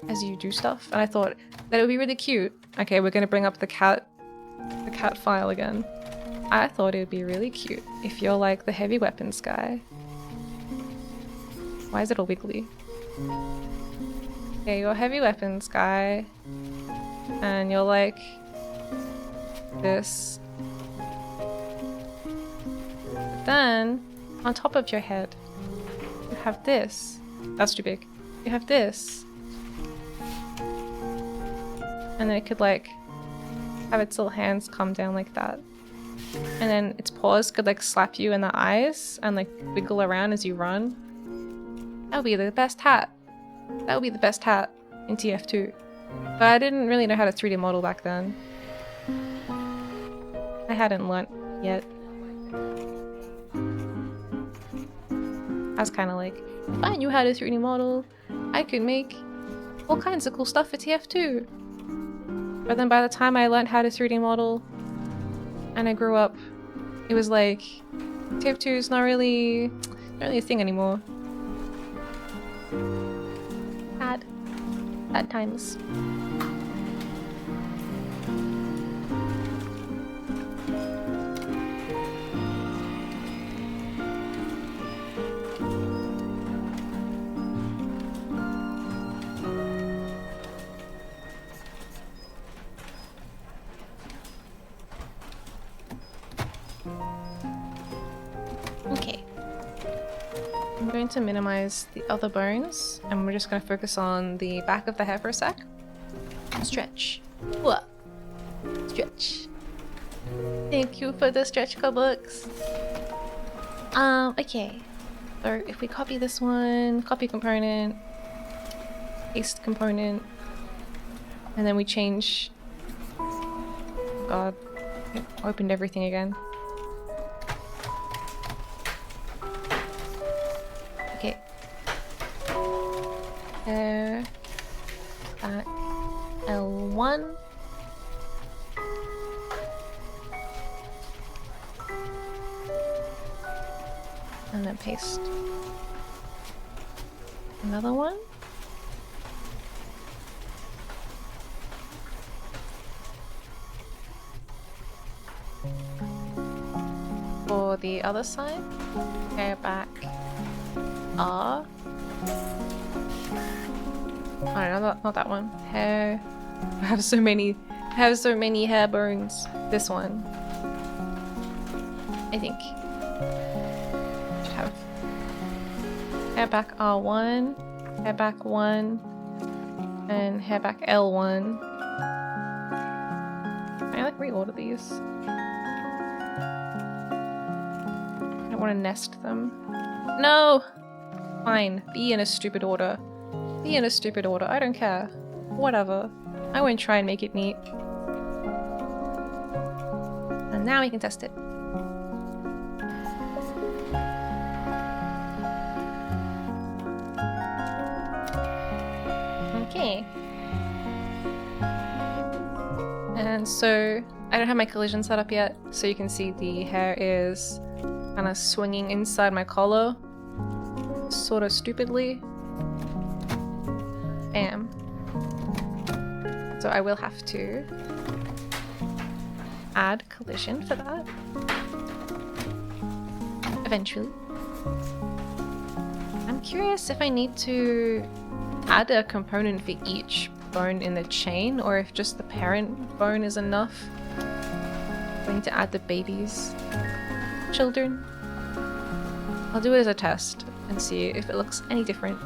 as you do stuff, and I thought that it would be really cute. Okay, we're gonna bring up the cat file again. I thought it would be really cute if you're like the heavy weapons guy. Why is it all wiggly? Okay, you're a heavy weapons guy, and you're like this. But then, on top of your head, you have this. That's too big. You have this. And then it could like have its little hands come down like that. And then its paws could like slap you in the eyes and like wiggle around as you run. That would be the best hat. That would be the best hat in TF2. But I didn't really know how to 3D model back then. I hadn't learnt yet. I was kind of like, if I knew how to 3D model, I could make all kinds of cool stuff for TF2. But then by the time I learned how to 3D model, and I grew up, it was like Tape 2 is not really a thing anymore. Bad times. Okay. I'm going to minimize the other bones, and we're just going to focus on the back of the hair for a sec. Stretch. What? Stretch. Thank you for the stretch books. Okay. So if we copy this one, copy component, paste component, and then we change. God, it opened everything again. Okay. There. Back. L1. And then paste. Another one. For the other side, hair back R. Oh no, not that one. Hair. I have so many hair bones. This one. I think. Should have hair back R1, hair back 1, and hair back L1. Can I like reorder these? I don't want to nest them. No! Fine. Be in a stupid order. Be in a stupid order. I don't care. Whatever. I won't try and make it neat. And now we can test it. Okay. And so I don't have my collision set up yet, so you can see the hair is kind of swinging inside my collar, sort of stupidly. Bam. So I will have to add collision for that eventually. I'm curious if I need to add a component for each bone in the chain, or if just the parent bone is enough. I need to add the baby's children. I'll do it as a test and see if it looks any different.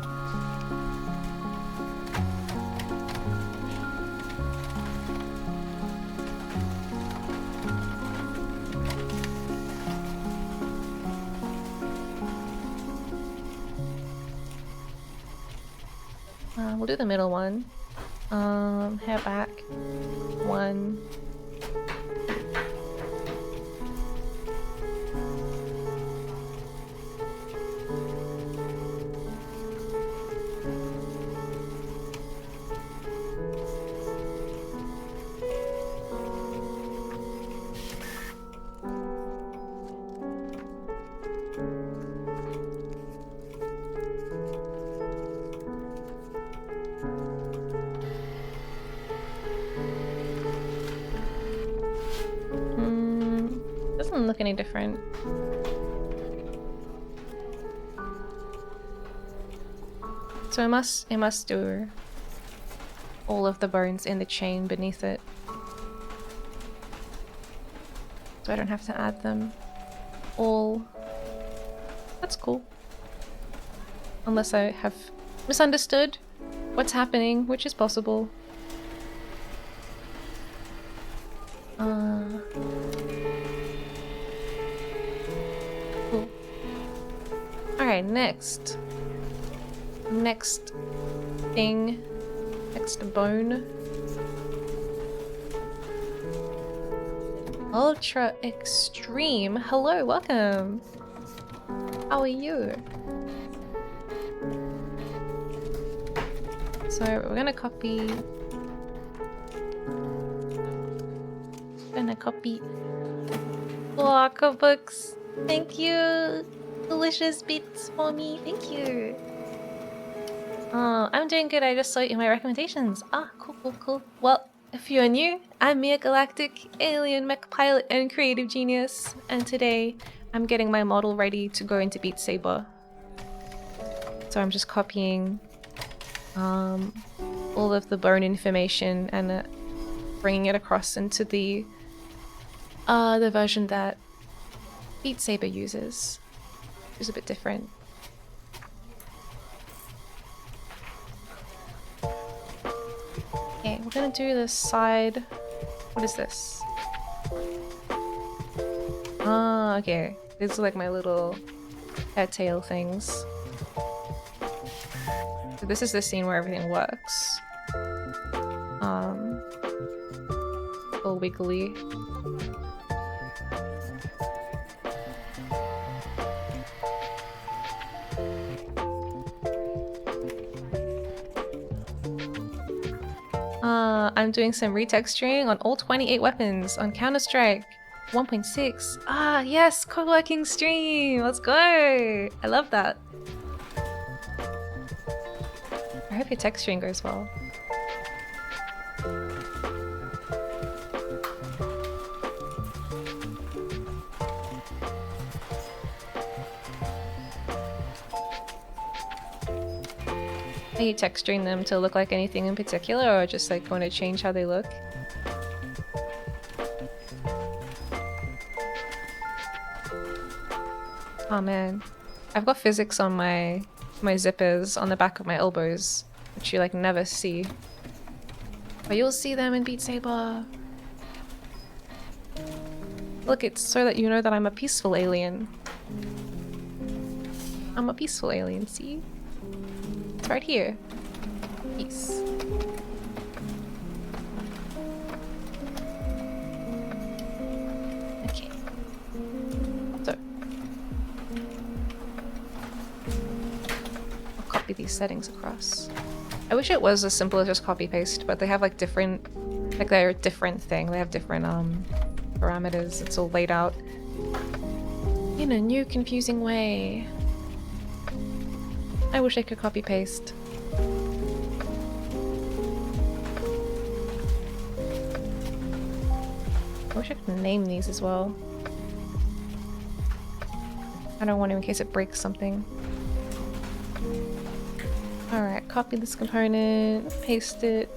We'll do the middle one. Hair back. 1. Doesn't look any different. So it must do all of the bones in the chain beneath it. So I don't have to add them all. That's cool. Unless I have misunderstood what's happening, which is possible. Cool. Alright, next thing, next bone. Ultra Extreme. Hello, welcome. How are you? So we're gonna copy block of books. Thank you. Delicious beats for me. Thank you. I'm doing good. I just saw it in my recommendations. Ah, cool. Well, if you're new, I'm Miya Galactic, alien mech pilot and creative genius. And today, I'm getting my model ready to go into Beat Saber. So I'm just copying all of the bone information and bringing it across into the version that Beat Saber uses, which is a bit different. Okay, we're gonna do the side. What is this? Ah, okay. These are like my little hair tail things. So this is the scene where everything works. All wiggly. I'm doing some retexturing on all 28 weapons on Counter-Strike 1.6. Ah, yes, co-working stream. Let's go. I love that. I hope your texturing goes well. Are you texturing them to look like anything in particular, or just like want to change how they look? Oh man, I've got physics on my zippers on the back of my elbows, which you like never see, but you'll see them in Beat Saber. Look, it's so that you know that I'm a peaceful alien. I'm a peaceful alien, see? It's right here. Peace. Okay. So. I'll copy these settings across. I wish it was as simple as just copy paste, but they have like different, like they're a different thing. They have different parameters. It's all laid out in a new confusing way. I wish I could copy paste. I wish I could name these as well. I don't want to in case it breaks something. Alright, copy this component, paste it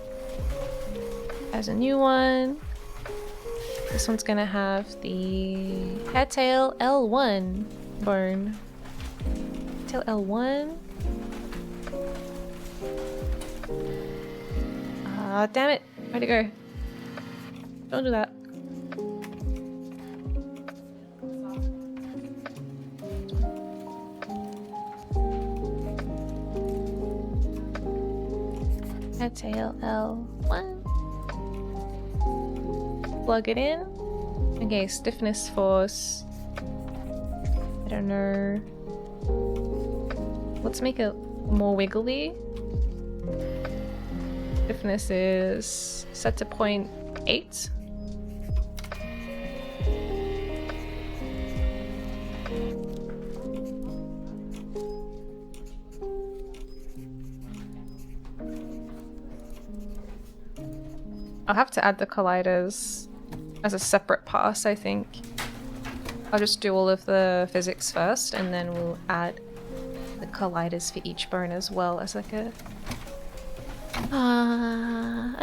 as a new one. This one's gonna have the hairtail L1 bone. Tail L1? Ah, damn it! Where'd it go? Don't do that. Tail L1. Plug it in. Okay, stiffness force. I don't know. Let's make it more wiggly. Stiffness is set to 0.8. I'll have to add the colliders as a separate pass, I think. I'll just do all of the physics first, and then we'll add the colliders for each bone as well as like a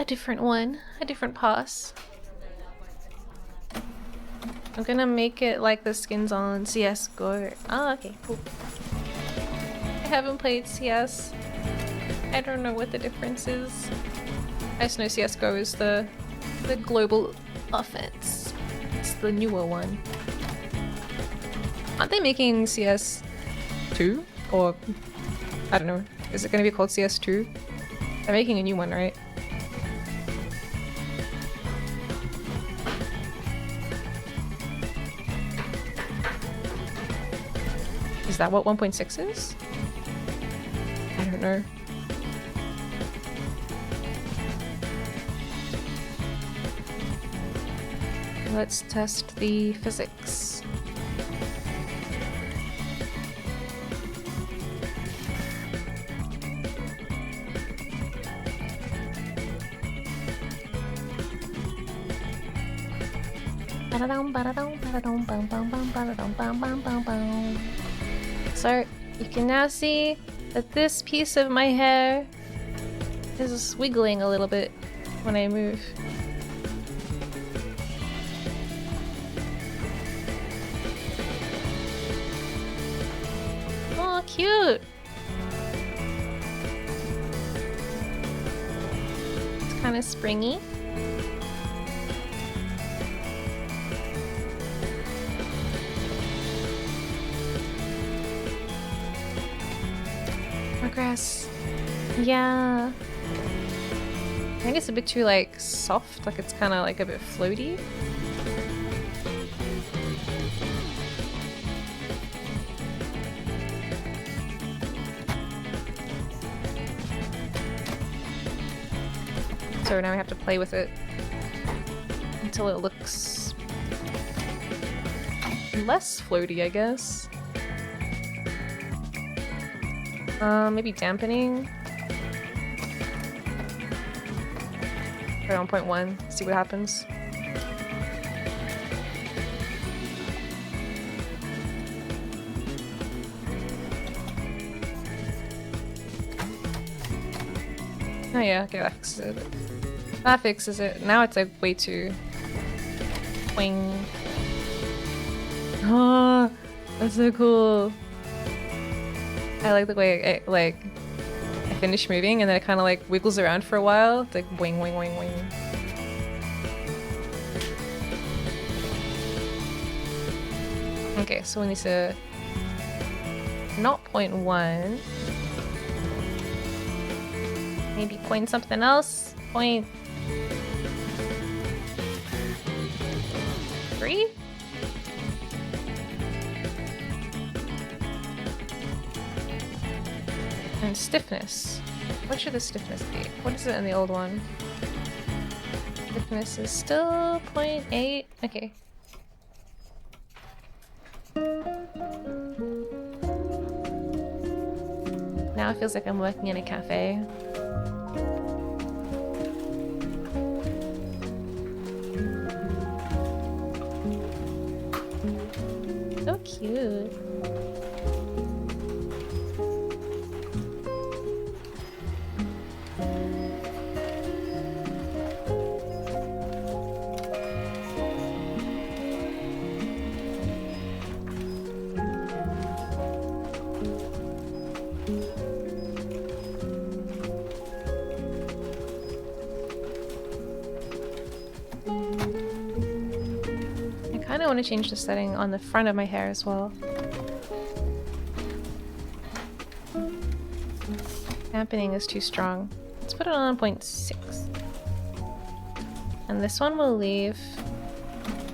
different one, a different pass. I'm gonna make it like the skins on CS:GO. Ah, okay, cool. I haven't played CS. I don't know what the difference is. I just know CS:GO is the global offense. It's the newer one. Aren't they making CS2? Or, I don't know, is it going to be called CS2? They're making a new one, right? Is that what 1.6 is? I don't know. let's test the physics. So you can now see that this piece of my hair is wiggling a little bit when I move. Oh, cute! It's kind of springy. Grass. Yeah. I think it's a bit too like soft, like it's kind of like a bit floaty. So now we have to play with it until it looks less floaty, I guess. Maybe dampening. Right on 0.1, see what happens. Oh yeah, okay, that fixes it. That fixes it. Now it's like way too... Wing. Oh, that's so cool. I like the way I finish moving and then it kind of like wiggles around for a while. It's like wing, wing, wing, wing. Okay, so we need to not 0.1. Maybe point something else. 0.3? And stiffness. What should the stiffness be? What is it in the old one? Stiffness is still 0.8. Okay. Now it feels like I'm working in a cafe. So cute. I want to change the setting on the front of my hair as well. Dampening is too strong. Let's put it on 0.6. And this one will leave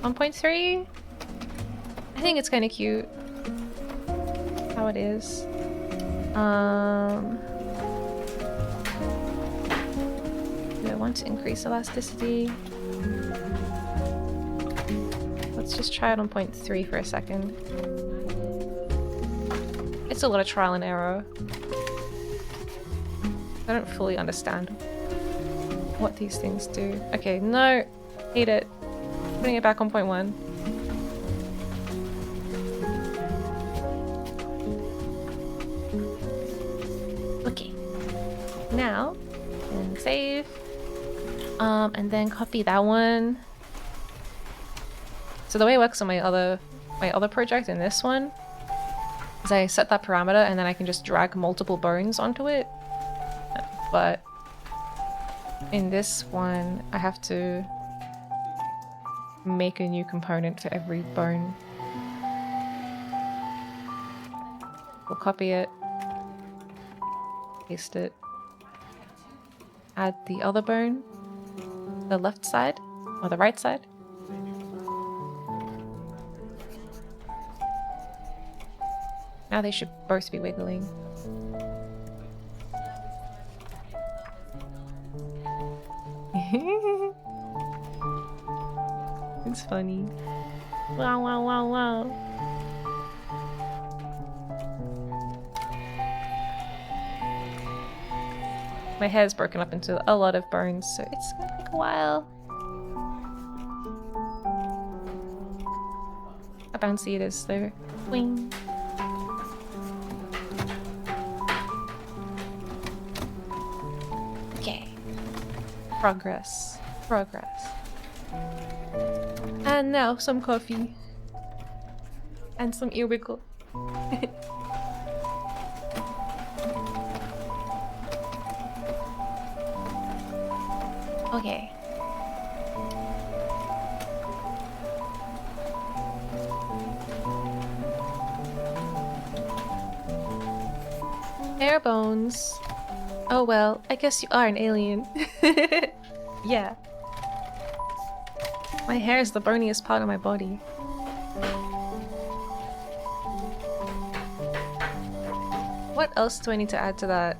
1.3. I think it's kind of cute how it is. Do I want to increase elasticity? Let's just try it on 0.3 for a second. It's a lot of trial and error. I don't fully understand what these things do. Okay, no! Hate it. Putting it back on 0.1. Okay. Now, and save. And then copy that one. So the way it works on my other project and this one is I set that parameter and then I can just drag multiple bones onto it. But in this one, I have to make a new component for every bone. We'll copy it, paste it, add the other bone, the left side or the right side. Now they should both be wiggling. It's funny. Wow, wow, wow, wow. My hair's broken up into a lot of bones, so it's gonna take a while. How bouncy it is though. Wing. Okay. Progress. Progress. And now some coffee. And some ear wiggle. Okay. Bare bones. Oh well, I guess you are an alien. Yeah. My hair is the boniest part of my body. What else do I need to add to that?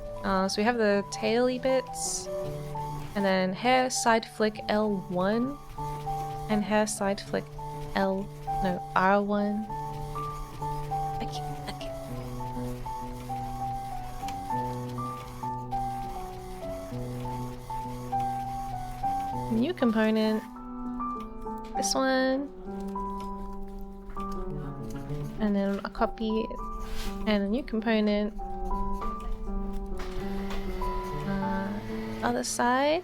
So we have the taily bits. And then hair side flick L1 and hair side flick R1. Okay. New component. This one. And then a copy and a new component. Other side.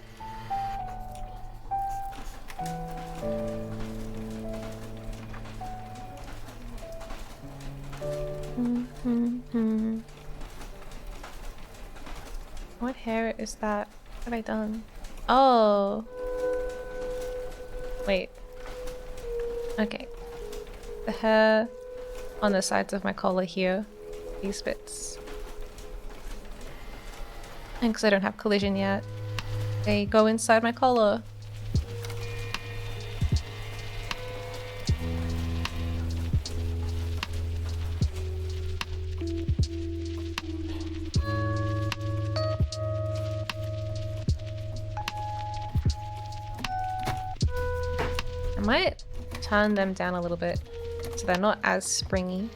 What hair is that? What have I done? Oh. Wait. Okay. The hair on the sides of my collar here. These bits. And because I don't have collision yet, they go inside my collar. I might turn them down a little bit so they're not as springy.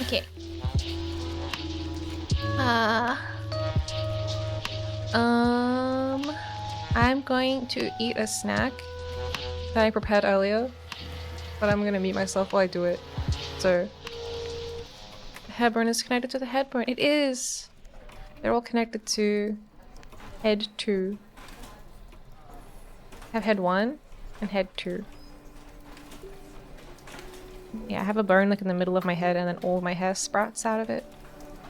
Okay. I'm going to eat a snack that I prepared earlier, but I'm gonna mute myself while I do it. So, the headbone is connected to the headbone. It is! They're all connected to head 2. I have head 1 and head 2. Yeah, I have a bone like in the middle of my head and then all my hair sprouts out of it.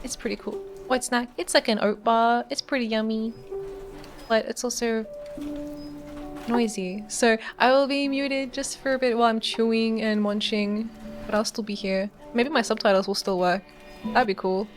It's pretty cool. What snack? It's like an oat bar. It's pretty yummy. But it's also noisy. So I will be muted just for a bit while I'm chewing and munching. But I'll still be here. Maybe my subtitles will still work. That'd be cool.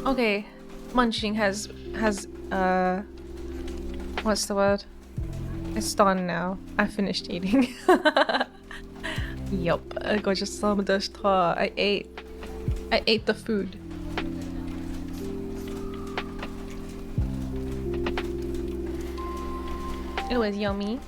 Okay, munching has what's the word? It's done now. I finished eating. Yup, I got just some of this. I ate the food. It was yummy.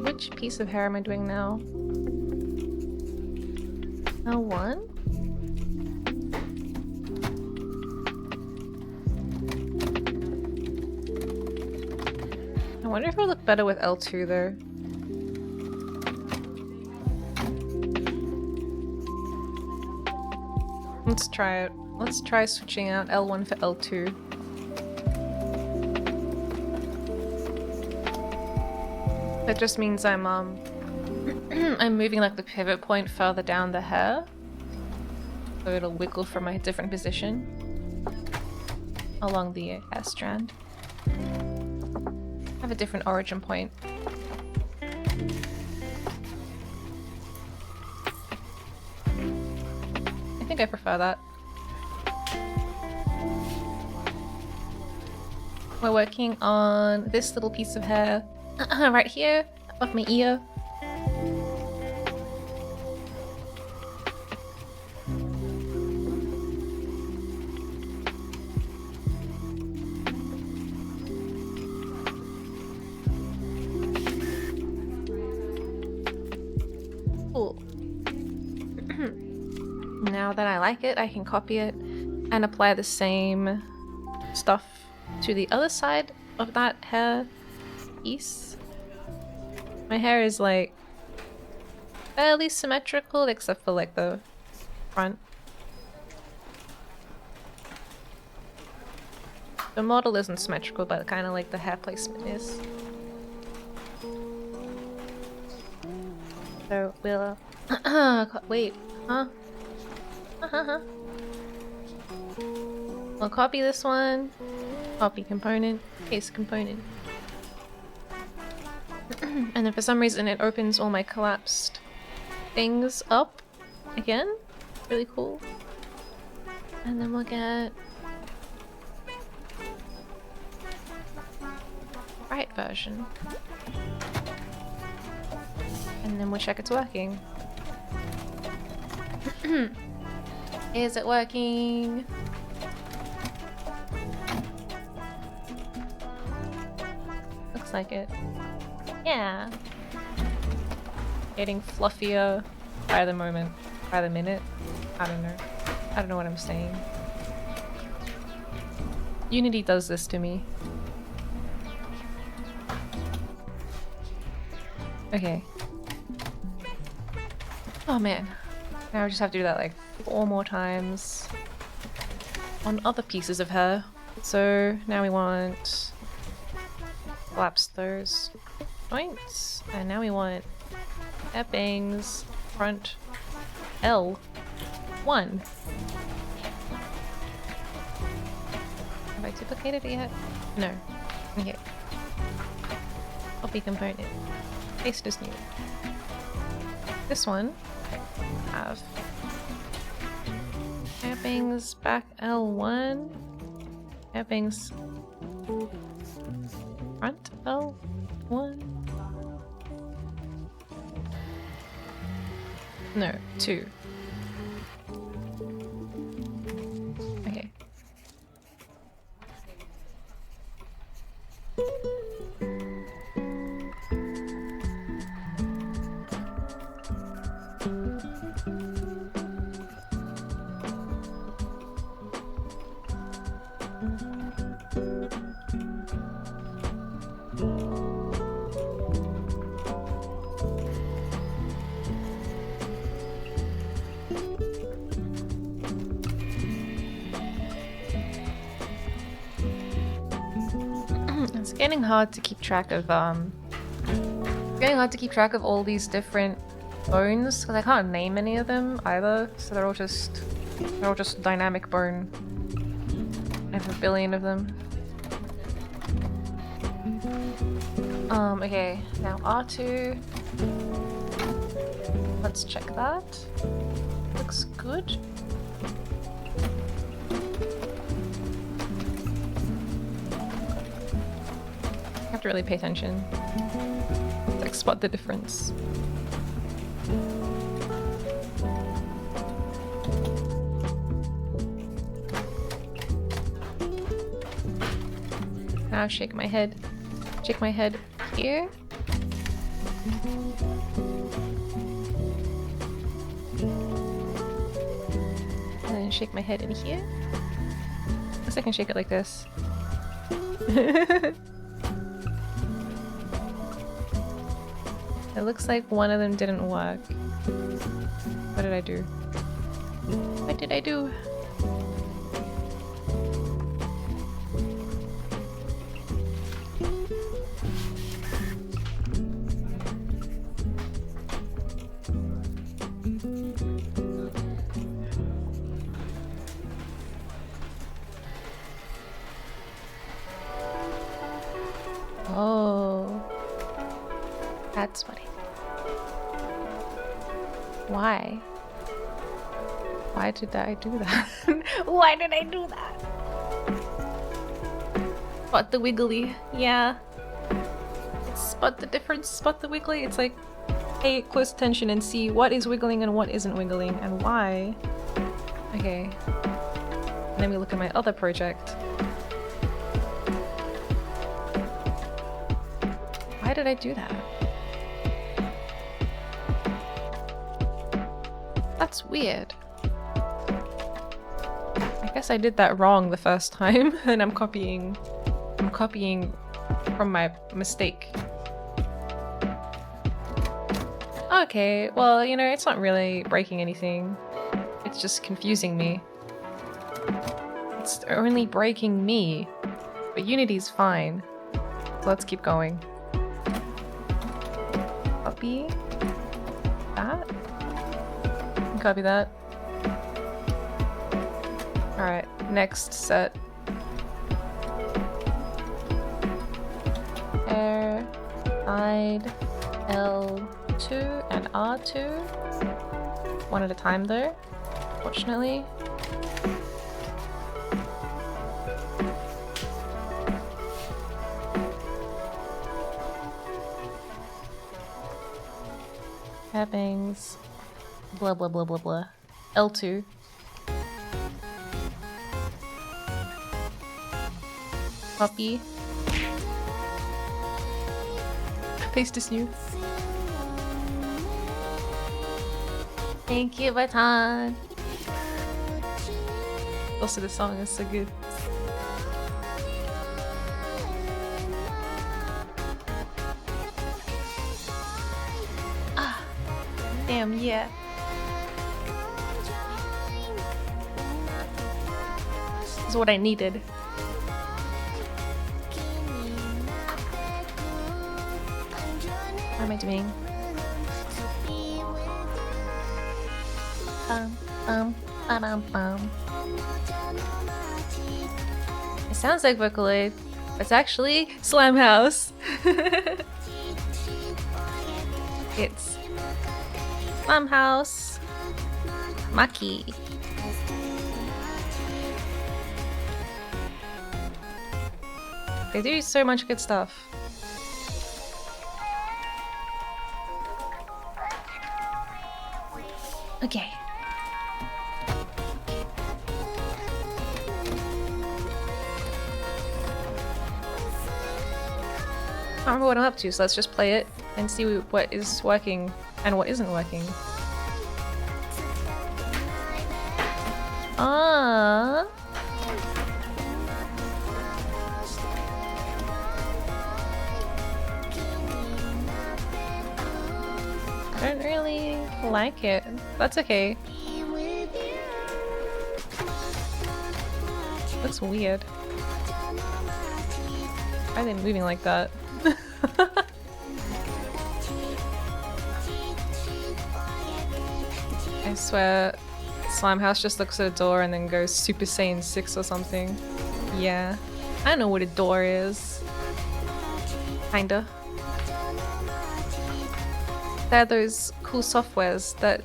Which piece of hair am I doing now? L1? I wonder if it'll look better with L2 though. Let's try it. Let's try switching out L1 for L2. That just means I'm I'm moving like the pivot point further down the hair, so it'll wiggle from a different position along the hair strand. Have a different origin point. I think I prefer that. We're working on this little piece of hair right here, above my ear. Cool. Now that I like it, I can copy it and apply the same stuff to the other side of that hair piece. My hair is like fairly symmetrical except for like the front. The model isn't symmetrical, but kind of like the hair placement is. So we'll wait, huh? I'll copy this one, copy component, paste component. And then for some reason it opens all my collapsed things up again. Really cool. And then we'll get right version. And then we'll check it's working. Is it working? Looks like it. Yeah. Getting fluffier by the moment, by the minute. I don't know. I don't know what I'm saying. Unity does this to me. Okay. Oh man. Now I just have to do that like 4 more times on other pieces of hair. So now we want collapse those joints, and now we want hair bangs front L1. Have I duplicated it yet? No. Okay. Copy component. Paste is new. This one have hair bangs back L1. Hair bangs front L1. No, 2. Okay. It's getting hard to keep track of all these different bones because I can't name any of them either, so they're all just dynamic bone. I have a billion of them. Okay, now R2. Let's check that. Looks good. I have to really pay attention. Like, spot the difference. Now shake my head. Shake my head here. And then shake my head in here. I guess I can shake it like this. It looks like one of them didn't work. What did I do? What did I do? Oh, that's what I did. Why? Why did I do that? Why did I do that? Spot the wiggly. Yeah. Spot the difference. Spot the wiggly. It's like, pay close attention and see what is wiggling and what isn't wiggling and why. Okay. And then we look at my other project. Why did I do that? That's weird. I guess I did that wrong the first time and I'm copying from my mistake. Okay, well, you know, it's not really breaking anything. It's just confusing me. It's only breaking me, but Unity's fine. So let's keep going. Copy that. Copy that. Alright, next set. Air, side, L2 and R2. One at a time though, fortunately. Bangs. Blah blah blah blah blah. L2. Copy. Paste is new. Thank you, Baton. Also, the song is so good. Damn, yeah. This is what I needed. What am I doing? It sounds like Vocaloid. It's actually Slamhaus. It's Slamhaus Maki. They do so much good stuff. Okay. I don't remember what I'm up to, so let's just play it and see what is working and what isn't working. I don't really like it. That's okay. Looks weird. Why are they moving like that? I swear, Slamhaus just looks at a door and then goes Super Saiyan 6 or something. Yeah. I don't know what a door is. Kinda. They had those cool softwares that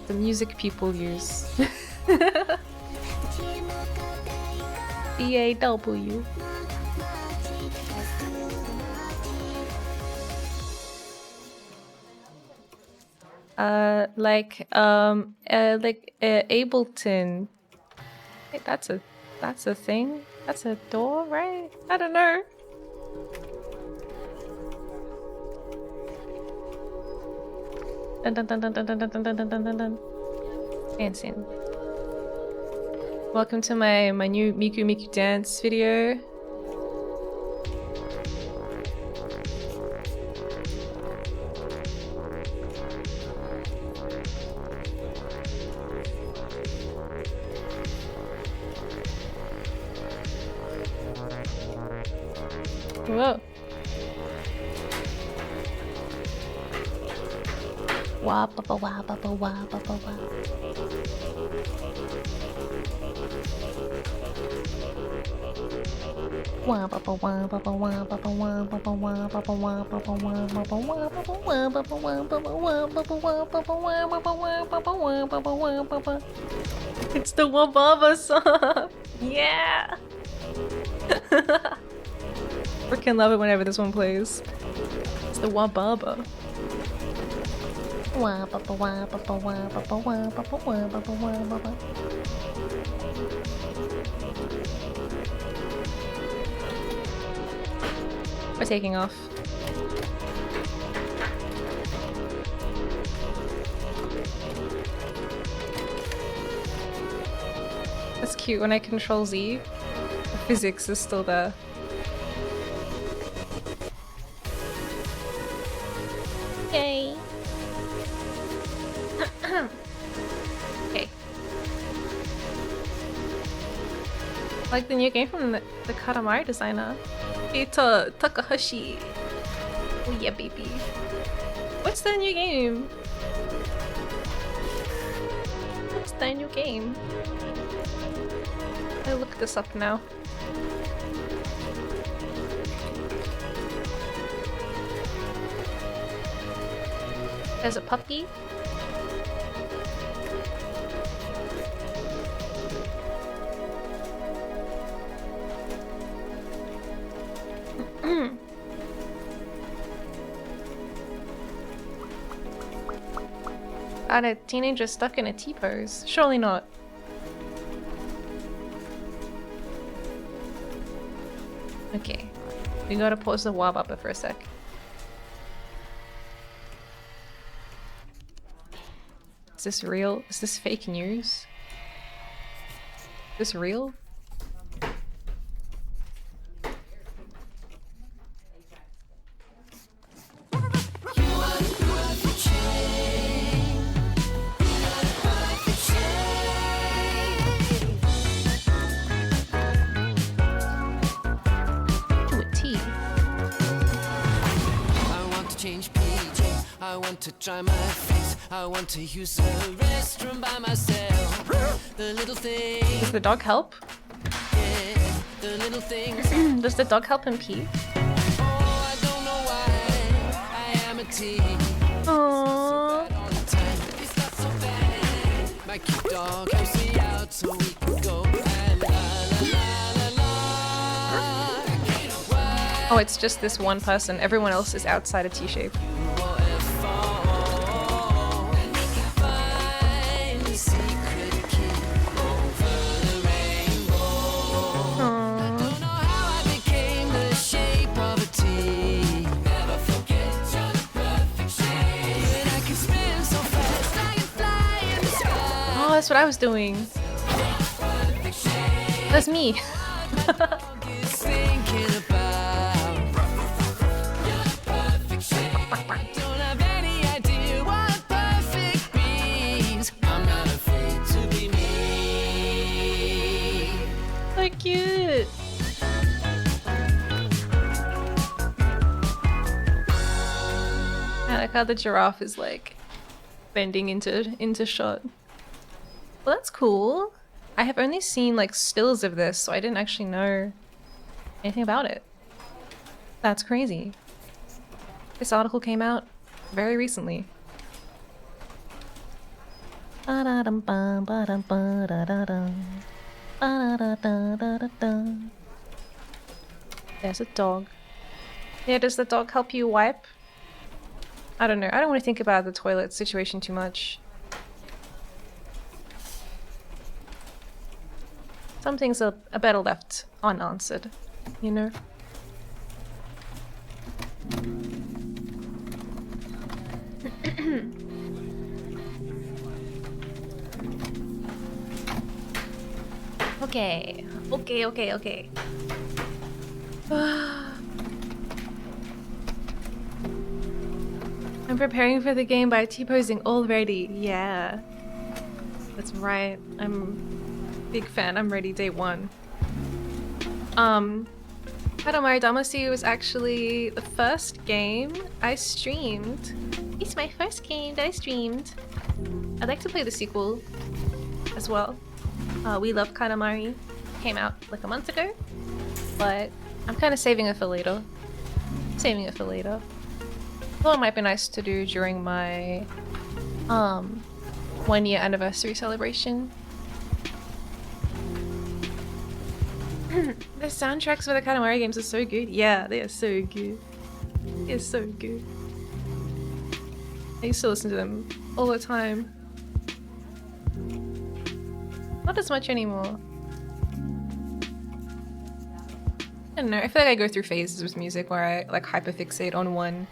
the music people use. BAW. Ableton. Wait, that's a thing? That's a door, right? I don't know. Dun dun dun dun dun dun dun dun dun dun dun dun. Dancing. Welcome to my new Miku Miku dance video. Whoa. Wah ba ba wah ba ba wah ba ba wah. Wah ba ba wah ba ba wah ba ba wah ba ba wah ba ba wah ba ba wah ba ba wah ba ba wah ba ba wah ba ba wah ba ba wah ba ba wah ba ba wah ba ba wah ba ba wah ba ba. It's the Wababa song. Yeah. Freaking love it whenever this one plays. It's the Wababa. Wah ba ba wah ba ba wah ba ba wah ba ba wah ba ba wah ba ba. We're taking off. That's cute. When I control Z, the physics is still there. Yay! Okay. Like the new game from the Katamari designer. Ita Takahashi. Oh yeah, baby. What's the new game? What's the new game? I look this up now. There's a puppy. Got a teenager stuck in a T-pose. Surely not. Okay. We gotta pause the Wababa for a sec. Is this real? Is this fake news? Is this real? To dry my face, I want to use the restroom by myself. The little thing. Does the dog help? Yeah, the little things. Does the dog help him pee? Oh, I don't know why I am a teen. Aww. It's not so bad. My cute dog helps me out so we can go and la la la la. Oh, it's just this one person. Everyone else is outside a T-shape. That's what I was doing. That's me. So cute. I like how the giraffe is like bending into shot. Well, that's cool. I have only seen like stills of this, so I didn't actually know anything about it. That's crazy. This article came out very recently. There's a dog. Yeah, does the dog help you wipe? I don't know. I don't want to think about the toilet situation too much. Some things are better left unanswered, you know? Okay. Okay. I'm preparing for the game by T-posing already. Yeah. That's right. I'm a big fan. I'm ready day one. Katamari Damacy was actually the first game I streamed. It's my first game that I streamed. I'd like to play the sequel as well. We Love Katamari came out like a month ago, but I'm kind of saving it for later. Thought it might be nice to do during my 1-year anniversary celebration. The soundtracks for the Katamari games are so good. Yeah, they are so good. They're so good. I used to listen to them all the time. Not as much anymore. I don't know, I feel like I go through phases with music where I like hyperfixate on one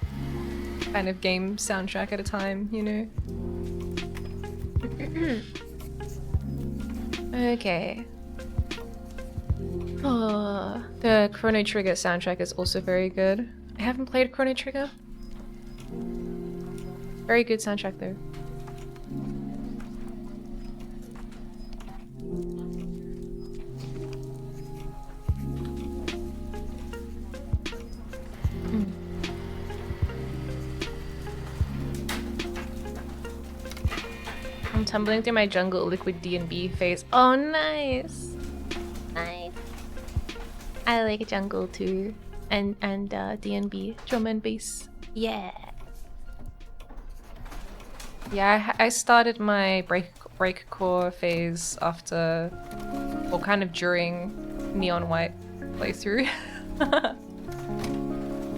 kind of game soundtrack at a time, you know? Okay. Oh, the Chrono Trigger soundtrack is also very good. I haven't played Chrono Trigger. Very good soundtrack though. I'm tumbling through my jungle liquid D&B phase. Oh, nice! Nice. I like jungle too. And D&B. Drum and bass. Yeah. Yeah, I started my breakcore phase after, or kind of during Neon White playthrough.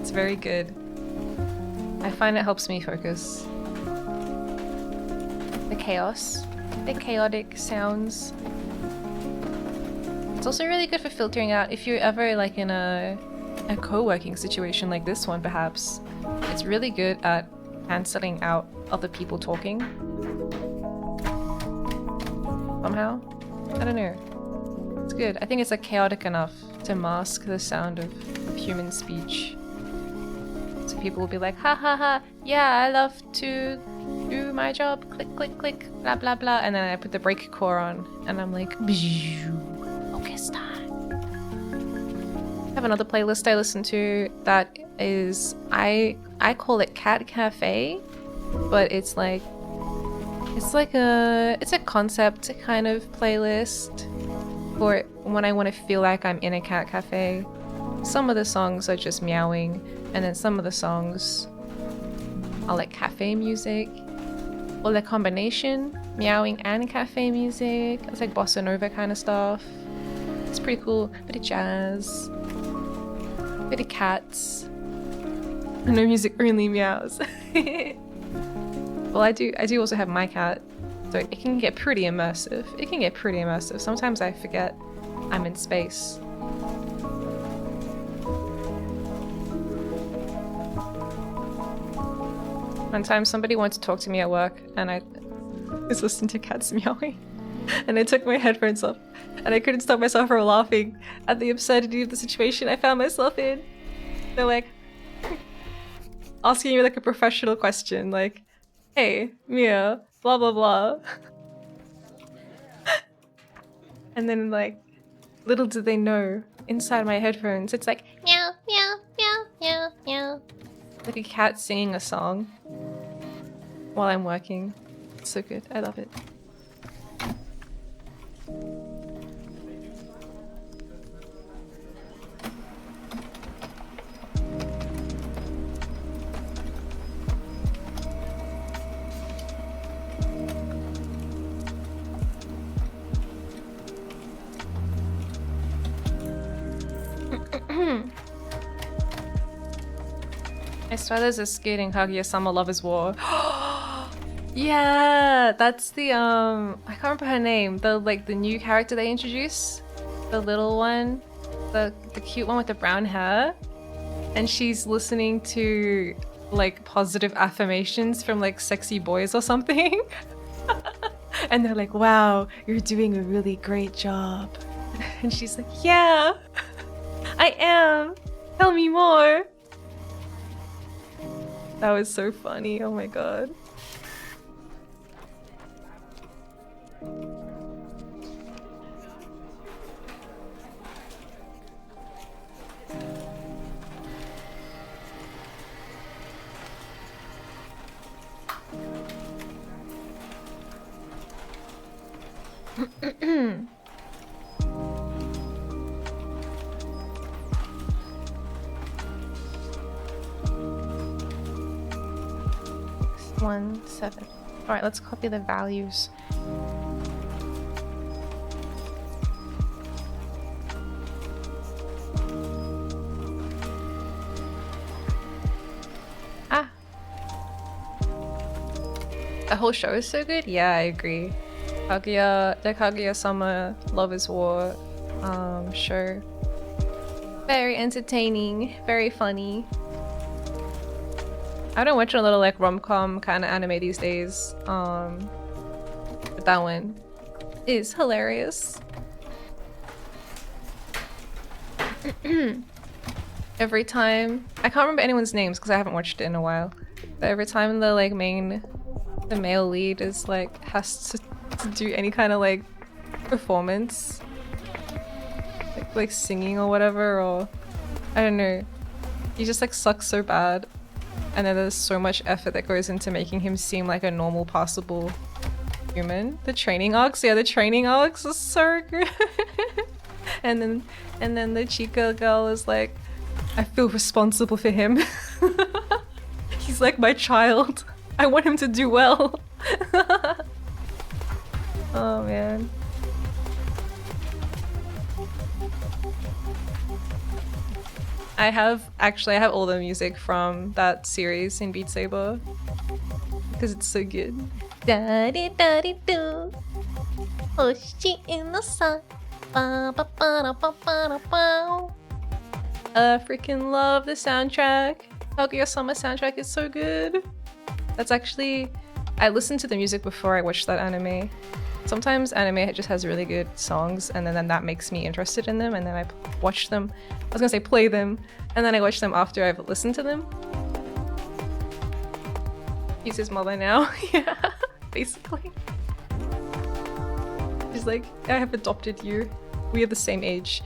It's very good. I find it helps me focus. The chaos, the chaotic sounds. It's also really good for filtering out if you're ever like in a co-working situation like this one perhaps. It's really good at cancelling out other people talking. Somehow. I don't know. It's good. I think it's like chaotic enough to mask the sound of human speech. So people will be like, ha ha ha, yeah, I love to do my job, click click click, blah blah blah, and then I put the breakcore on and I'm like, focus time. I have another playlist I listen to that is, I call it Cat Cafe, but it's a concept kind of playlist for when I want to feel like I'm in a cat cafe. Some of the songs are just meowing, and then some of the songs are like cafe music, or the combination, meowing and cafe music. It's like bossa nova kind of stuff. It's pretty cool. Bit of jazz, bit of cats. No music, only meows. Well, I do also have my cat, so it can get pretty immersive. Sometimes I forget I'm in space. One time somebody wanted to talk to me at work and I was listening to cats meowing and I took my headphones off and I couldn't stop myself from laughing at the absurdity of the situation I found myself in. They're like asking you like a professional question like, hey, Miya, blah blah blah. And then like, little did they know, inside my headphones it's like meow meow meow meow meow. Like a cat singing a song while I'm working. It's so good. I love it. swear there's a skit in Kaguya-sama Love is War. Yeah, that's the I can't remember her name. The new character they introduced, the little one, the cute one with the brown hair, and she's listening to like positive affirmations from like sexy boys or something. And they're like, "Wow, you're doing a really great job." And she's like, "Yeah, I am. Tell me more." That was so funny. Oh my god. One seven. All right, let's copy the values. Ah, the whole show is so good. Yeah, I agree. The Kaguya-sama Love is War show. Very entertaining, very funny. I don't watch a little like rom-com kind of anime these days. But that one is hilarious. Every time, I can't remember anyone's names because I haven't watched it in a while. But every time the male lead is like has to do any kind of like performance, like singing or whatever, or I don't know, he just like sucks so bad. And then there's so much effort that goes into making him seem like a normal, passable human. The training arcs, yeah, the training arcs are so good. and then the Chica girl is like, I feel responsible for him. He's like my child. I want him to do well. Oh man. I have all the music from that series in Beat Saber because it's so good. Hoshi in the sun. I freaking love the soundtrack. Kaguya-sama soundtrack is so good. That's actually, I listened to the music before I watched that anime. Sometimes anime just has really good songs and then that makes me interested in them, and then I watch them. I was gonna say play them, and then I watch them after I've listened to them. He's his mother now. Yeah, basically. She's like, I have adopted you. We are the same age.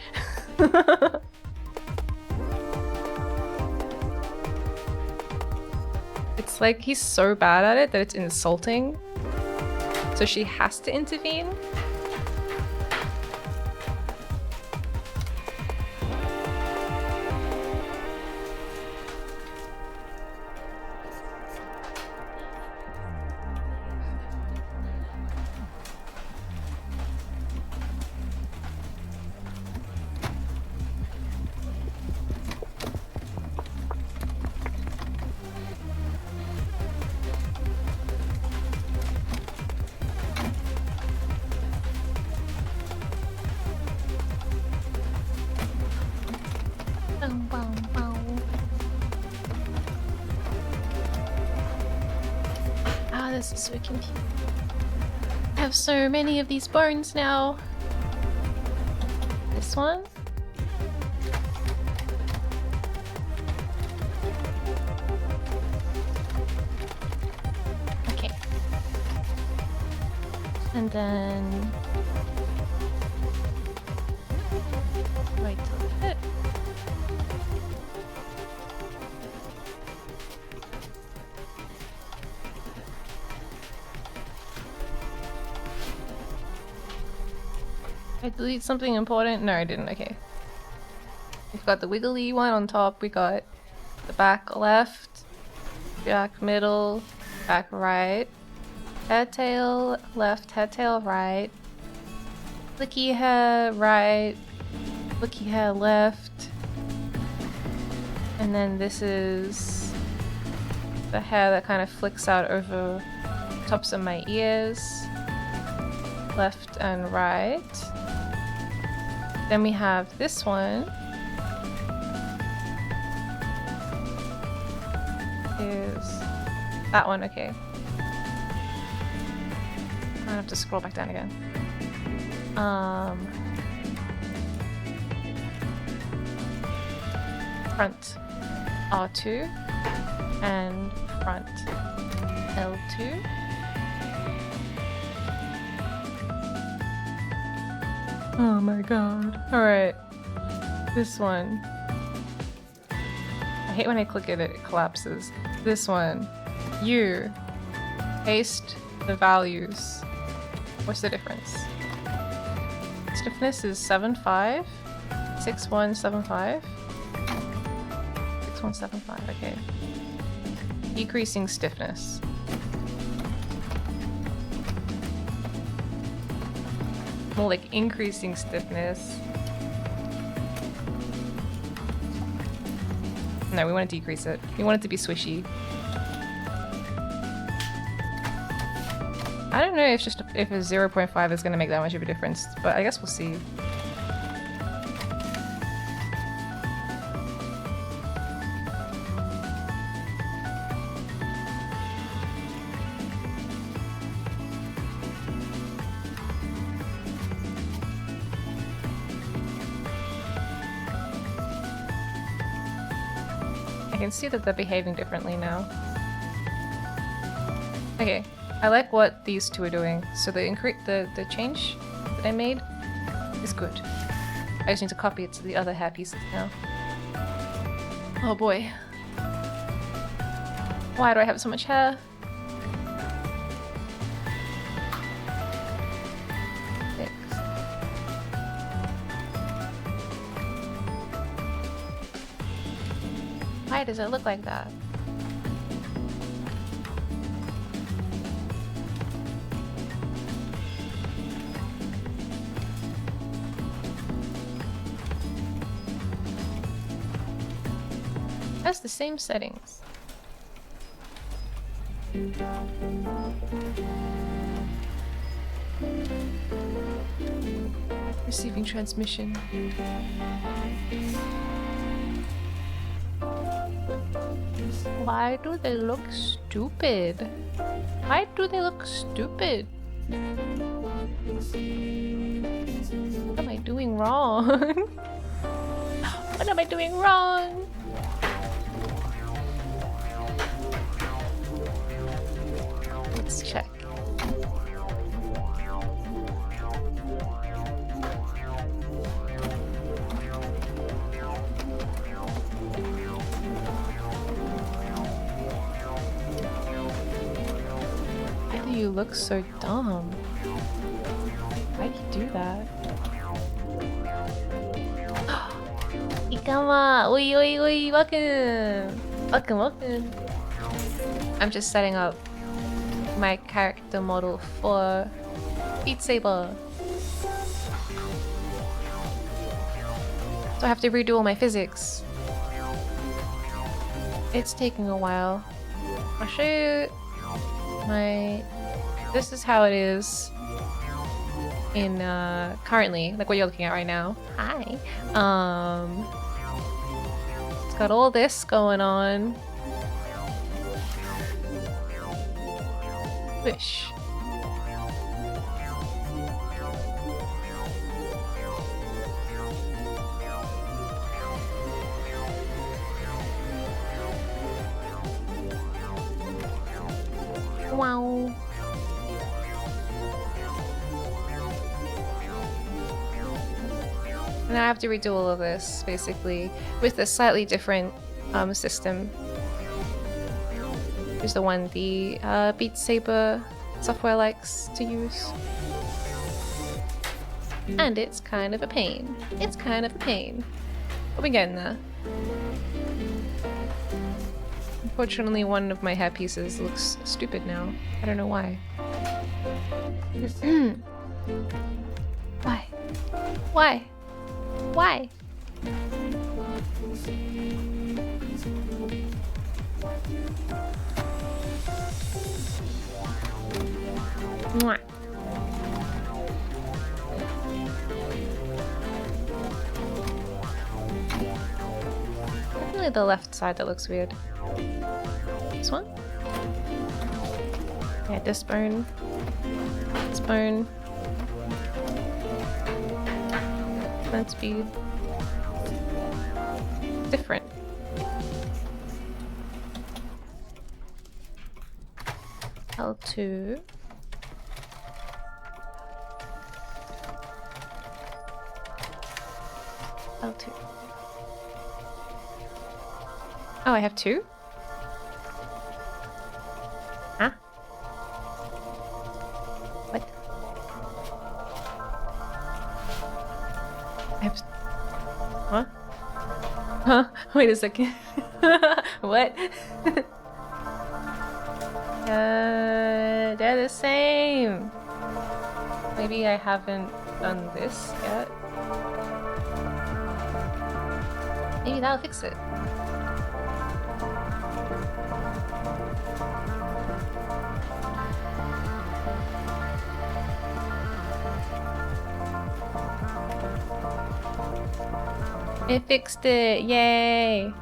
It's like he's so bad at it that it's insulting. So she has to intervene. This is so confusing. I have so many of these bones now. This one. Okay. And then wait till it hit. I delete something important? No, I didn't. Okay. We've got the wiggly one on top. We got the back left, back middle, back right, head tail left, head tail right, flicky hair right, flicky hair left, and then this is the hair that kind of flicks out over tops of my ears, left and right. Then we have this one. Is that one okay? I have to scroll back down again. Front R2 and front L2. Oh my god. Alright. This one. I hate when I click it, it collapses. This one. You. Paste the values. What's the difference? Stiffness is 7.5. 6175. 6175, okay. Decreasing stiffness. More like increasing stiffness. No, we want to decrease it. We want it to be swishy. I don't know if if a 0.5 is going to make that much of a difference, but I guess we'll see. I can see that they're behaving differently now. Okay, I like what these two are doing. So the change that I made is good. I just need to copy it to the other hair pieces now. Oh boy. Why do I have so much hair? Why does it look like that? That's the same settings. Receiving transmission. Why do they look stupid? Why do they look stupid? What am I doing wrong? What am I doing wrong? Let's check. You look so dumb. Why'd you do that? Ikama! Oi, oi, oi! Welcome! Welcome, welcome! I'm just setting up my character model for Beat Saber. So I have to redo all my physics. It's taking a while. I'll show you my... This is how it is in currently, like what you're looking at right now. Hi. It's got all this going on. Wish. Wow. Now I have to redo all of this, basically, with a slightly different system. Here's the one the Beat Saber software likes to use. And it's kind of a pain. It's kind of a pain. But we're getting there. Unfortunately, one of my hair pieces looks stupid now. I don't know why. Why? Why? Why? Mwah. Definitely the left side that looks weird. This one? Yeah, this bone. This bone. Let's be different. L2. L2. Oh, I have two? Huh? What? I have... What? Huh? Wait a second. What? They're the same. Maybe I haven't done this yet. Maybe that'll fix it. It fixed it! Yay!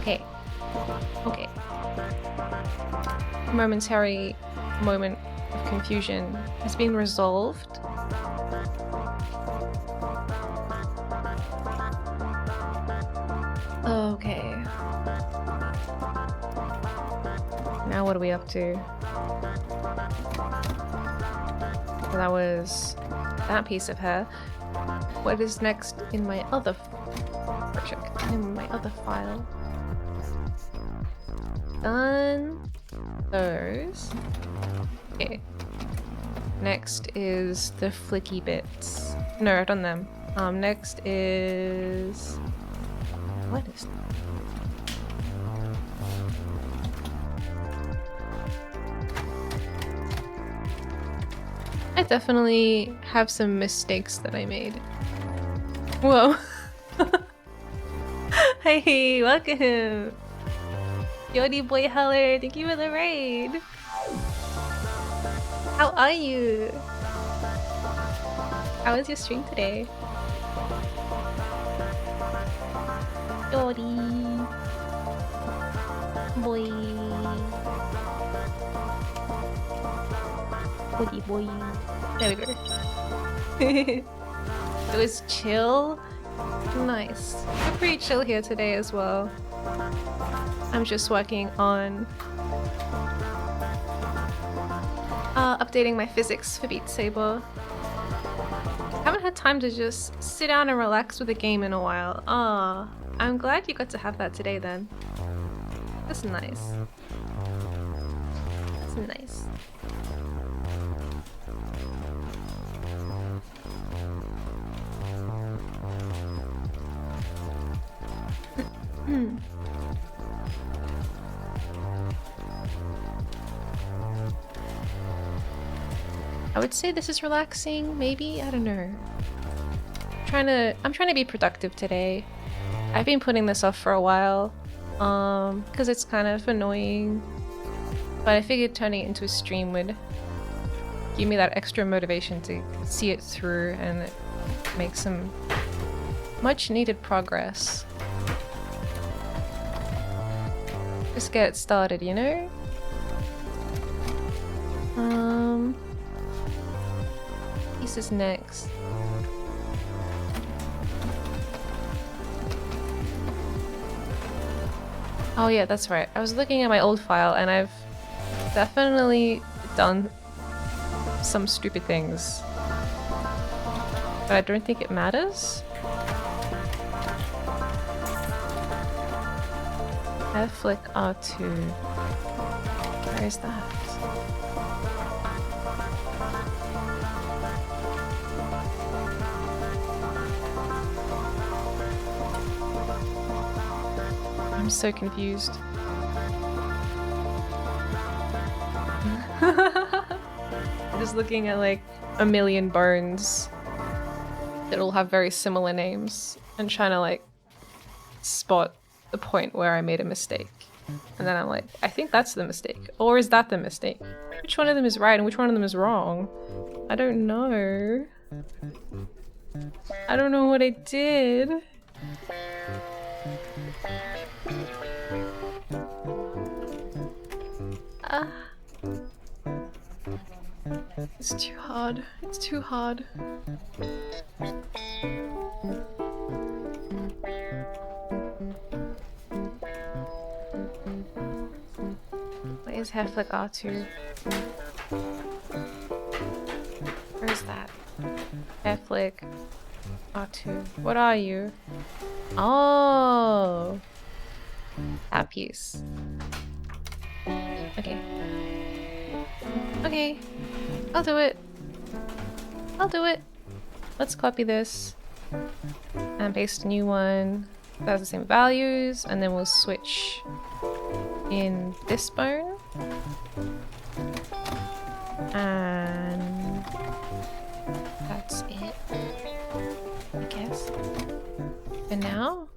Okay. Okay. Momentary moment of confusion has been resolved. Okay. Now what are we up to? That was that piece of hair. What is next in my other project? In my other file? Done those. Okay. Next is the flicky bits. No, I've done them. Next is... What is that? I definitely have some mistakes that I made. Whoa. Hey, welcome! Yodi Boy Heller, thank you for the raid! How are you? How was your stream today? Yodi Boy. Yodi Boy. There we go. It was chill. Nice. We're pretty chill here today as well. I'm just working on updating my physics for Beat Saber. Haven't had time to just sit down and relax with a game in a while. Ah, I'm glad you got to have that today then. That's nice. That's nice. I would say this is relaxing, maybe? I don't know. I'm trying to be productive today. I've been putting this off for a while, because it's kind of annoying. But I figured turning it into a stream would give me that extra motivation to see it through and make some much needed progress. Just get it started, you know? This is next. Oh yeah, that's right. I was looking at my old file and I've definitely done some stupid things. But I don't think it matters. F flick R2. Where is that? I'm so confused. Just looking at like a million bones that all have very similar names and trying to like spot the point where I made a mistake. And then I'm like, I think that's the mistake. Or is that the mistake? Which one of them is right and which one of them is wrong? I don't know. I don't know what I did. It's too hard. It's too hard. What is Heflick R2? Where's that? Heflick R2. What are you? Oh! That piece. Okay. Okay. I'll do it. I'll do it. Let's copy this and paste a new one that has the same values, and then we'll switch in this bone. And that's it, I guess. And now?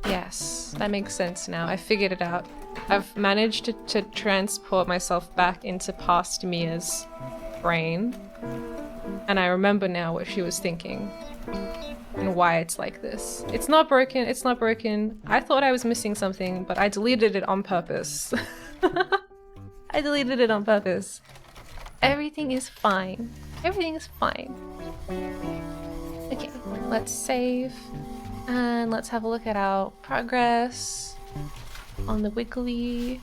Yes, that makes sense now. I figured it out. I've managed to transport myself back into past Miya's brain. And I remember now what she was thinking. And why it's like this. It's not broken, it's not broken. I thought I was missing something, but I deleted it on purpose. I deleted it on purpose. Everything is fine. Everything is fine. Okay, let's save. And let's have a look at our progress on the wiggly.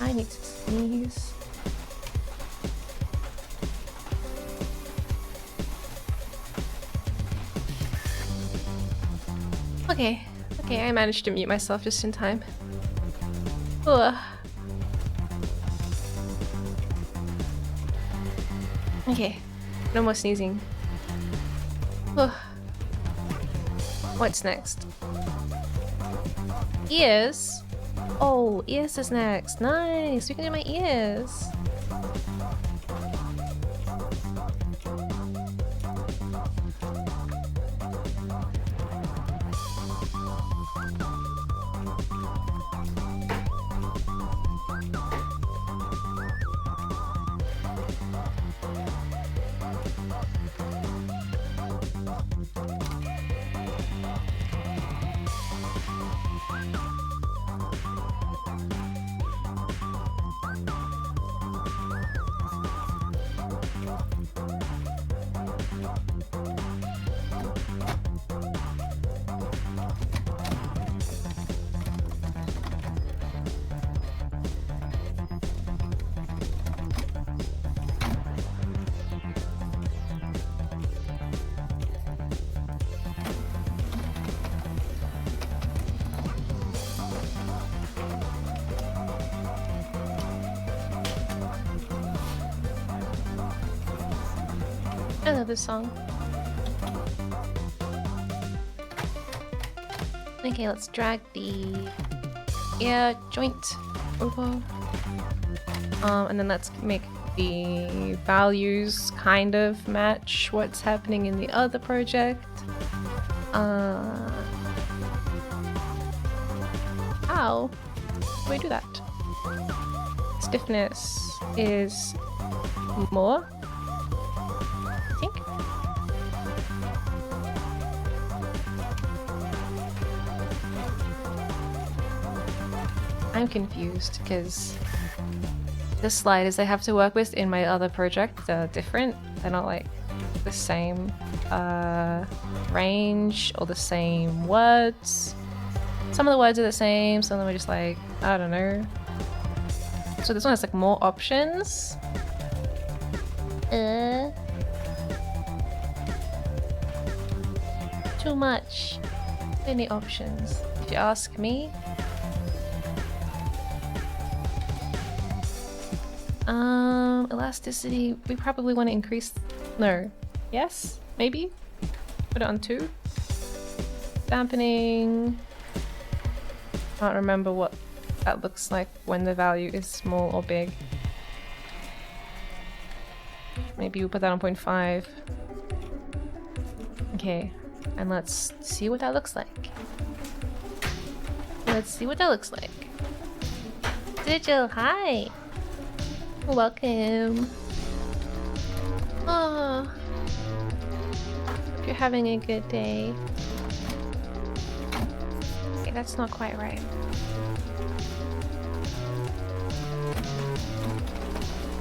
I need to sneeze. Okay, I managed to mute myself just in time. Ugh. Okay, no more sneezing. Ugh. What's next? Ears? Oh, ears is next. Nice, we can do my ears. I love this song. Okay, let's drag the ear joint over. And then let's make the values kind of match what's happening in the other project. How do I do that? Stiffness is more. I think. I'm confused because the sliders I have to work with in my other project are different. They're not like the same range or the same words. Some of the words are the same, some of them are just like, I don't know. So this one has like more options. Too much. Many options, if you ask me. Elasticity, we probably want to increase. No. Yes? Maybe? Put it on 2. Dampening. Can't remember what that looks like when the value is small or big. Maybe we'll put that on 0.5. Okay, and let's see what that looks like. Let's see what that looks like. Digital, hi! Welcome. Oh, hope you're having a good day. Okay, that's not quite right.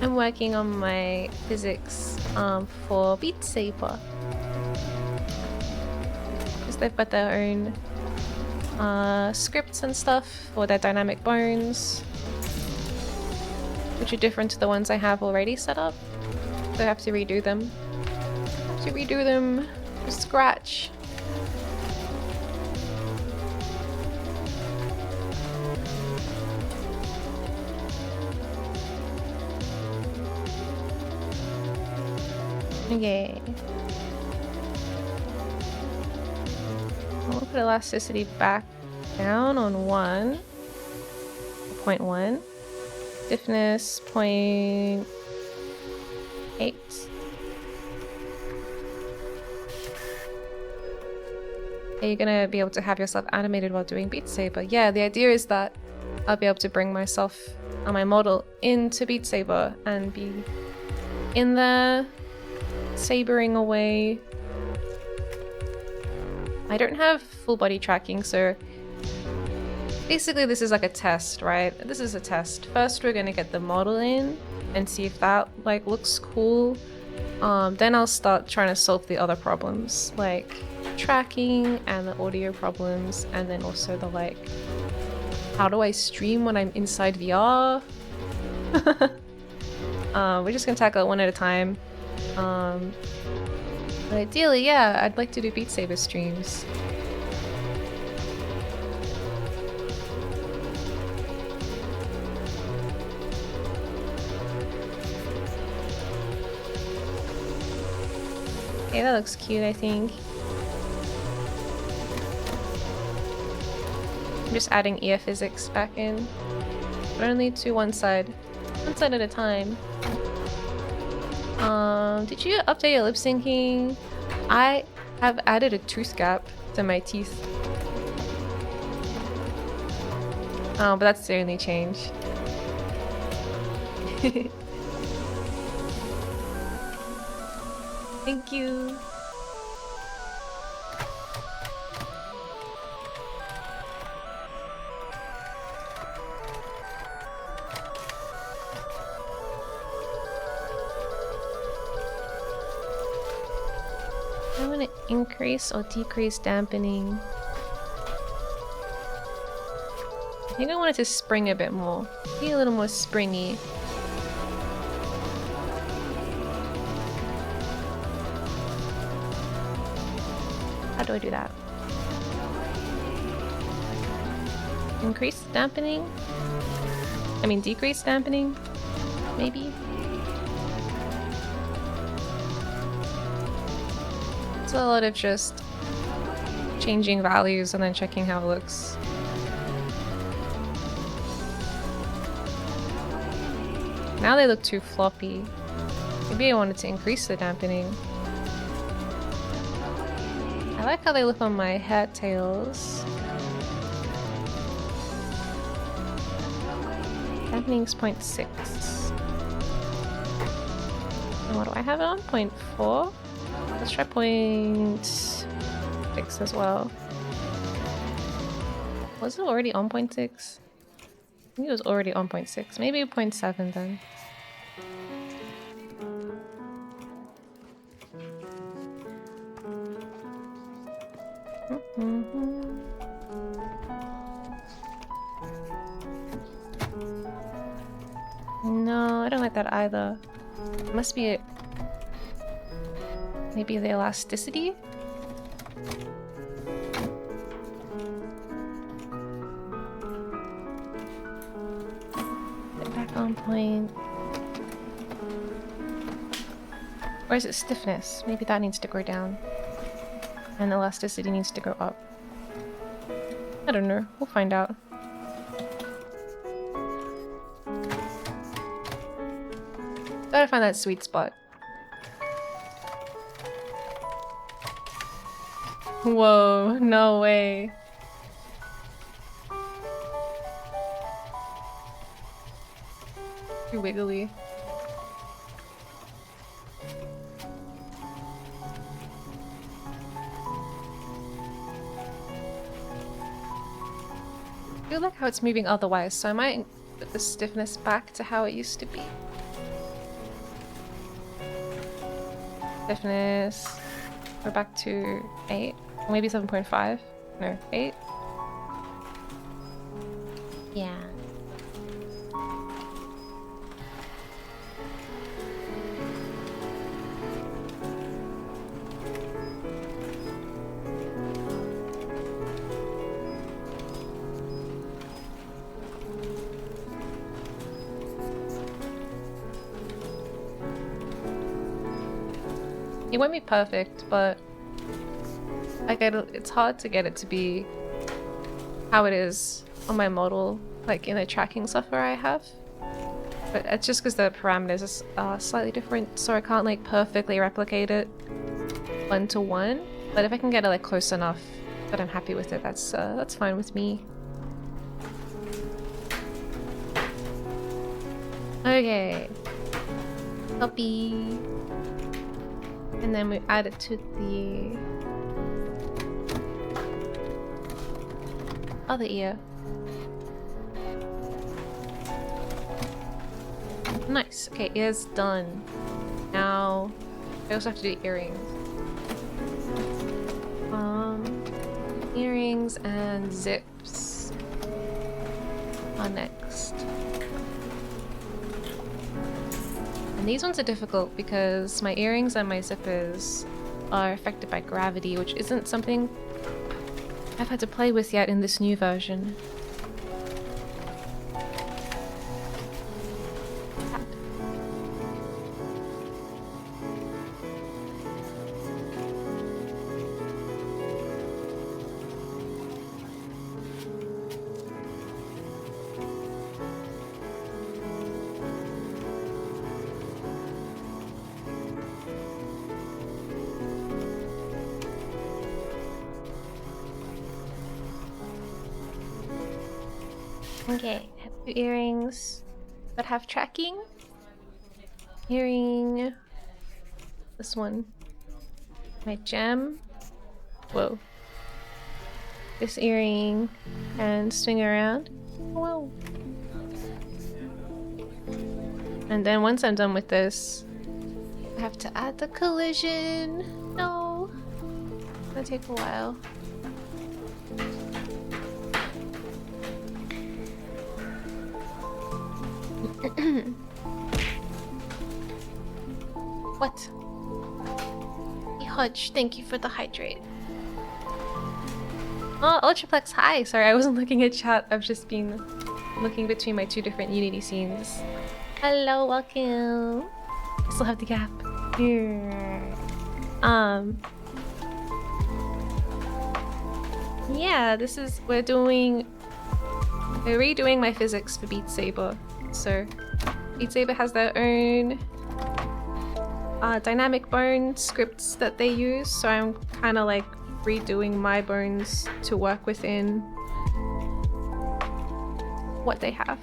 I'm working on my physics for Beat Saber. Because they've got their own scripts and stuff for their dynamic bones, which are different to the ones I have already set up. So I have to redo them. From scratch. Okay. I'll put elasticity back down on 1. 0.1. Stiffness 0.8. Are you gonna be able to have yourself animated while doing Beat Saber? Yeah, the idea is that I'll be able to bring myself and my model into Beat Saber and be in there sabering away. I don't have full body tracking, so basically this is like a test, right? This is a test. First we're gonna get the model in and see if that like looks cool. Then I'll start trying to solve the other problems, like tracking and the audio problems, and then also the like, how do I stream when I'm inside VR? We're just gonna tackle it one at a time. But ideally, yeah, I'd like to do Beat Saber streams. Okay, that looks cute, I think. I'm just adding ear physics back in, but only to one side at a time. Did you update your lip syncing? I have added a tooth gap to my teeth. Oh, but that's the only change. Thank you. I want to increase or decrease dampening. I think I want it to spring a bit more. Be a little more springy. How do I do that? Increase dampening? I mean decrease dampening? Maybe? It's a lot of just changing values and then checking how it looks. Now they look too floppy. Maybe I wanted to increase the dampening. I like how they look on my hair tails. Dampening's 0.6. And what do I have it on? 0.4? Let's try 0.6 as well. Was it already on 0.6? I think it was already on 0.6. Maybe 0.7 then. No, I don't like that either. It must be maybe the elasticity? Get back on point. Or is it stiffness? Maybe that needs to go down. And elasticity needs to go up. I don't know. We'll find out. Gotta find that sweet spot. Whoa, no way. Too wiggly. I feel like how it's moving otherwise, so I might put the stiffness back to how it used to be. Stiffness. We're back to 8. Or maybe 7.5. No, 8. Yeah. It won't be perfect, but it's hard to get it to be how it is on my model, like in the tracking software I have. But it's just because the parameters are slightly different, so I can't like perfectly replicate it 1-to-1. But if I can get it like close enough that I'm happy with it, that's fine with me. Okay, copy. And then we add it to the other ear. Nice. Okay, ear's done. Now I also have to do earrings. Earrings and zips are next. And these ones are difficult because my earrings and my zippers are affected by gravity, which isn't something I've had to play with yet in this new version. Okay, I have 2 earrings that have tracking. Earring. This one. My gem. Whoa. This earring. And swing around. Whoa. And then once I'm done with this, I have to add the collision. No. It's gonna take a while. What? Hey Hutch, thank you for the hydrate. Oh, Ultraplex, hi! Sorry, I wasn't looking at chat. I've just been looking between my 2 different Unity scenes. Hello, welcome! I still have the gap. Here. Yeah, we're redoing my physics for Beat Saber. So, Beat Saber has their own dynamic bone scripts that they use, so I'm kind of like redoing my bones to work within what they have.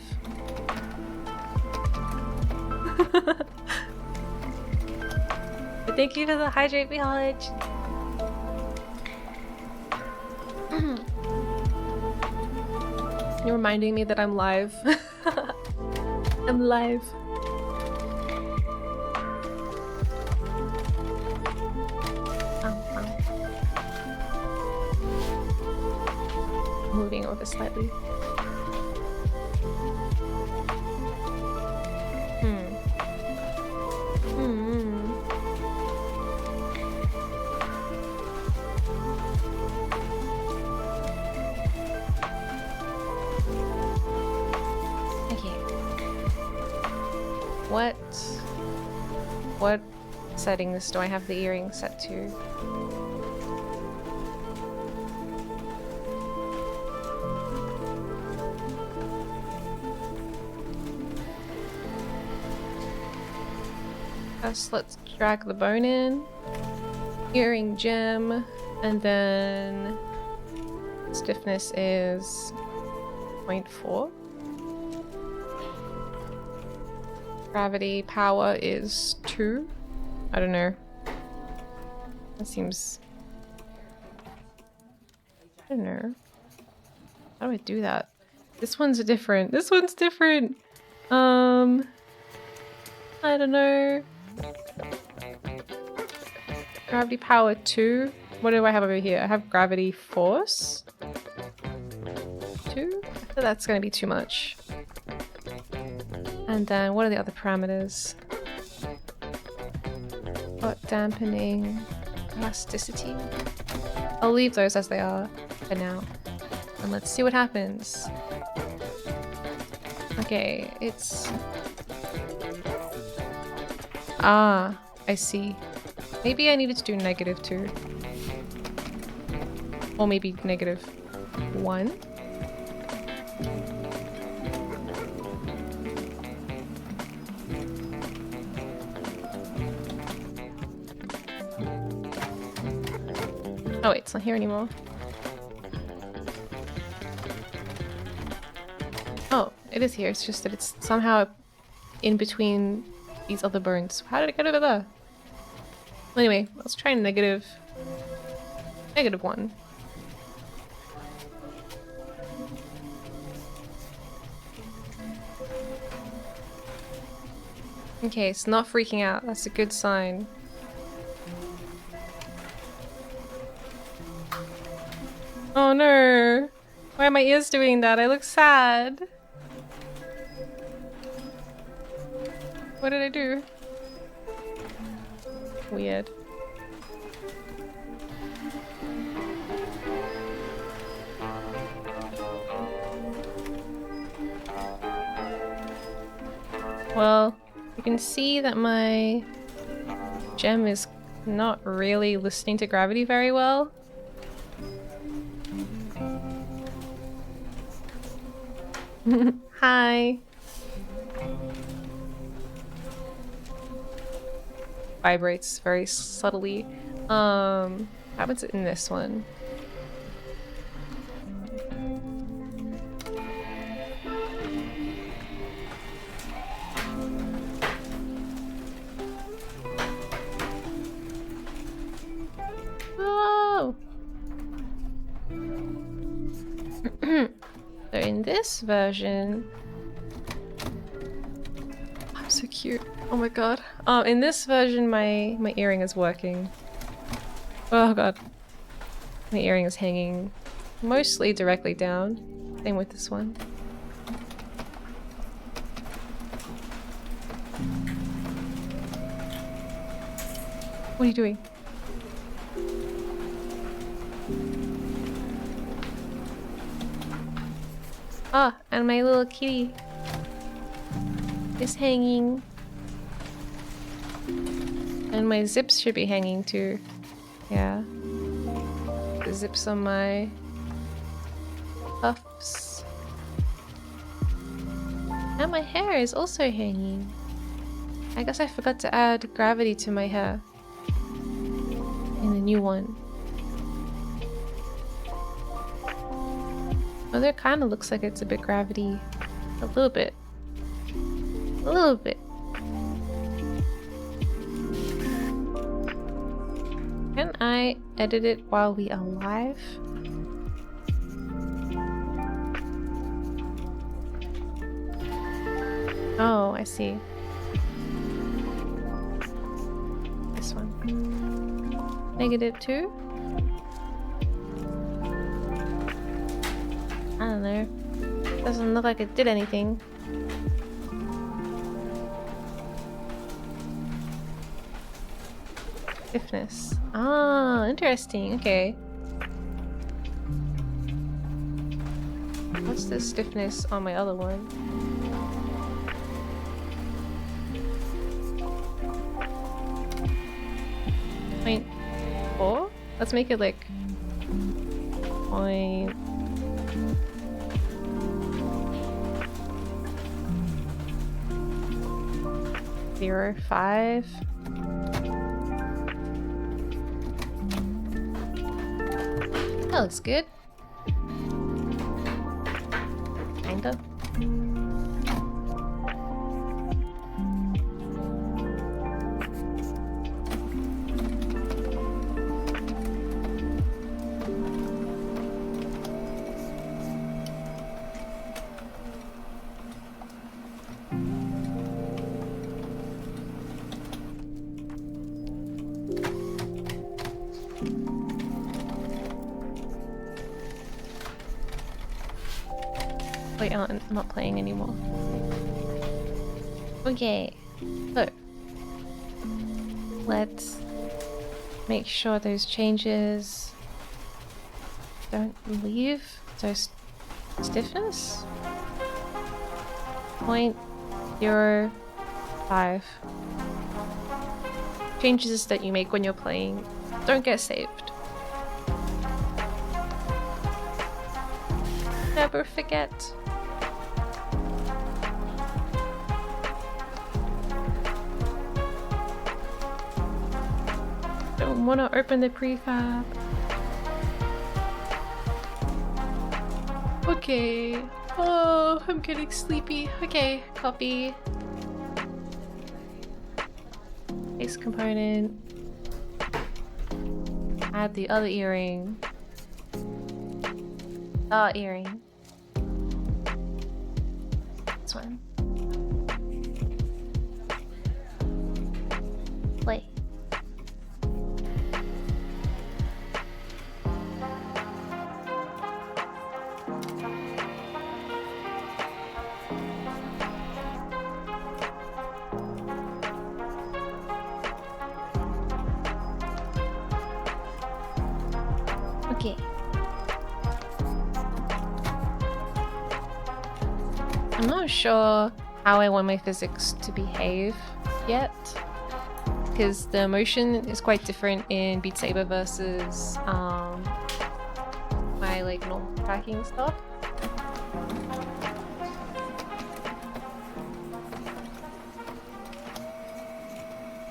But thank you for the hydrate, Beholage. You're reminding me that I'm live. I'm live. Moving over slightly. settings do I have the earring set to? First, let's drag the bone in. Earring gem, and then stiffness is 0.4. Gravity power is 2. I don't know. That seems... I don't know. How do I do that? This one's different. This one's different. I don't know. Gravity power 2. What do I have over here? I have gravity force 2. I think that's going to be too much. And then what are the other parameters? Hot dampening, elasticity. I'll leave those as they are for now. And let's see what happens. Okay, it's... Ah, I see. Maybe I needed to do -2. Or maybe -1. Oh wait, it's not here anymore. Oh, it is here. It's just that it's somehow in between these other bones. How did it get over there? Well, anyway, let's try -1. Okay, it's not freaking out. That's a good sign. Oh no! Why are my ears doing that? I look sad. What did I do? Weird. Well, you can see that my gem is not really listening to gravity very well. Hi. Vibrates very subtly. How happens in this one? Whoa! So in this version, I'm so cute. Oh my god. In this version, my earring is working. Oh god. My earring is hanging mostly directly down. Same with this one. What are you doing? Ah, and my little kitty is hanging. And my zips should be hanging too. Yeah. The zips on my puffs. And my hair is also hanging. I guess I forgot to add gravity to my hair in the new one. Although it kind of looks like it's a bit gravity. A little bit. A little bit. Can I edit it while we are live? Oh, I see. This one. -2? I don't know. Doesn't look like it did anything. Stiffness. Ah, interesting. Okay. What's the stiffness on my other one? 0.4? Let's make it like 0.05. That looks good. Kinda. Wait, I'm not playing anymore. Okay, so let's make sure those changes don't leave. So stiffness 0.05. Changes that you make when you're playing don't get saved. Never forget. Don't want to open the prefab. Okay. Oh, I'm getting sleepy. Okay, copy. Base component. Add the other earring. Earring. This one. Play. Okay. I'm not sure how I want my physics to behave yet, because the motion is quite different in Beat Saber versus my like normal tracking stuff.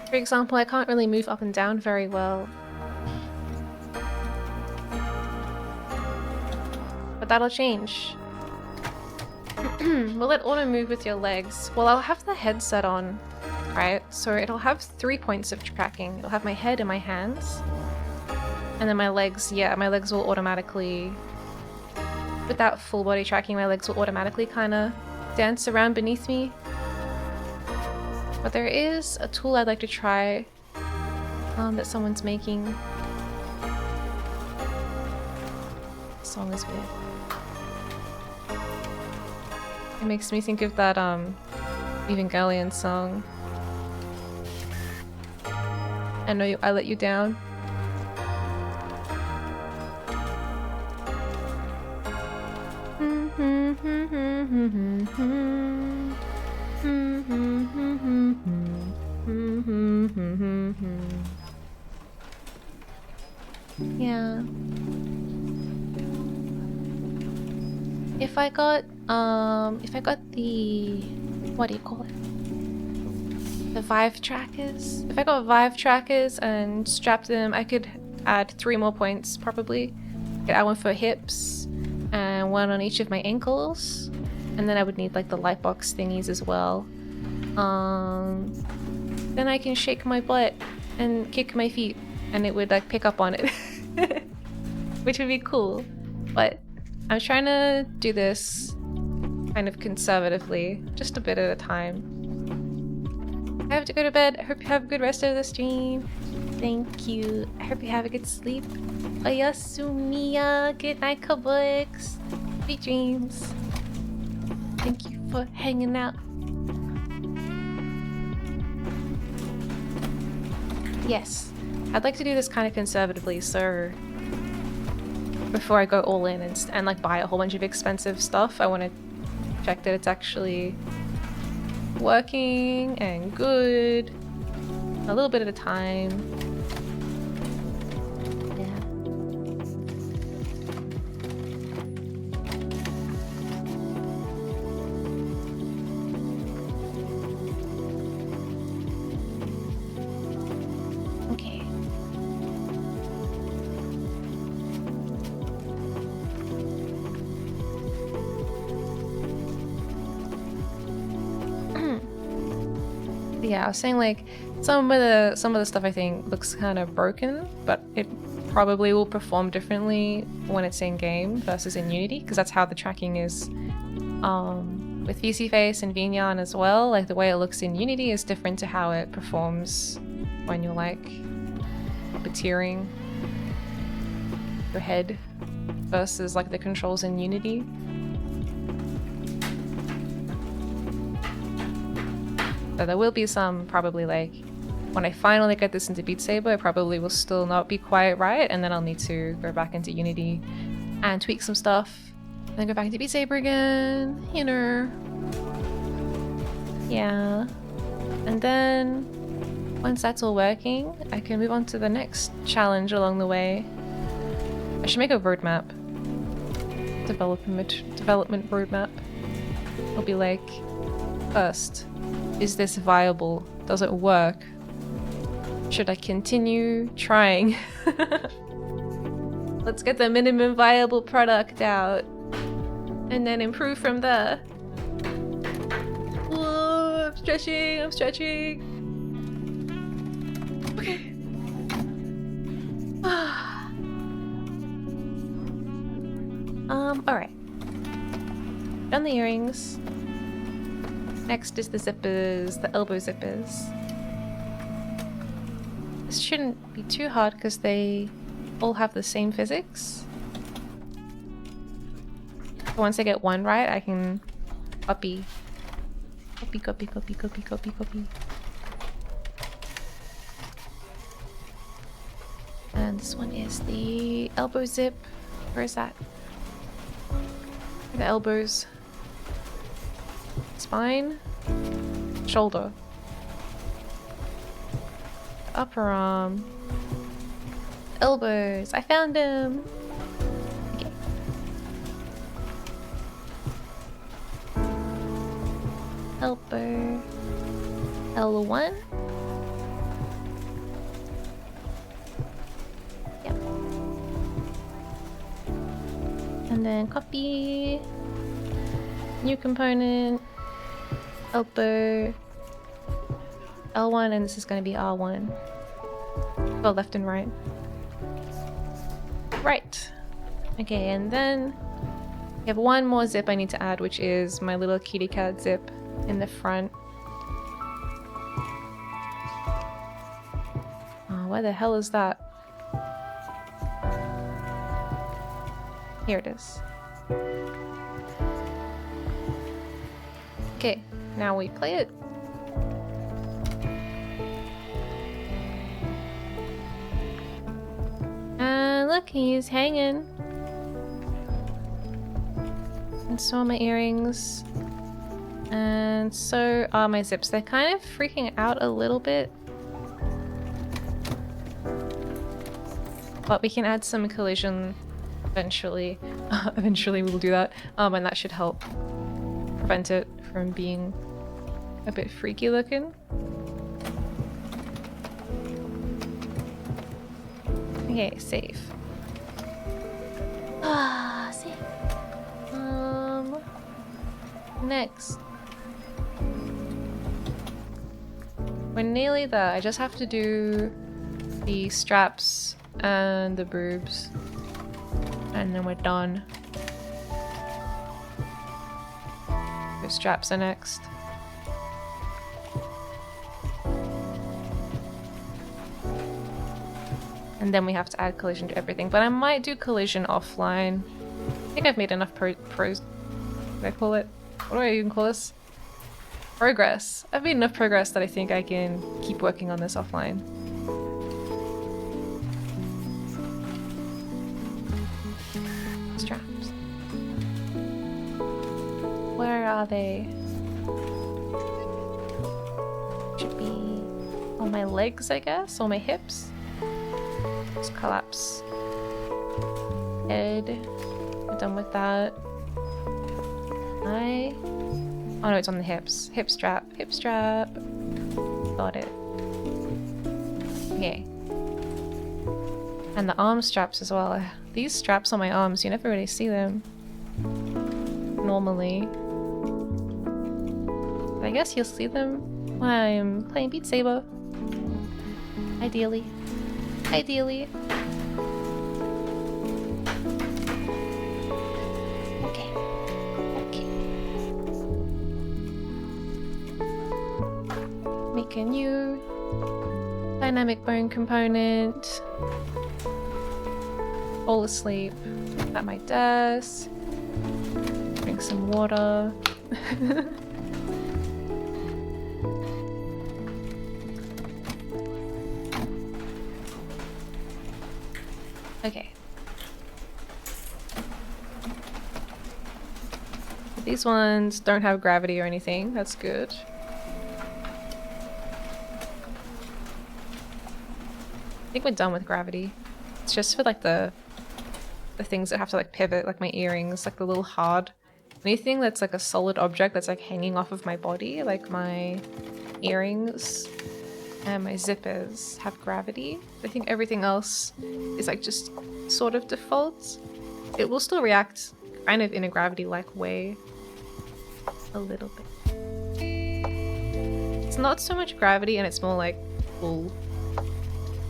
For example, I can't really move up and down very well. But that'll change. Will it auto move with your legs? Well, I'll have the headset on, right? So it'll have 3 points of tracking. It'll have my head and my hands. And then my legs, yeah, my legs will automatically, without full body tracking, my legs will automatically kind of dance around beneath me. But there is a tool I'd like to try that someone's making. The song is weird. It makes me think of that Evangelion song. I know I let you down. Yeah. If I got the, what do you call it? The Vive trackers? If I got Vive trackers and strapped them, I could add 3 more points probably. I could add one for hips and one on each of my ankles. And then I would need like the lightbox thingies as well. Then I can shake my butt and kick my feet and it would like pick up on it. Which would be cool. But I'm trying to do this kind of conservatively, just a bit at a time. I have to go to bed. I hope you have a good rest of the stream. Thank you. I hope you have a good sleep. Oyasu Miya. Good night, Kabuks. Sweet dreams. Thank you for hanging out. Yes, I'd like to do this kind of conservatively, so before I go all in and like buy a whole bunch of expensive stuff, I want to check that it's actually working and good, a little bit at a time. Yeah, I was saying like some of the stuff I think looks kind of broken, but it probably will perform differently when it's in game versus in Unity, because that's how the tracking is with VSeeFace and Vnyan as well. Like the way it looks in Unity is different to how it performs when you're like puppeteering your head versus like the controls in Unity. So there will be some probably like when I finally get this into Beat Saber, it probably will still not be quite right, and then I'll need to go back into Unity and tweak some stuff, and then go back into Beat Saber again, you know. Yeah. And then once that's all working, I can move on to the next challenge along the way. I should make a roadmap. Development roadmap. It'll be like, first, is this viable? Does it work? Should I continue trying? Let's get the minimum viable product out and then improve from there. Whoa, I'm stretching. Okay. Alright. Done the earrings. Next is the zippers, the elbow zippers. This shouldn't be too hard because they all have the same physics. So once I get one right, I can copy. And this one is the elbow zip. Where is that? The elbows. Spine. Shoulder. Upper arm. Elbows. I found him. Okay. Elbow. L1. Yep. And then copy. New component. Elbow. L1, and this is going to be R1. Well, left and right. Right. Okay, and then we have one more zip I need to add, which is my little kitty cat zip in the front. Oh, where the hell is that? Here it is. Okay, now we play it. And look, he's hanging. And so are my earrings. And so are my zips. They're kind of freaking out a little bit. But we can add some collision eventually. Eventually we'll do that. And that should help prevent it from being a bit freaky looking. Okay, save. Save. Next. We're nearly there. I just have to do the straps and the boobs. And then we're done. The straps are next. And then we have to add collision to everything. But I might do collision offline. I think I've made enough pros. What do I call it? What do I even call this? Progress. I've made enough progress that I think I can keep working on this offline. Straps. Where are they? Should be on my legs, I guess, or my hips. Just collapse. Head. We're done with that. Oh no, it's on the hips. Hip strap. Hip strap. Got it. Okay. And the arm straps as well. These straps on my arms, you never really see them normally. But I guess you'll see them I'm playing Beat Saber. Ideally. Ideally. Okay. Okay. Make a new dynamic bone component. Fall asleep at my desk. Drink some water. Okay. These ones don't have gravity or anything. That's good. I think we're done with gravity. It's just for like the things that have to like pivot, like my earrings, like the little hard. Anything that's like a solid object that's like hanging off of my body, like my earrings and my zippers have gravity. I think everything else is like just sort of default. It will still react kind of in a gravity-like way. A little bit. It's not so much gravity and it's more like pull.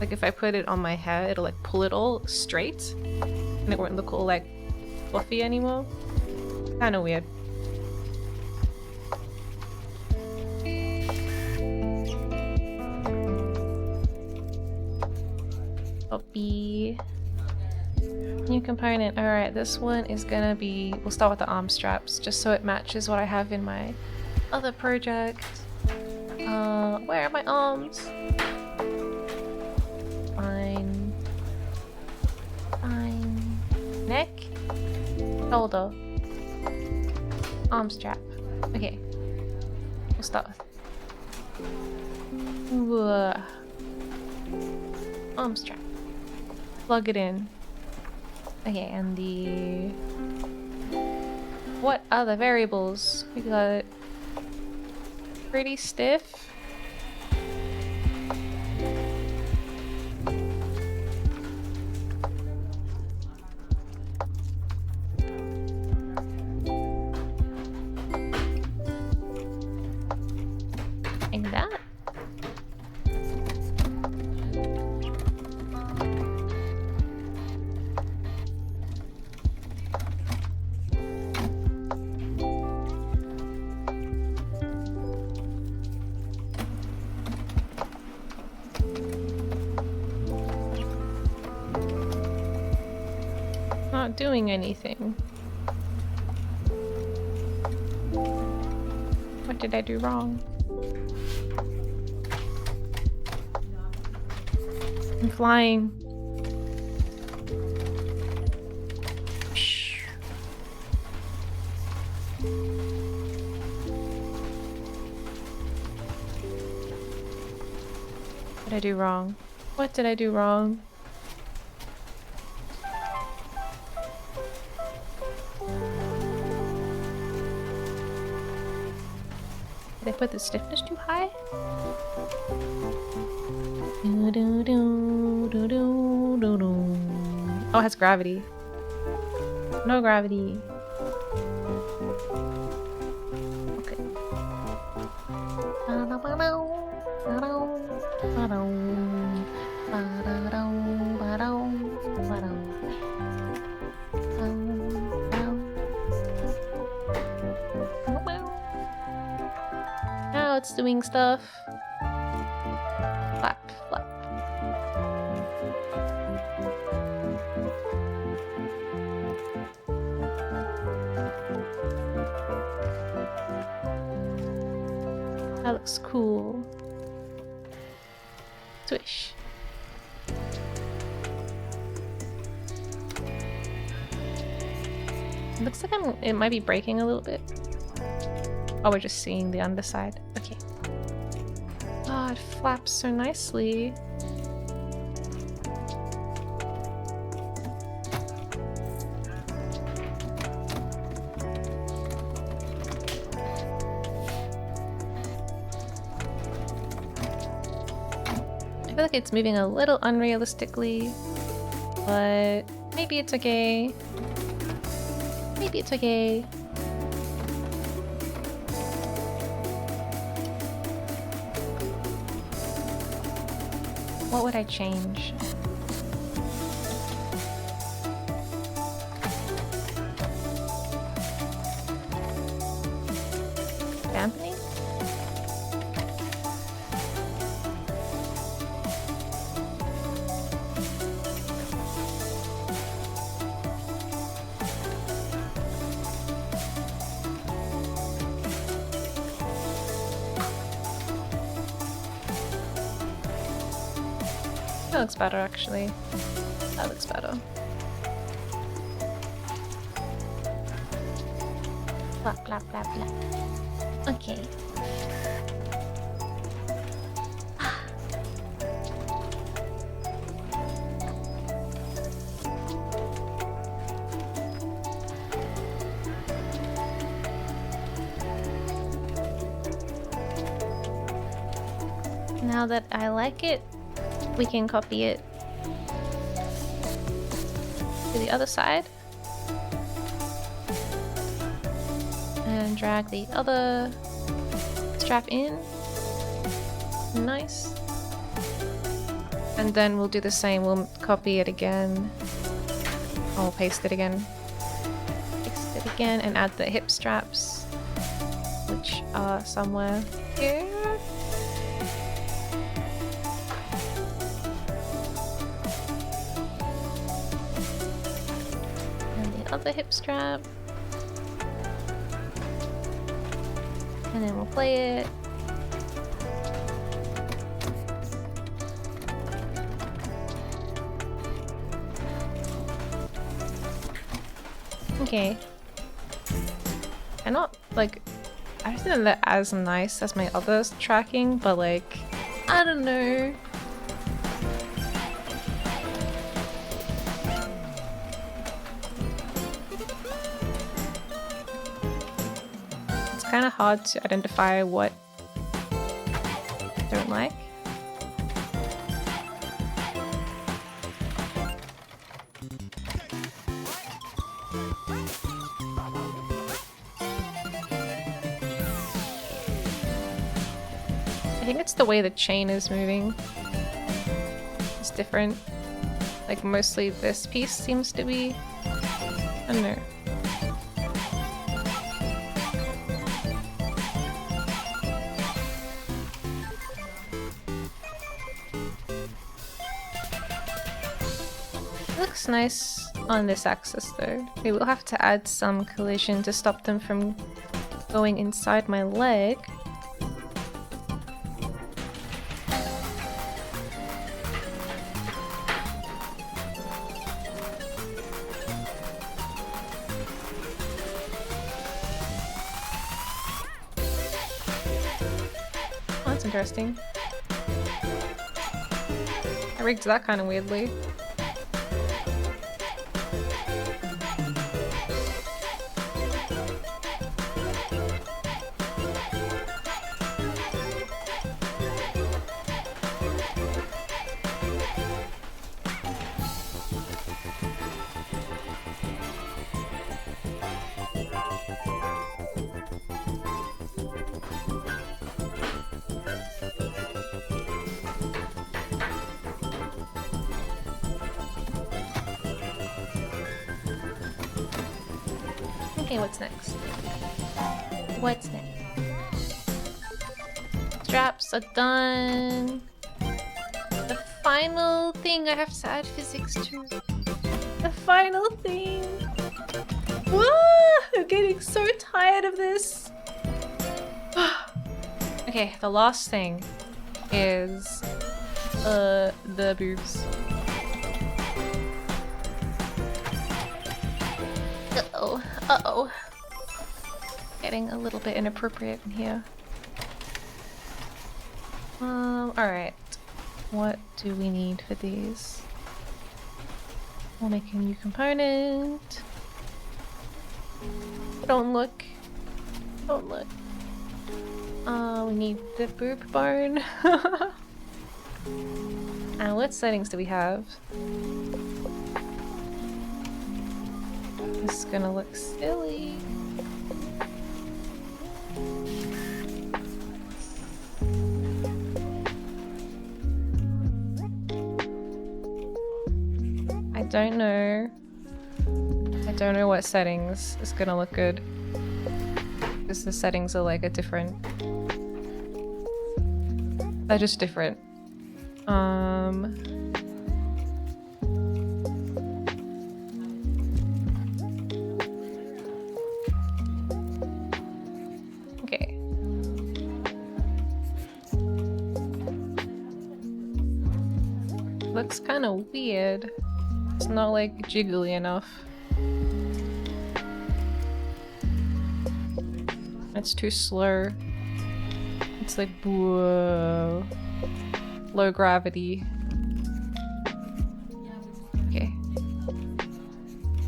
Like if I put it on my hair, it'll like pull it all straight and it won't look all like fluffy anymore. Kind of weird. Copy. New component. Alright, this one is gonna be... We'll start with the arm straps, just so it matches what I have in my other project. Where are my arms? Fine. Fine. Neck? Shoulder. Arm strap. Okay. We'll start with... Arm strap. Plug it in. Okay, and the... What are the variables? We got... Pretty stiff. Like that. Not doing anything. What did I do wrong? I'm flying. Shh. What did I do wrong? What did I do wrong? Did I put the stiffness too high? Oh, it has gravity. No gravity. Okay. Now it's doing stuff. Flap, flap. That looks cool. Swish. It looks like it might be breaking a little bit. Oh, we're just seeing the underside. Okay. Oh, it flaps so nicely. I feel like it's moving a little unrealistically, but maybe it's okay. Maybe it's okay. What would I change? Dampening? That looks better, actually. That looks better. Blah, blah, blah, blah. Okay. Now that I like it, we can copy it to the other side and drag the other strap in. Nice. And then we'll do the same. We'll copy it again. Oh, paste it again. Paste it again and add the hip straps, which are somewhere here. The hip strap, and then we'll play it. Okay. I'm not like, I don't think they're as nice as my other tracking, but like, I don't know. Kind of hard to identify what I don't like. I think it's the way the chain is moving. It's different. Like mostly this piece seems to be, I don't know. Looks nice on this axis though. We will have to add some collision to stop them from going inside my leg. Oh, that's interesting. I rigged that kind of weirdly. Okay, what's next? What's next? Straps are done. The final thing I have to add physics to. The final thing. Woo! I'm getting so tired of this. Okay, the last thing is the boobs. Uh-oh. Uh-oh. Getting a little bit inappropriate in here. Alright. What do we need for these? We'll make a new component. Don't look. Don't look. We need the boob bone. And what settings do we have? This is gonna look silly. don't know. I don't know what settings is gonna look good. Because the settings are like a different... They're just different. Okay. Looks kind of weird. It's not like jiggly enough. It's too slow. It's like whoa. Low gravity. Okay.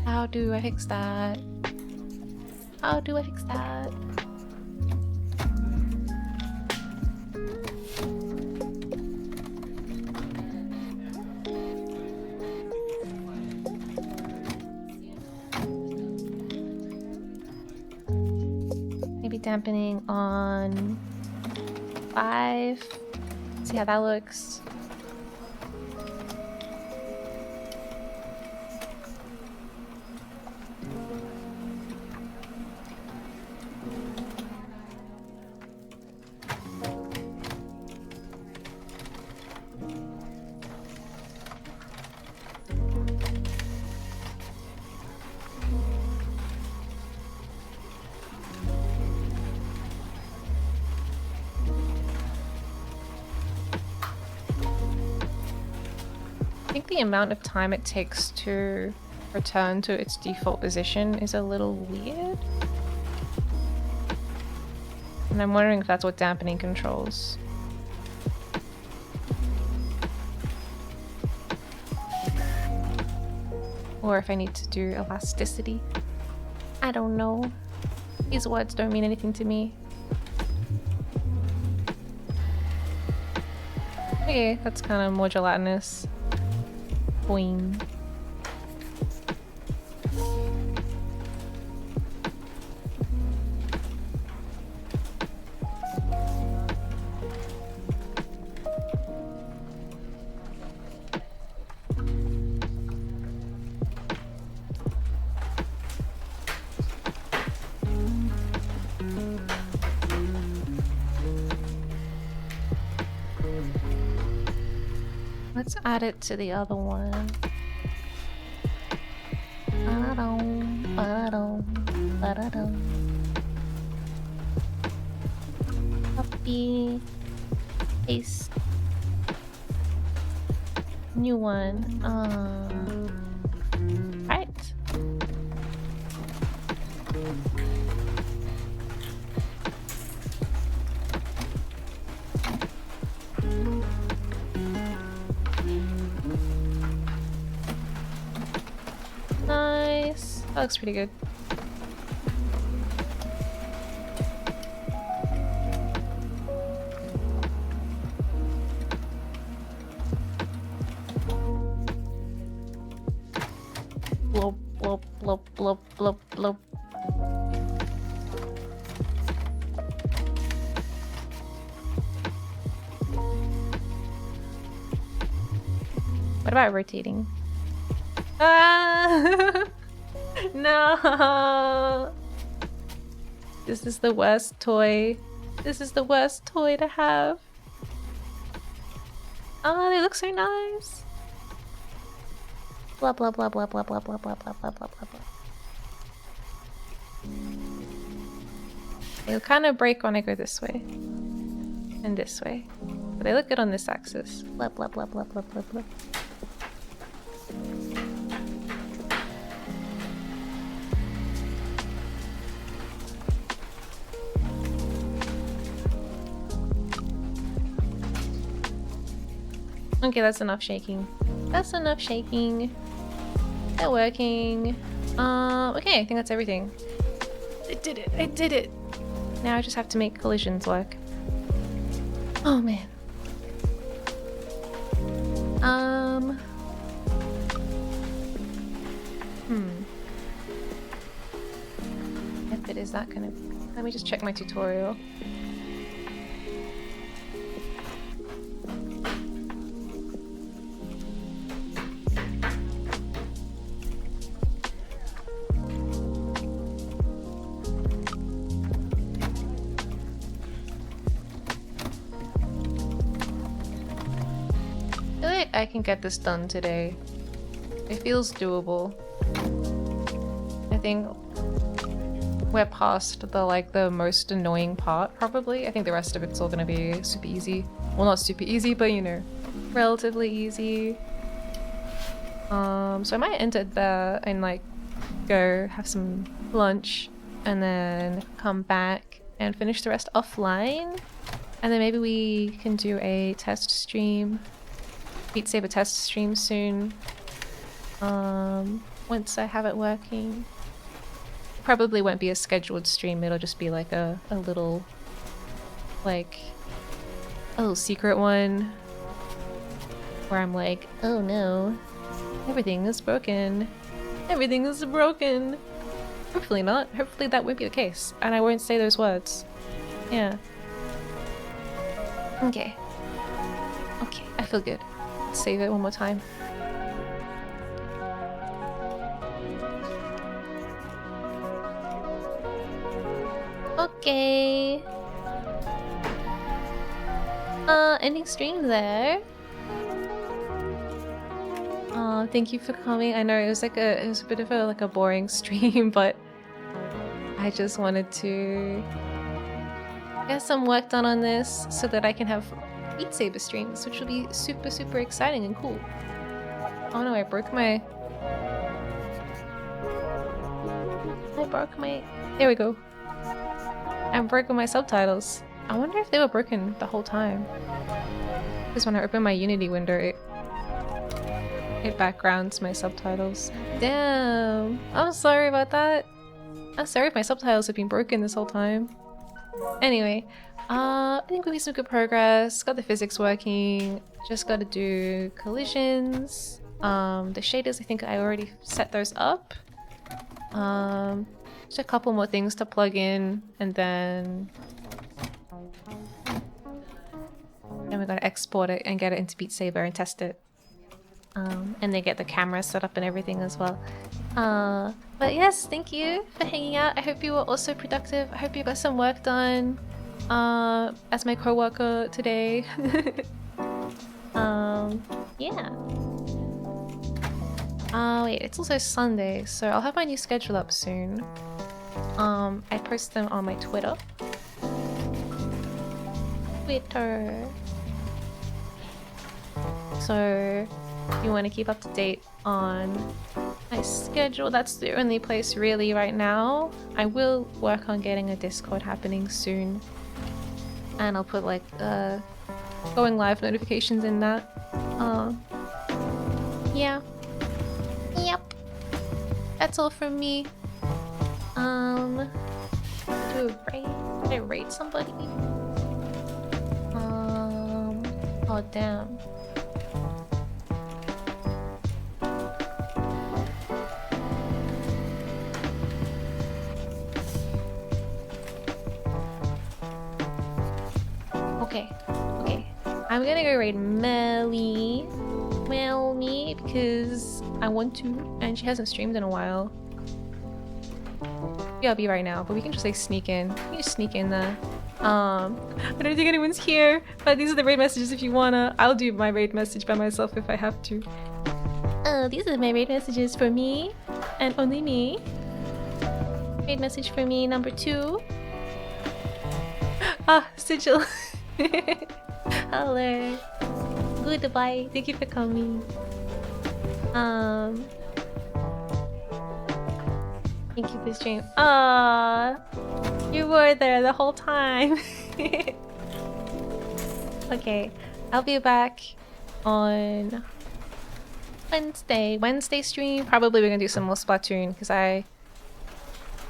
How do I fix that? How do I fix that? Maybe dampening on 5. See how that looks. I think the amount of time it takes to return to its default position is a little weird. And I'm wondering if that's what dampening controls. Or if I need to do elasticity. I don't know. These words don't mean anything to me. Okay, that's kind of more gelatinous. Boing. Let's add it to the other one. Copy. Paste. New one. Right. Nice. That looks pretty good. Blop, blop, blop, blop, blop, blop. What about rotating? Ah! No! This is the worst toy. This is the worst toy to have. Oh, they look so nice. Blah blah blah blah blah blah blah blah blah blah blah blah. They'll kind of break when I go this way and this way, but they look good on this axis. Blah blah blah blah blah blah blah. Okay, that's enough shaking. That's enough shaking. They're working. Okay, I think that's everything. I did it. I did it. Now I just have to make collisions work. Oh man. If it is that kind of... Let me just check my tutorial. I can get this done today. It feels doable. I think we're past the most annoying part probably. I think the rest of it's all gonna be super easy. Well, not super easy, but you know, relatively easy. So I might end it there and like go have some lunch and then come back and finish the rest offline. And then maybe we can do a test stream, Beat Saber test stream soon. Once I have it working. Probably won't be a scheduled stream, it'll just be like a little secret one where I'm like, oh no, everything is broken. Everything is broken. Hopefully not. Hopefully that won't be the case. And I won't say those words. Yeah. Okay. Okay, I feel good. Let's save it one more time. Okay. Ending stream there. Thank you for coming. I know it was a bit of a boring stream, but I just wanted to get some work done on this so that I can have Beat Saber streams, which will be super, super exciting and cool. Oh no, I broke my... There we go. I'm broken my subtitles. I wonder if they were broken the whole time. Because when I open my Unity window, it backgrounds my subtitles. Damn! I'm sorry about that. I'm sorry if my subtitles have been broken this whole time. Anyway, I think we made some good progress. Got the physics working. Just gotta do collisions. The shaders, I think I already set those up. Just a couple more things to plug in, and then we gotta export it and get it into Beat Saber and test it. And then get the camera set up and everything as well. But yes, thank you for hanging out. I hope you were also productive. I hope you got some work done as my co-worker today. Yeah. Wait, it's also Sunday, so I'll have my new schedule up soon. I post them on my Twitter. So if you want to keep up to date on my schedule, that's the only place really right now. I will work on getting a Discord happening soon, and I'll put like going live notifications in that. Yeah. Yep. That's all from me. Do a raid? Did I raid somebody? Oh damn. Okay. I'm gonna go raid Melly because I want to, and she hasn't streamed in a while. Yeah, I'll be right now, but we can just like sneak in. We can just sneak in there. I don't think anyone's here, but these are the raid messages if you wanna. I'll do my raid message by myself if I have to. These are my raid messages for me, and only me. Raid message for me, number 2. Ah, Sigil. Hello. Goodbye. Thank you for coming. Thank you for stream. Ah, you were there the whole time. Okay, I'll be back on Wednesday stream. Probably we're gonna do some more Splatoon because I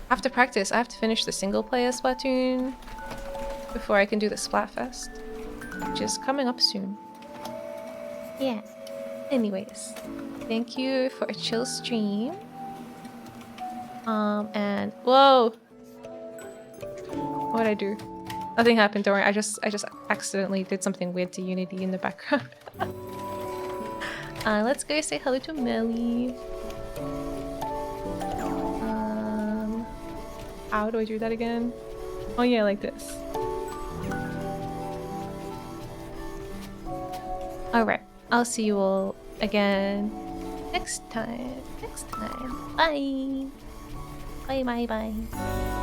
have to practice. I have to finish the single player Splatoon before I can do the Splatfest, which is coming up soon. Yeah. Anyways, thank you for a chill stream. And whoa, what'd I do? Nothing happened. Don't worry. I just accidentally did something weird to Unity in the background. Let's go say hello to Melly. How do I do that again? Oh yeah, like this. Alright, I'll see you all again next time. Bye. Bye, bye, bye.